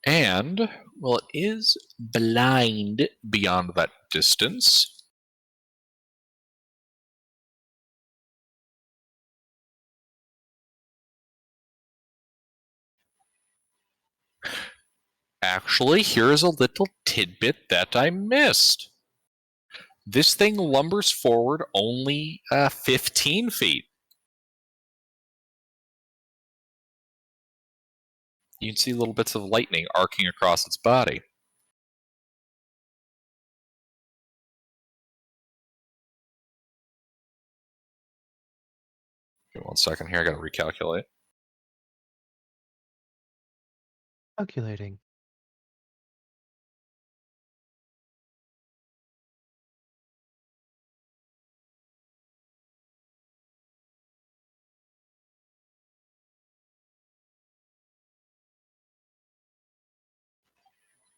And, well, it is blind beyond that distance. Actually, here's a little tidbit that I missed. This thing lumbers forward only 15 feet. You can see little bits of lightning arcing across its body. Give me 1 second here, I gotta recalculate. Calculating.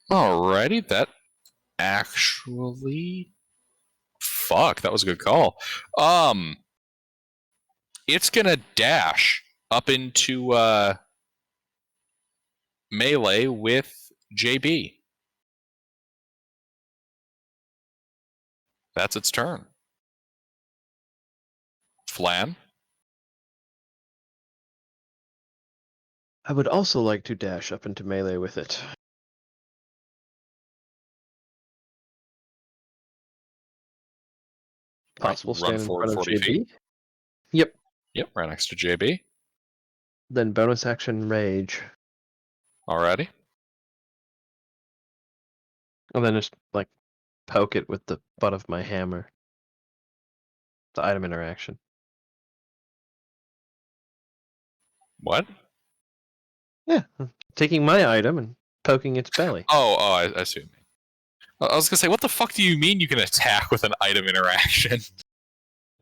Alrighty, that actually... Fuck, that was a good call. It's gonna dash up into melee with JB. That's its turn. Flan? I would also like to dash up into melee with it. Possible Run stand in forward front of 40 JB? feet. Yep. Yep, right next to JB. Then bonus action rage. Alrighty. And then just like poke it with the butt of my hammer. The item interaction. What? Yeah. Taking my item and poking its belly. I see what you mean. I was gonna say, what the fuck do you mean you can attack with an item interaction?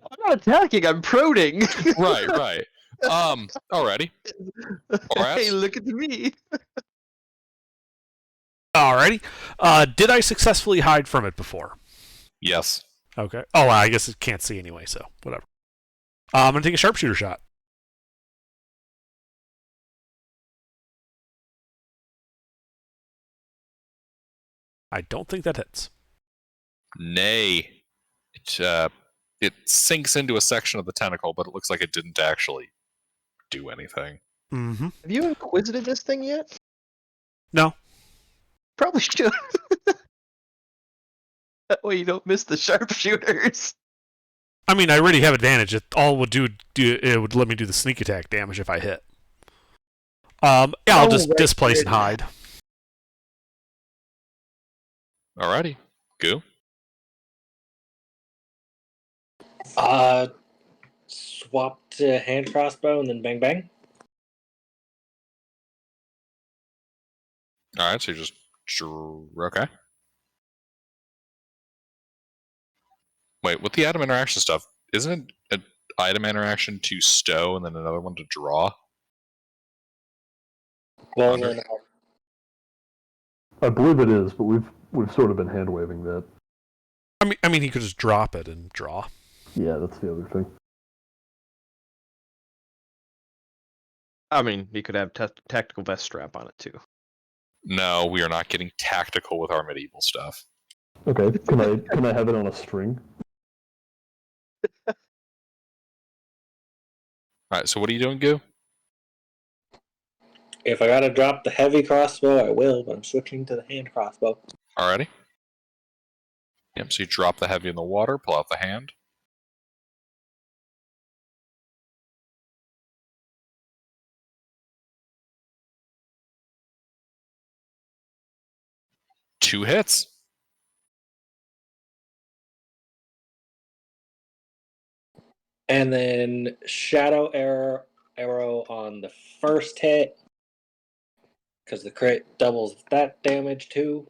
I'm not attacking, I'm prodding. right. Alrighty. Hey, look at me. Alrighty. Did I successfully hide from it before? Yes. Okay. Oh, I guess it can't see anyway, so whatever. I'm going to take a sharpshooter shot. I don't think that hits. Nay. It sinks into a section of the tentacle, but it looks like it didn't actually do anything. Mm-hmm. Have you inquisited this thing yet? No. Probably should. That way you don't miss the sharpshooters. I mean, I already have advantage. It would let me do the sneak attack damage if I hit. I'll just displace and hide. Alrighty. Goo. Swap to hand crossbow and then bang bang. Alright, so you just... Okay. Wait, with the item interaction stuff, isn't it an item interaction to stow and then another one to draw? Well, I believe it is, but we've sort of been hand waving that. I mean, he could just drop it and draw. Yeah, that's the other thing. I mean, you could have tactical vest strap on it too. No, we are not getting tactical with our medieval stuff. Okay, can I have it on a string? Alright, so what are you doing, Goo? if I gotta drop the heavy crossbow, I will, but I'm switching to the hand crossbow. Alrighty. Yep, so you drop the heavy in the water, pull out the hand. Two hits. And then shadow arrow on the first hit. because the crit doubles that damage too.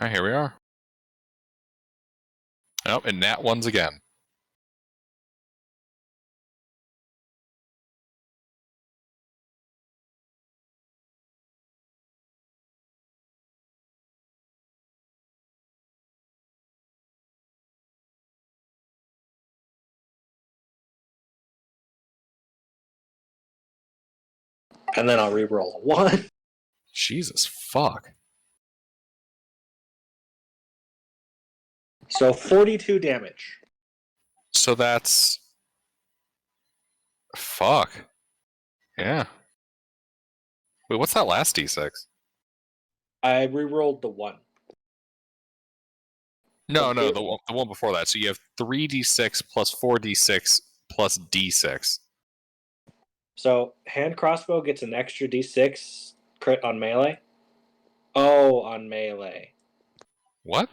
All right, here we are. Oh, and nat ones again. And then I'll re-roll a 1. Jesus fuck. So 42 damage. So that's... Fuck. Yeah. Wait, what's that last d6? I re-rolled the 1. No, the one before that. So you have 3d6 plus 4d6 plus d6. So hand crossbow gets an extra d6 crit on melee. Oh, on melee. What?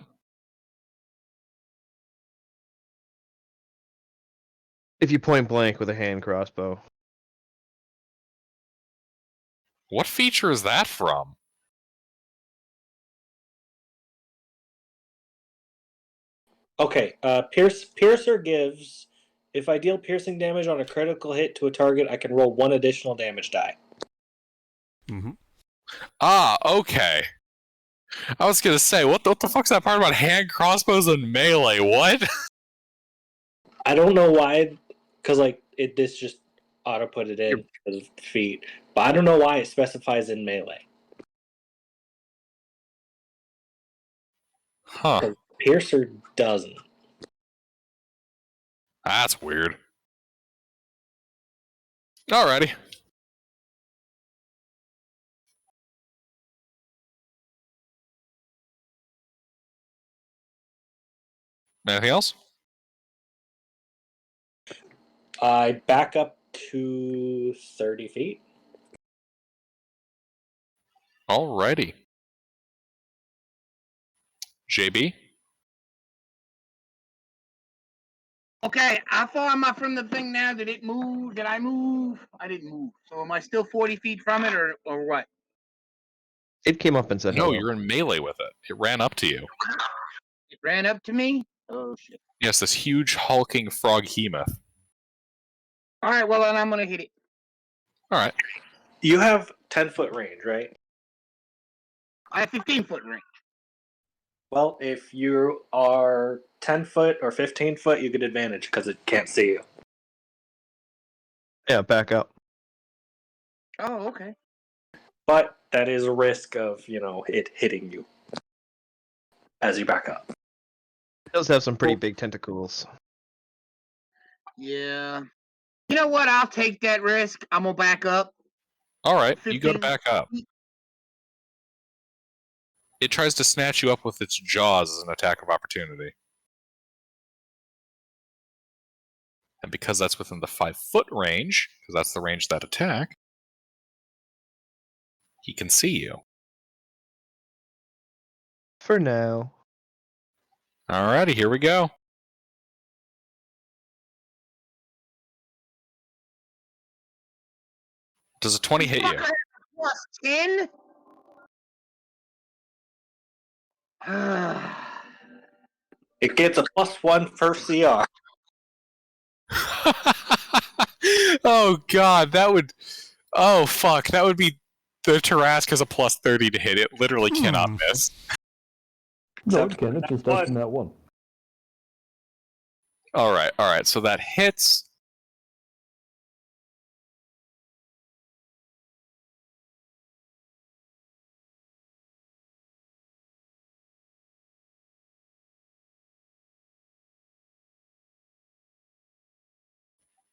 If you point blank with a hand crossbow. What feature is that from? Okay, Piercer gives... If I deal piercing damage on a critical hit to a target, I can roll 1 additional damage die. Mm-hmm. Ah, okay. I was gonna say, what the fuck's that part about hand crossbows and melee? What? I don't know why, because this just auto put it in for the feat, but I don't know why it specifies in melee. Huh. Piercer doesn't. That's weird. Alrighty. Anything else? I back up to 30 feet. Alrighty. JB? Okay, how far am I from the thing now? Did it move? Did I move? I didn't move. So am I still 40 feet from it, or what? It came up and said No, hello. you're in melee with it. It ran up to you. It ran up to me? Oh, shit. Yes, this huge hulking froghemoth. All right, well, then I'm going to hit it. Alright. You have 10-foot range, right? I have 15-foot range. Well, if you are 10 foot or 15 foot, you get advantage because it can't see you. Yeah, back up. Oh, okay. But that is a risk of, it hitting you as you back up. It does have some pretty big tentacles. Yeah. You know what? I'll take that risk. I'm going to back up. Alright, you go to back up. It tries to snatch you up with its jaws as an attack of opportunity. And because that's within the 5-foot range, because that's the range of that attack, he can see you. For now. Alrighty, here we go. Does a 20 hit you? Plus 10? It gets a +1 first CR. Oh god, that would... Oh fuck, that would be... The Tarrasque has a +30 to hit. It literally cannot miss. No, it can. It just does from that one. Alright, so that hits.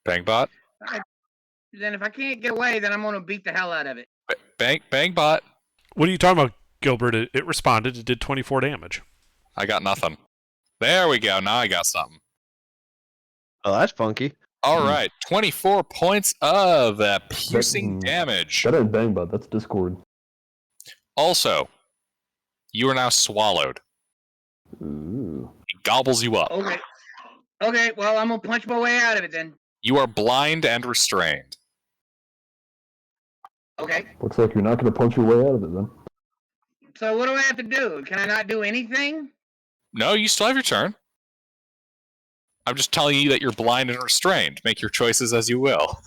Bangbot? Then if I can't get away, then I'm going to beat the hell out of it. Bangbot? What are you talking about, Gilbert? It responded. It did 24 damage. I got nothing. There we go. Now I got something. Oh, that's funky. All right, 24 points of piercing damage. That ain't bang bud, that's Discord. Also, you are now swallowed. Ooh. He gobbles you up. Okay. Okay, well, I'm going to punch my way out of it then. You are blind and restrained. Okay. Looks like you're not going to punch your way out of it then. So what do I have to do? Can I not do anything? No, you still have your turn. I'm just telling you that you're blind and restrained. Make your choices as you will.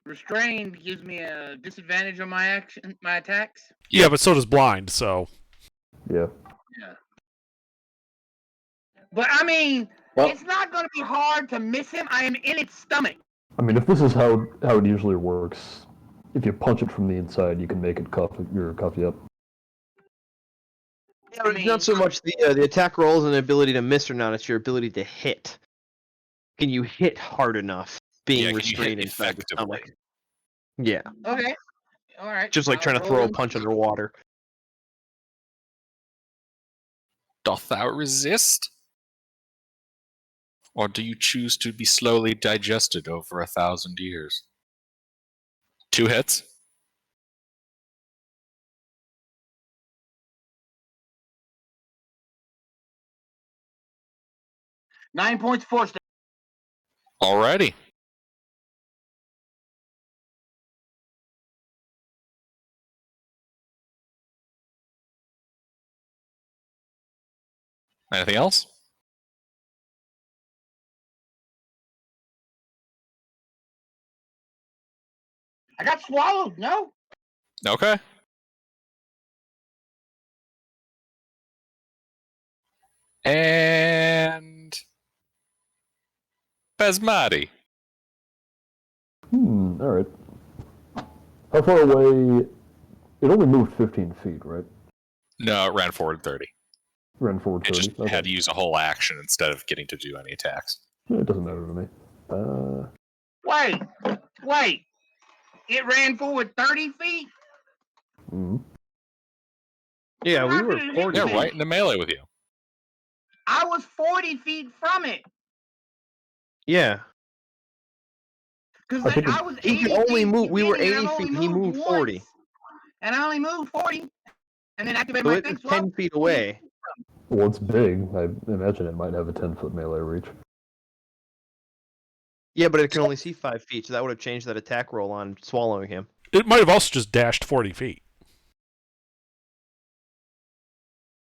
Restrained gives me a disadvantage on my attacks. Yeah, but so does blind, so. Yeah. Yeah. But I mean, Well, it's not going to be hard to miss him. I am in its stomach. I mean, if this is how it usually works, if you punch it from the inside, you can make it cuff you up. Yeah, but it's not so much the attack rolls and the ability to miss or not, it's your ability to hit. Can you hit hard enough being restrained inside the stomach? Yeah. Okay. All right. Just like trying to throw a punch underwater. Doth thou resist? Or do you choose to be slowly digested over 1,000 years? 2 hits. Nine points forced. Alrighty. Anything else? I got swallowed. No. Okay. And Basmati. Alright. How far away? It only moved 15 feet, right? No, it ran forward 30. Ran forward 30. It just had to use a whole action instead of getting to do any attacks. It doesn't matter to me. Wait. It ran forward 30 feet? Yeah, we were 40 Yeah, feet. right in the melee with you. I was 40 feet from it. Yeah. Because I was 80 he could only feet move. We were beginning, 80 and feet. He moved 40. once, and I only moved 40. And then activated So my it thing. was 10 feet away. Well, it's big. I imagine it might have a 10-foot melee reach. Yeah, but it can only see 5 feet, so that would have changed that attack roll on swallowing him. It might have also just dashed 40 feet.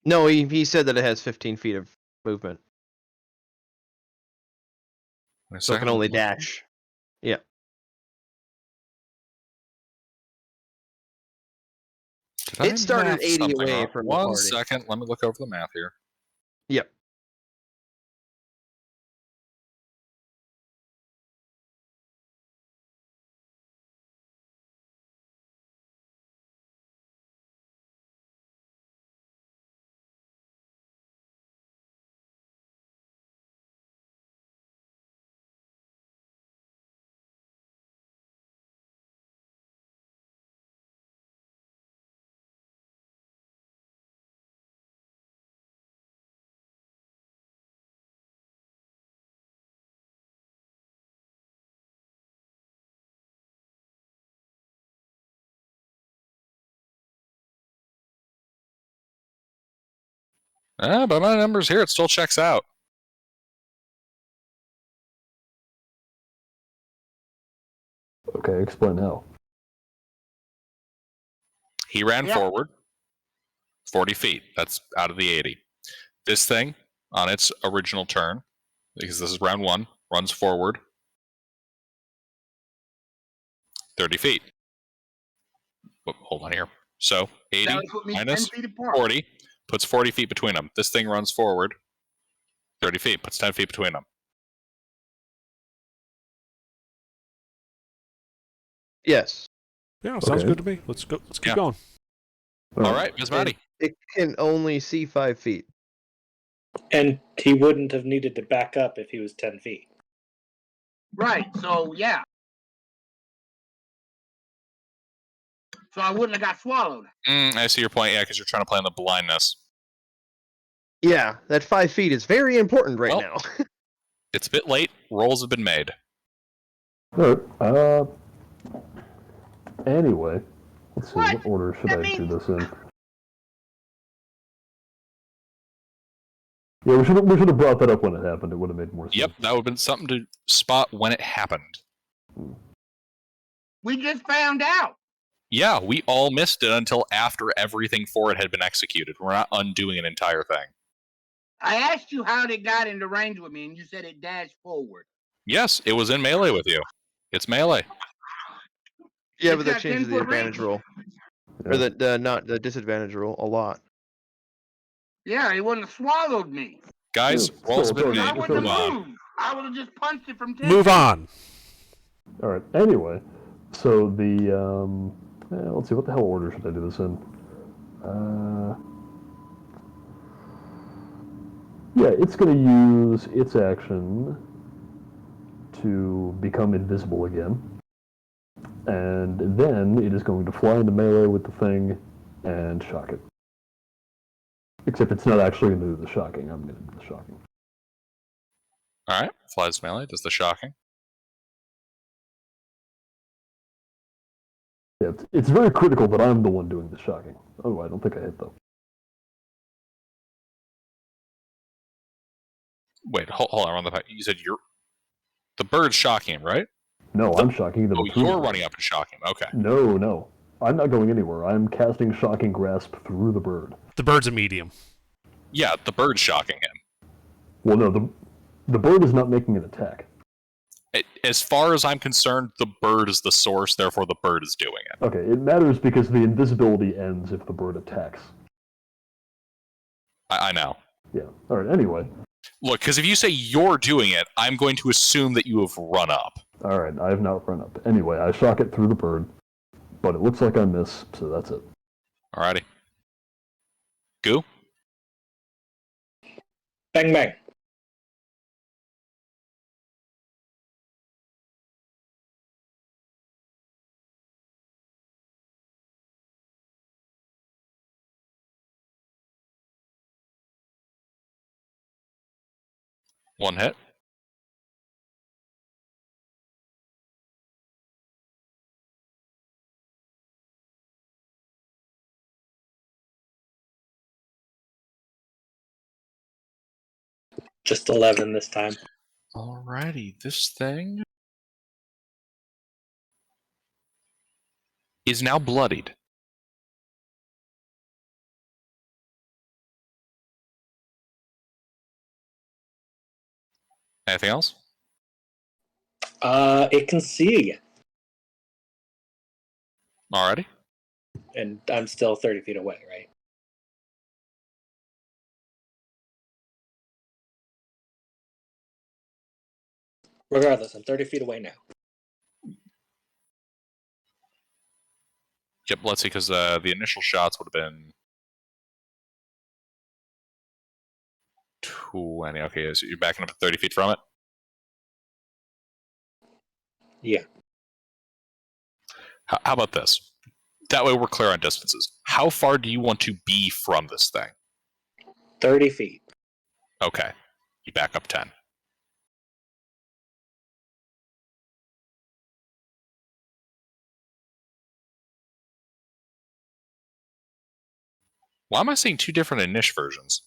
No, he said that it has 15 feet of movement. So it can only dash. Yeah. It started 80 away from the party. 1 second, let me look over the math here. Yep. By my numbers here, it still checks out. Okay, explain how. He ran forward 40 feet. That's out of the 80. This thing, on its original turn, because this is round 1, runs forward 30 feet. Hold on here. So 80 minus 40 puts 40 feet between them. This thing runs forward 30 feet, puts 10 feet between them. Yes. Yeah, sounds good to me. Let's go. Let's keep going. All right, Basmati. It can only see 5 feet. And he wouldn't have needed to back up if he was 10 feet. Right, so yeah. so I wouldn't have got swallowed. I see your point. Yeah, because you're trying to play on the blindness. Yeah, that 5 feet is very important right now. It's a bit late. Rolls have been made. All right. Anyway, let's see. What order should I do this in? Yeah, we should have brought that up when it happened. It would have made more sense. Yep, that would have been something to spot when it happened. We just found out. Yeah, we all missed it until after everything for it had been executed. We're not undoing an entire thing. I asked you how it got into range with me, and you said it dashed forward. Yes, it was in melee with you. It's melee. Yeah, It's but that got changes the 10-foot advantage range. roll. Or the disadvantage roll a lot. Yeah, it wouldn't have swallowed me. Guys, rolls have been Yeah, I made. wouldn't Move have on. moved. I would have just punched it from 10 Move feet. on. All right. Anyway, so the let's see. What the hell order should I do this in? Yeah, it's going to use its action to become invisible again, and then it is going to fly into melee with the thing and shock it. Except it's not actually going to do the shocking. I'm going to do the shocking. All right, flies melee, does the shocking. Yeah, it's very critical that I'm the one doing the shocking. Oh, I don't think I hit though. Wait, hold on. You said the bird's shocking him, right? No, I'm shocking them. Oh, through you're the running up and shocking him. Okay. No. I'm not going anywhere. I'm casting Shocking Grasp through the bird. The bird's a medium. Yeah, the bird's shocking him. Well, no, the bird is not making an attack. As far as I'm concerned, the bird is the source, therefore the bird is doing it. Okay, it matters because the invisibility ends if the bird attacks. I know. Yeah. All right, anyway. Look, because if you say you're doing it, I'm going to assume that you have run up. All right, I have not run up. Anyway, I shock it through the bird, but it looks like I miss, so that's it. Alrighty. Goo? Bang bang. One hit. Just 11 this time. Alrighty, this thing is now bloodied. Anything else? It can see again. Alrighty. And I'm still 30 feet away, right? Regardless, I'm 30 feet away now. Yep, let's see, because the initial shots would have been 20. Okay, so you're backing up to 30 feet from it? Yeah. How about this? That way we're clear on distances. How far do you want to be from this thing? 30 feet. Okay. You back up 10. Why am I seeing two different Inish versions?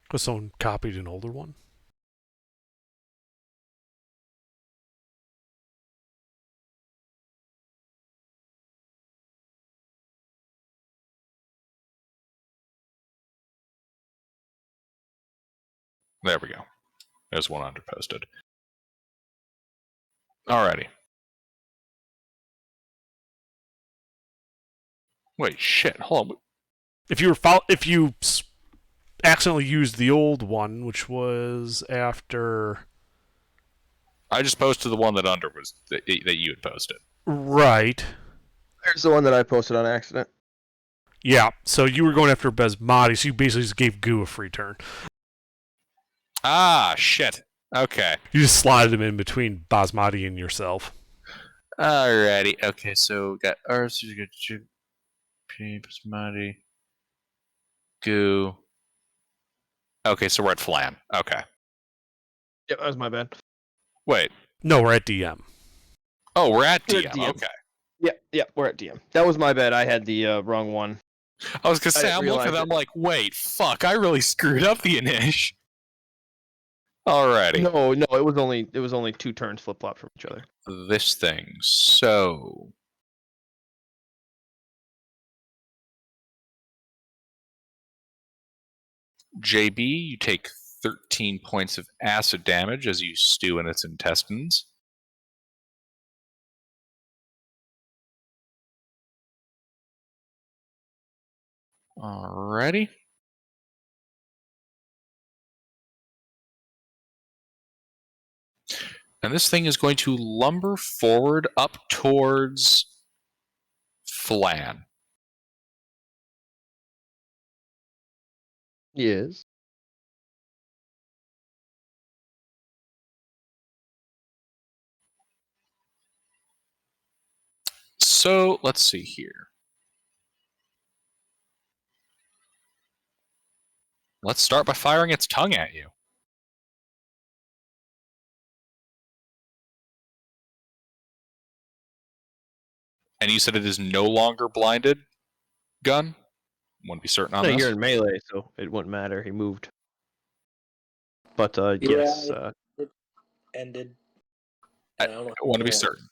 Because someone copied an older one. There we go. There's one underposted. Alrighty. Wait, shit. Hold on. If you accidentally used the old one, which was after. I just posted the one that you had posted. Right. There's the one that I posted on accident. Yeah, so you were going after Basmati, so you basically just gave Goo a free turn. Ah, shit. Okay. You just slotted him in between Basmati and yourself. Alrighty. Okay, so we got ours. You got Basmati. Goo. Okay, so we're at Flan. Okay. Yep, that was my bad. Wait. No, we're at DM. Oh, we're at We're DM. at DM. Okay. Yep, we're at DM. That was my bad. I had the wrong one. I was gonna say, didn't I'm looking at realize them like, wait, fuck, I really screwed up the Inish. Alrighty. No, it was only 2 turns flip flop from each other. This thing. So. JB, you take 13 points of acid damage as you stew in its intestines. Alrighty. And this thing is going to lumber forward up towards Flan. Yes. So, let's see here. Let's start by firing its tongue at you. And you said it is no longer blinded, gun? Wouldn't be certain on No, this. you're in melee, so it wouldn't matter. He moved. But yes. It ended. I want to be certain.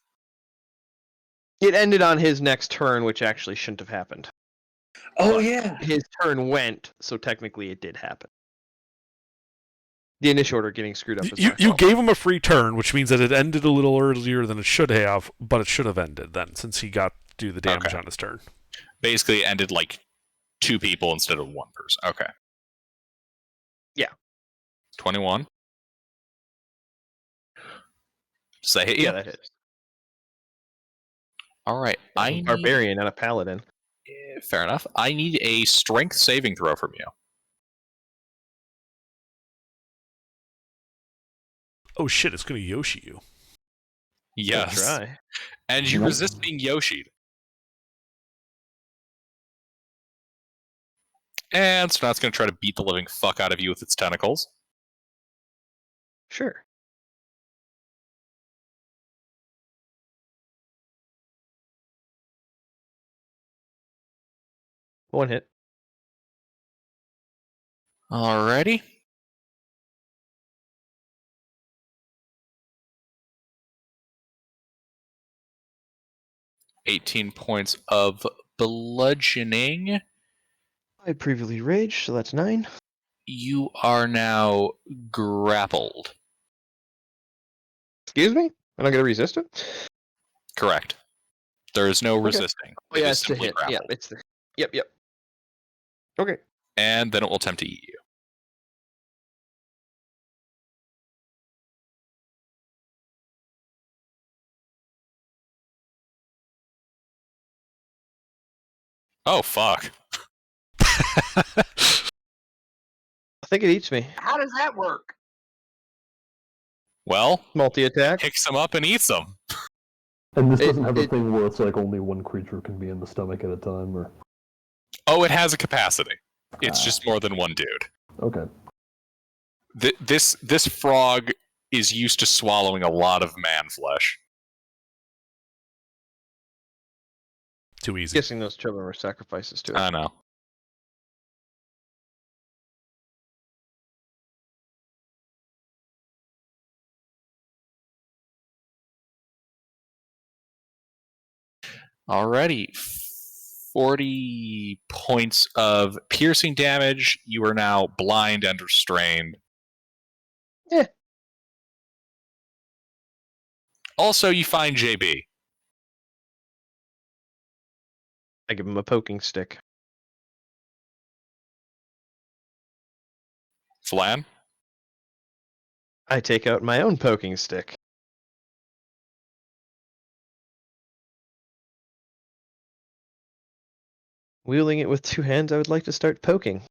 It ended on his next turn, which actually shouldn't have happened. Oh yeah. His turn went, so technically it did happen. The initial order getting screwed up. You gave him a free turn, which means that it ended a little earlier than it should have, but it should have ended then, since he got to do the damage on his turn. Basically, it ended like 2 people instead of 1 person. Okay. Yeah. 21. Does that hit you? Yeah, that hits. All right. I need... Barbarian, not a paladin. Fair enough. I need a strength saving throw from you. Oh shit, it's going to Yoshi you. Yes. Try. And you resist being Yoshi'd. And so now it's going to try to beat the living fuck out of you with its tentacles. Sure. One hit. Alrighty. $18 points of bludgeoning. I previously raged, so that's 9. You are now grappled. Excuse me? I don't get to resist it? Correct. There is no resisting. Oh, yeah, It is it's the simply hit. grappled. Yeah, it's the... Yep. Okay. And then it will attempt to eat you. Oh, fuck. I think it eats me. How does that work? Well, Multi-attack. picks them up and eats them. And this doesn't have a thing where it's like only one creature can be in the stomach at a time, or... Oh, it has a capacity. It's just more than one dude. Okay. This frog is used to swallowing a lot of man flesh. Too easy. Guessing those children were sacrifices to it. I know. Alrighty. 40 points of piercing damage. You are now blind and restrained. Yeah. Also, you find JB. I give him a poking stick. Flan? I take out my own poking stick. Wielding it with 2 hands, I would like to start poking.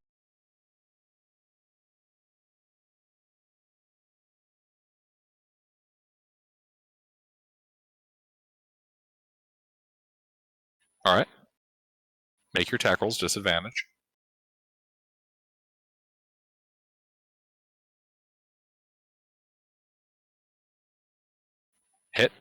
All right. Make your attack rolls disadvantage. Hit.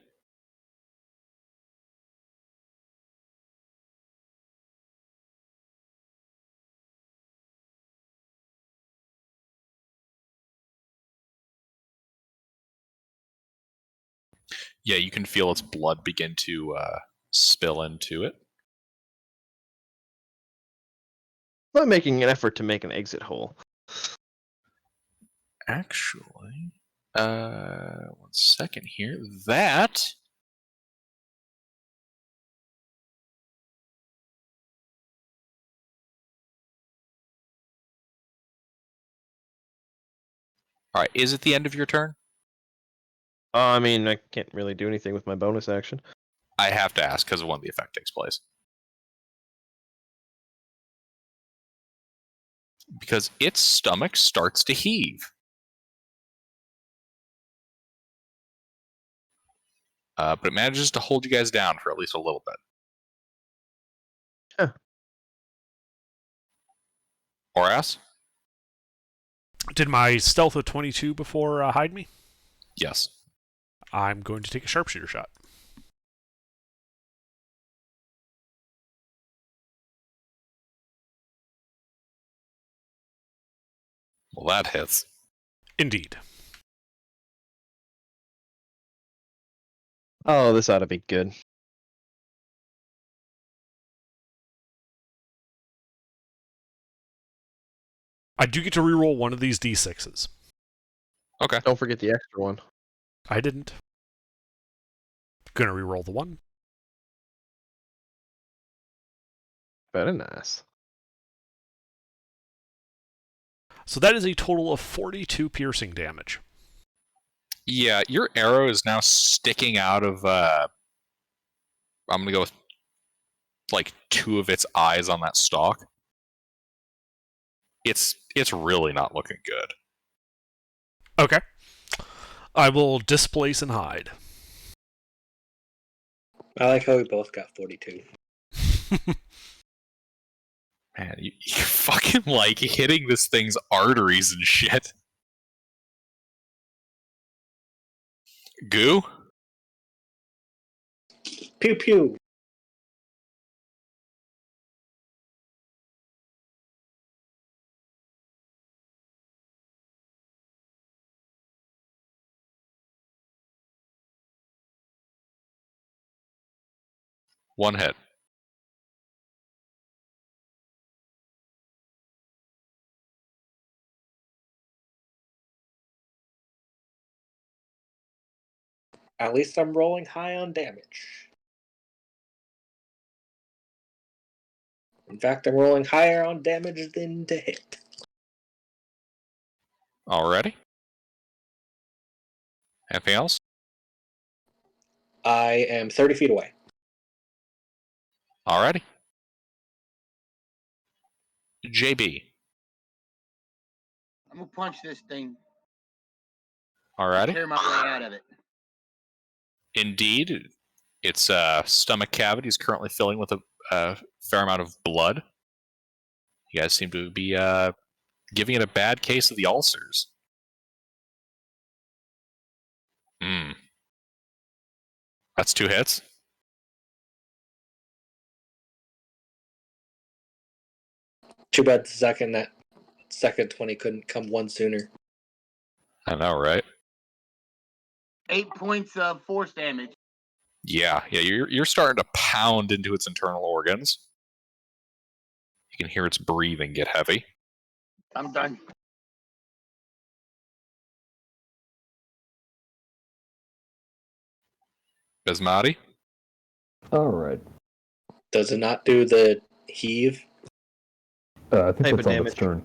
Yeah, you can feel its blood begin to spill into it. I'm making an effort to make an exit hole. Actually, 1 second here. That all right. Is it the end of your turn? I mean, I can't really do anything with my bonus action. I have to ask because of when the effect takes place. Because its stomach starts to heave. But it manages to hold you guys down for at least a little bit. Huh. Horace? Did my stealth of 22 before hide me? Yes. I'm going to take a sharpshooter shot. Well, that hits. Indeed. Oh, this ought to be good. I do get to reroll one of these d6s. Okay. Don't forget the extra one. I didn't. Gonna reroll the one. Very nice. So that is a total of 42 piercing damage. Yeah, your arrow is now sticking out of, I'm going to go with, like, 2 of its eyes on that stalk. It's really not looking good. Okay. I will displace and hide. I like how we both got 42. Man, you fucking like hitting this thing's arteries and shit. Goo? Pew pew. One hit. At least I'm rolling high on damage. In fact, I'm rolling higher on damage than to hit. Alrighty. Anything else? I am 30 feet away. Alrighty. JB. I'm gonna punch this thing. Alrighty. Tear my way out of it. Indeed, its stomach cavity is currently filling with a fair amount of blood. You guys seem to be giving it a bad case of the ulcers. That's 2 hits. Too bad that second 20 couldn't come one sooner. I know, right? 8 points of force damage. Yeah, you're starting to pound into its internal organs. You can hear its breathing get heavy. I'm done. Basmati? All right. Does it not do the heave? I think Type that's of on its damage. turn.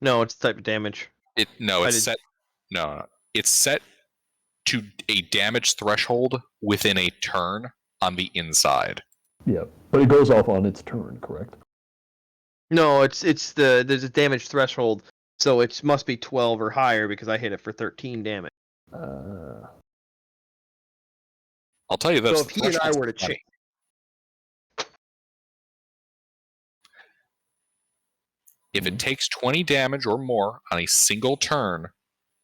No, it's type of damage. It's set. No, it's set to a damage threshold within a turn on the inside. Yeah, but it goes off on its turn, correct? No, there's a damage threshold, so it must be 12 or higher because I hit it for 13 damage. I'll tell you this. So if he and I were to change, If it takes 20 damage or more on a single turn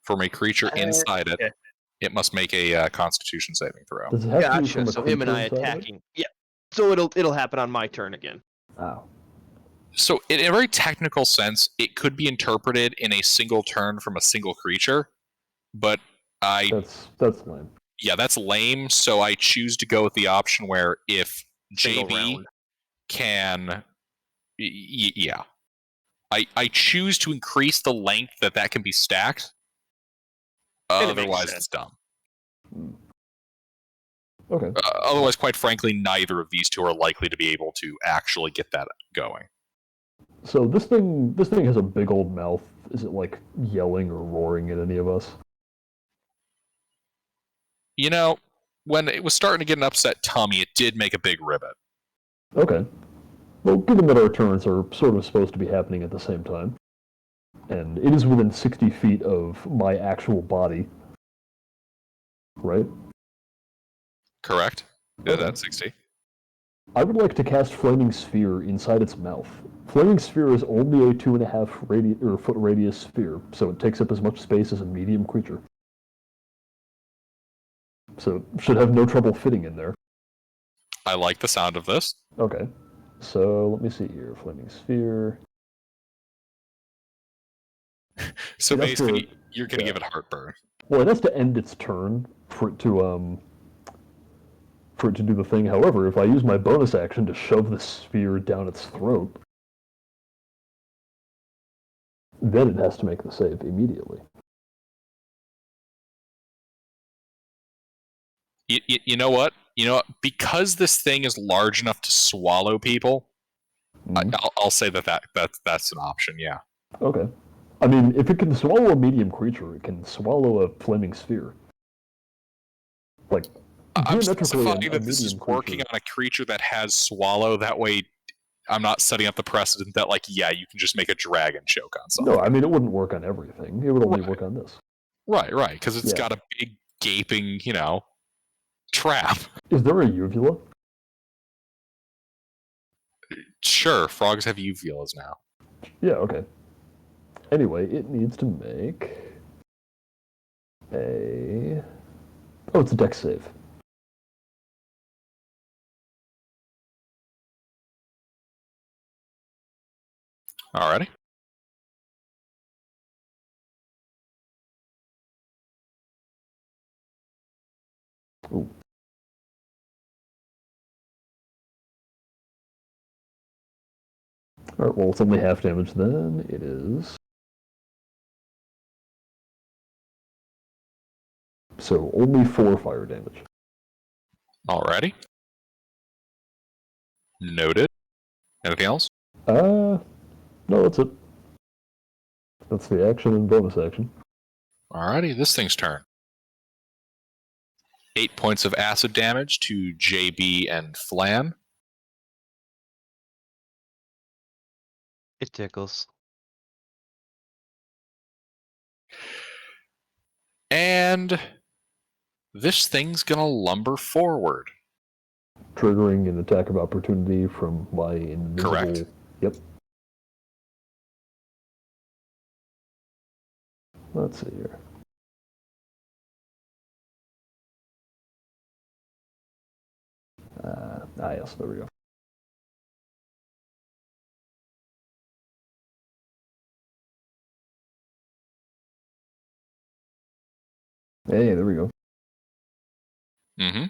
from a creature inside it, it must make a Constitution saving throw. Does it have to be from Gotcha. a So him and I creature inside of it? attacking. Yeah. So it'll happen on my turn again. Oh. So, in a very technical sense, it could be interpreted in a single turn from a single creature, but That's lame. Yeah, that's lame. So I choose to go with the option where if Single JB round. can, yeah, I choose to increase the length that can be stacked. And it makes Otherwise, sense. it's dumb. Okay. Otherwise, quite frankly, neither of these two are likely to be able to actually get that going. So this thing has a big old mouth. Is it like yelling or roaring at any of us? You know, when it was starting to get an upset tummy, it did make a big ribbit. Okay. Well, given that our turns are sort of supposed to be happening at the same time, and it is within 60 feet of my actual body, right? Correct? Yeah, Okay. that's 60. I would like to cast Flaming Sphere inside its mouth. Flaming Sphere is only a 2.5 foot radius sphere, so it takes up as much space as a medium creature. So it should have no trouble fitting in there. I like the sound of this. Okay. So let me see here. Flaming Sphere. So That's basically, for- you're going to yeah. give it heartburn. Well, it has to end its turn for it to do the thing. However, if I use my bonus action to shove the sphere down its throat, then it has to make the save immediately. You know what? Because this thing is large enough to swallow people, I'll say that's an option. Yeah. Okay. I mean, if it can swallow a medium creature, it can swallow a flaming sphere. Like, I'm geometrically, specifying a that this is medium working creature- on a creature that has swallow. That way, I'm not setting up the precedent that, like, yeah, you can just make a dragon choke on something. No, I mean, it wouldn't work on everything. It would only work on this. Right, because it's Yeah. got a big gaping, trap. Is there a uvula? Sure, frogs have uvulas now. Yeah, okay. Anyway, it needs to make a... Oh, it's a dex save. Alrighty. Ooh. Alright, well, it's only half damage then. It is... So, only 4 fire damage. Alrighty. Noted. Anything else? No, that's it. That's the action and bonus action. Alrighty, this thing's turn. 8 points of acid damage to JB and Flan. It tickles. And this thing's gonna lumber forward. Triggering an attack of opportunity from my invisible... Correct. Yep. Let's see here. Yes, there we go. Hey, there we go. Mm-hmm.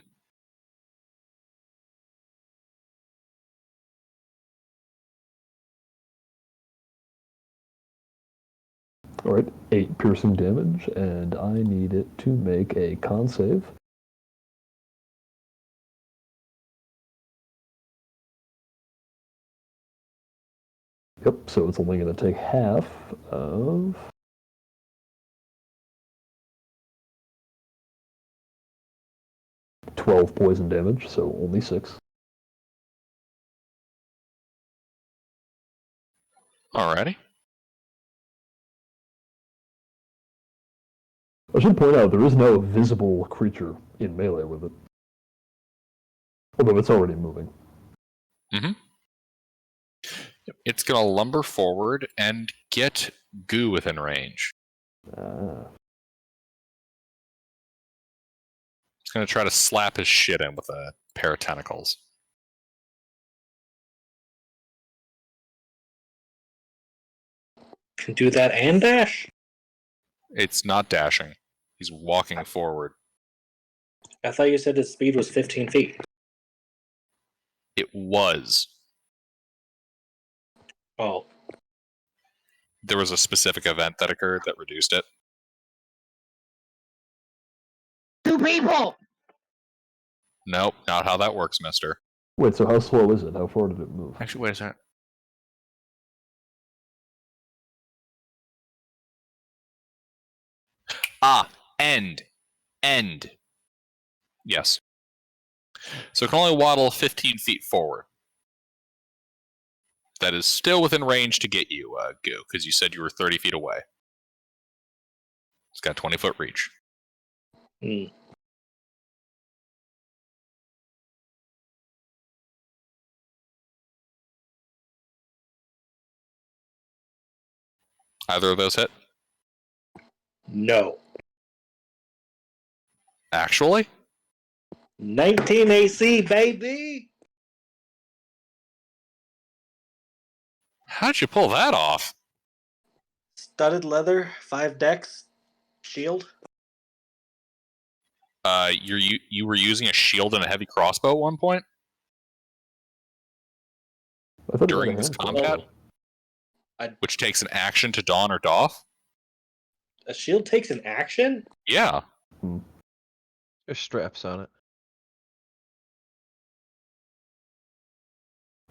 Alright, 8 piercing damage, and I need it to make a con save. Yep, so it's only going to take half of... ...12 poison damage, so only 6. Alrighty. I should point out, there is no visible creature in melee with it. Although it's already moving. Mm-hmm. Yep. It's going to lumber forward and get Goo within range. It's going to try to slap his shit in with a pair of tentacles. Can do that and dash? It's not dashing. He's walking forward. I thought you said his speed was 15 feet. It was. Oh. There was a specific event that occurred that reduced it. 2 people! Nope, not how that works, mister. Wait, so how slow is it? How far did it move? Actually, wait a second. End. Yes. So it can only waddle 15 feet forward. That is still within range to get you, Goo, because you said you were 30 feet away. It's got 20-foot reach. Hmm. Either of those hit? No. Actually? 19 AC, baby! How'd you pull that off? Studded leather, 5 decks, shield. You were using a shield and a heavy crossbow at one point? I thought During it this was a handful. combat? Which takes an action to don or doff? A shield takes an action? Yeah. There's straps on it.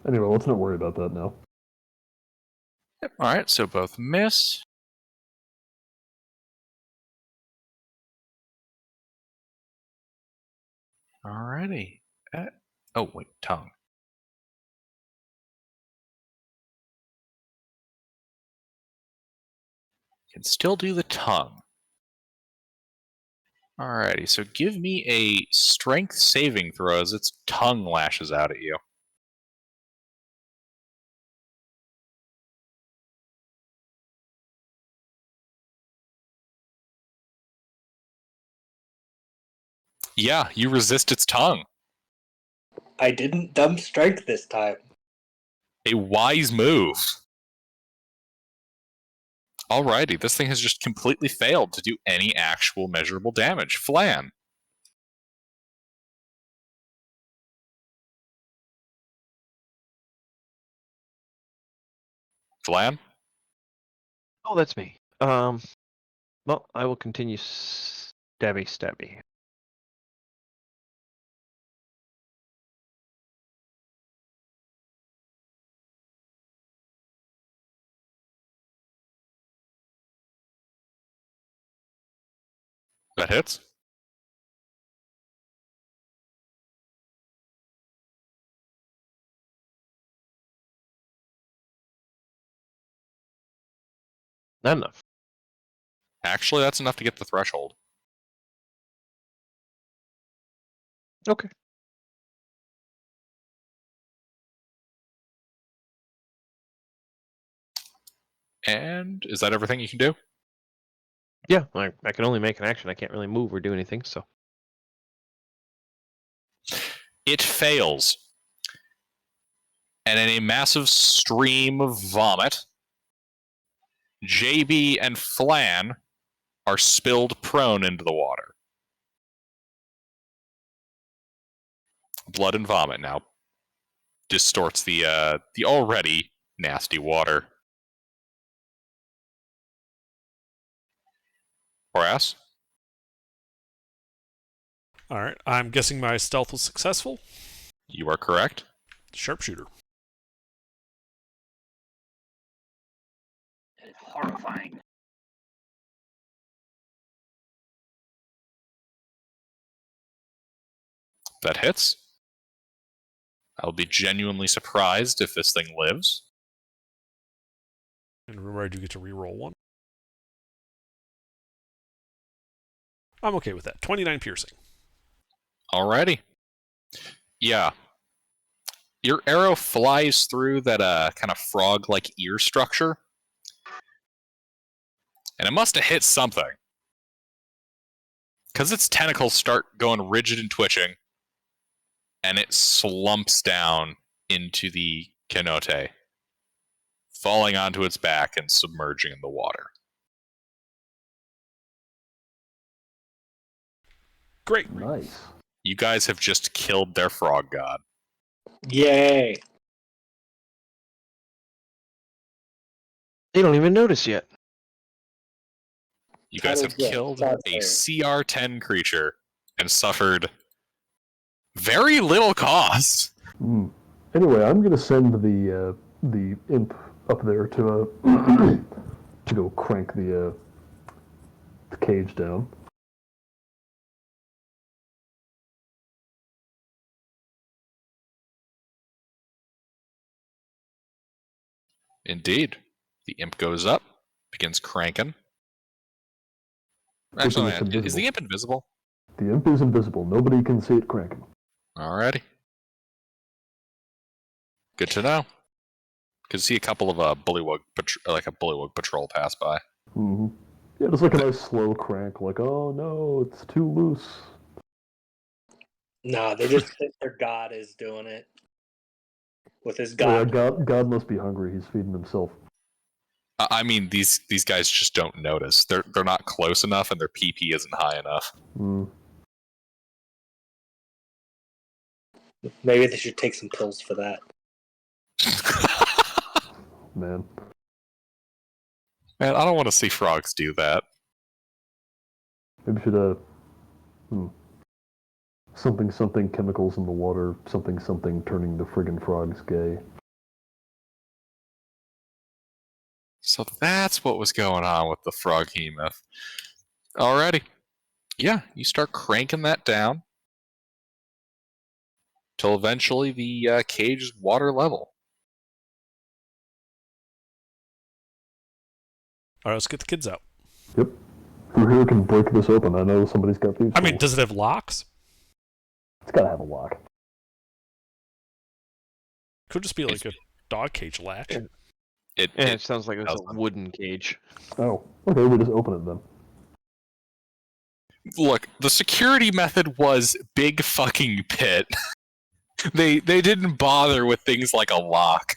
Anyway, let's not worry about that now. Yep. Alright, so both miss. Alrighty. Oh, wait, tongue. Can still do the tongue. Alrighty, so give me a strength saving throw as its tongue lashes out at you. Yeah, you resist its tongue. I didn't dump strength this time. A wise move. Alrighty, this thing has just completely failed to do any actual measurable damage. Flan. Flan? Oh, that's me. Well, I will continue stabby. That hits? Not enough. Actually, that's enough to get the threshold. Okay. And is that everything you can do? Yeah, I can only make an action. I can't really move or do anything, so. It fails. And in a massive stream of vomit, JB and Flan are spilled prone into the water. Blood and vomit now distorts the already nasty water. Horace? Alright, I'm guessing my stealth was successful. You are correct. Sharpshooter. It's horrifying. That hits. I'll be genuinely surprised if this thing lives. And remember, I do get to reroll one. I'm okay with that. 29 piercing. Alrighty. Yeah. Your arrow flies through that kind of frog-like ear structure, and it must have hit something. Because its tentacles start going rigid and twitching, and it slumps down into the Kenote, falling onto its back and submerging in the water. Great. Nice. You guys have just killed their frog god. Yay! They don't even notice yet. You guys have killed a CR10 creature and suffered very little cost. Anyway, I'm gonna send the imp up there to to go crank the cage down. Indeed. The imp goes up, begins cranking. Actually, is the imp invisible? The imp is invisible. Nobody can see it cranking. Alrighty. Good to know. Could see a couple of a bullywug patrol pass by. Mm-hmm. Yeah, just like a nice slow crank, like, oh no, it's too loose. Nah, they just think their god is doing it. With his god. Yeah, God must be hungry. He's feeding himself. I mean, these guys just don't notice. They're not close enough, and their PP isn't high enough. Maybe they should take some pills for that. Man, I don't want to see frogs do that. maybe we should something chemicals in the water, something turning the friggin' frogs gay. So that's what was going on with the frog hemoth. Alrighty. Yeah, you start cranking that down till eventually the cage is water level. Alright, let's get the kids out. Yep. Who here can break this open? I know somebody's got these. I mean, does it have locks? It's gotta have a lock. Could just be like a dog cage latch. It sounds like it's a wooden cage. Oh, okay, we'll just open it then. Look, the security method was big fucking pit. They didn't bother with things like a lock.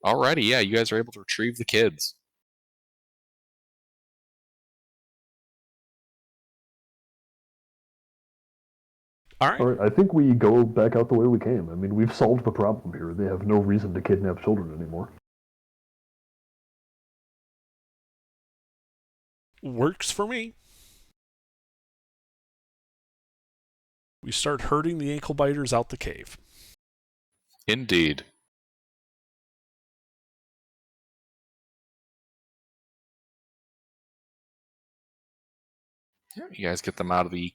Alrighty, yeah, you guys are able to retrieve the kids. Alright, I think we go back out the way we came. I mean, we've solved the problem here. They have no reason to kidnap children anymore. works for me. We start herding the ankle biters out the cave. Indeed. Yeah, you guys get them out of the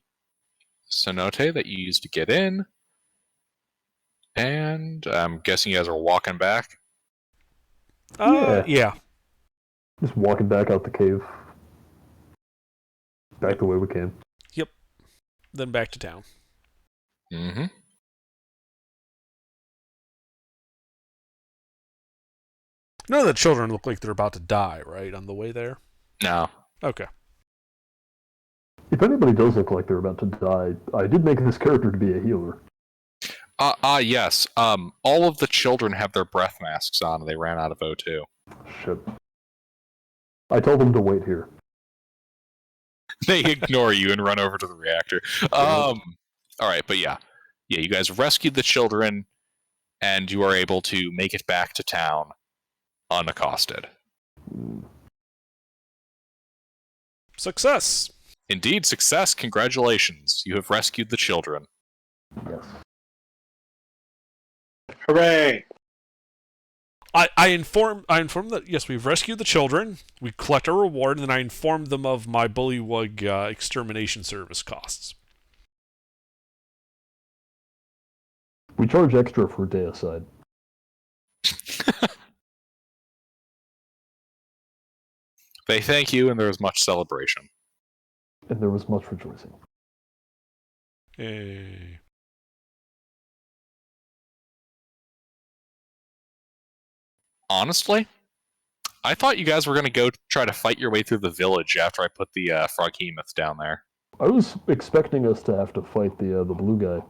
cenote that you used to get in. And I'm guessing you guys are walking back. Yeah. Just walking back out the cave. Back the way we came. Yep. Then back to town. Mm-hmm. None of the children look like they're about to die, right, on the way there? No. Okay. If anybody does look like they're about to die, I did make this character to be a healer. Yes. All of the children have their breath masks on, and they ran out of O2. Shit. I told them to wait here. They ignore you and run over to the reactor. Alright, but yeah. Yeah, you guys rescued the children, and you are able to make it back to town unaccosted. Success! Indeed, success. Congratulations. You have rescued the children. Yes. Hooray! I inform that yes, we've rescued the children. We collect our reward, and then I inform them of my bullywug extermination service costs. We charge extra for deicide. They thank you, and there is much celebration. And there was much rejoicing. Hey. Honestly, I thought you guys were going to go try to fight your way through the village after I put the Froghemoth down there. I was expecting us to have to fight the blue guy.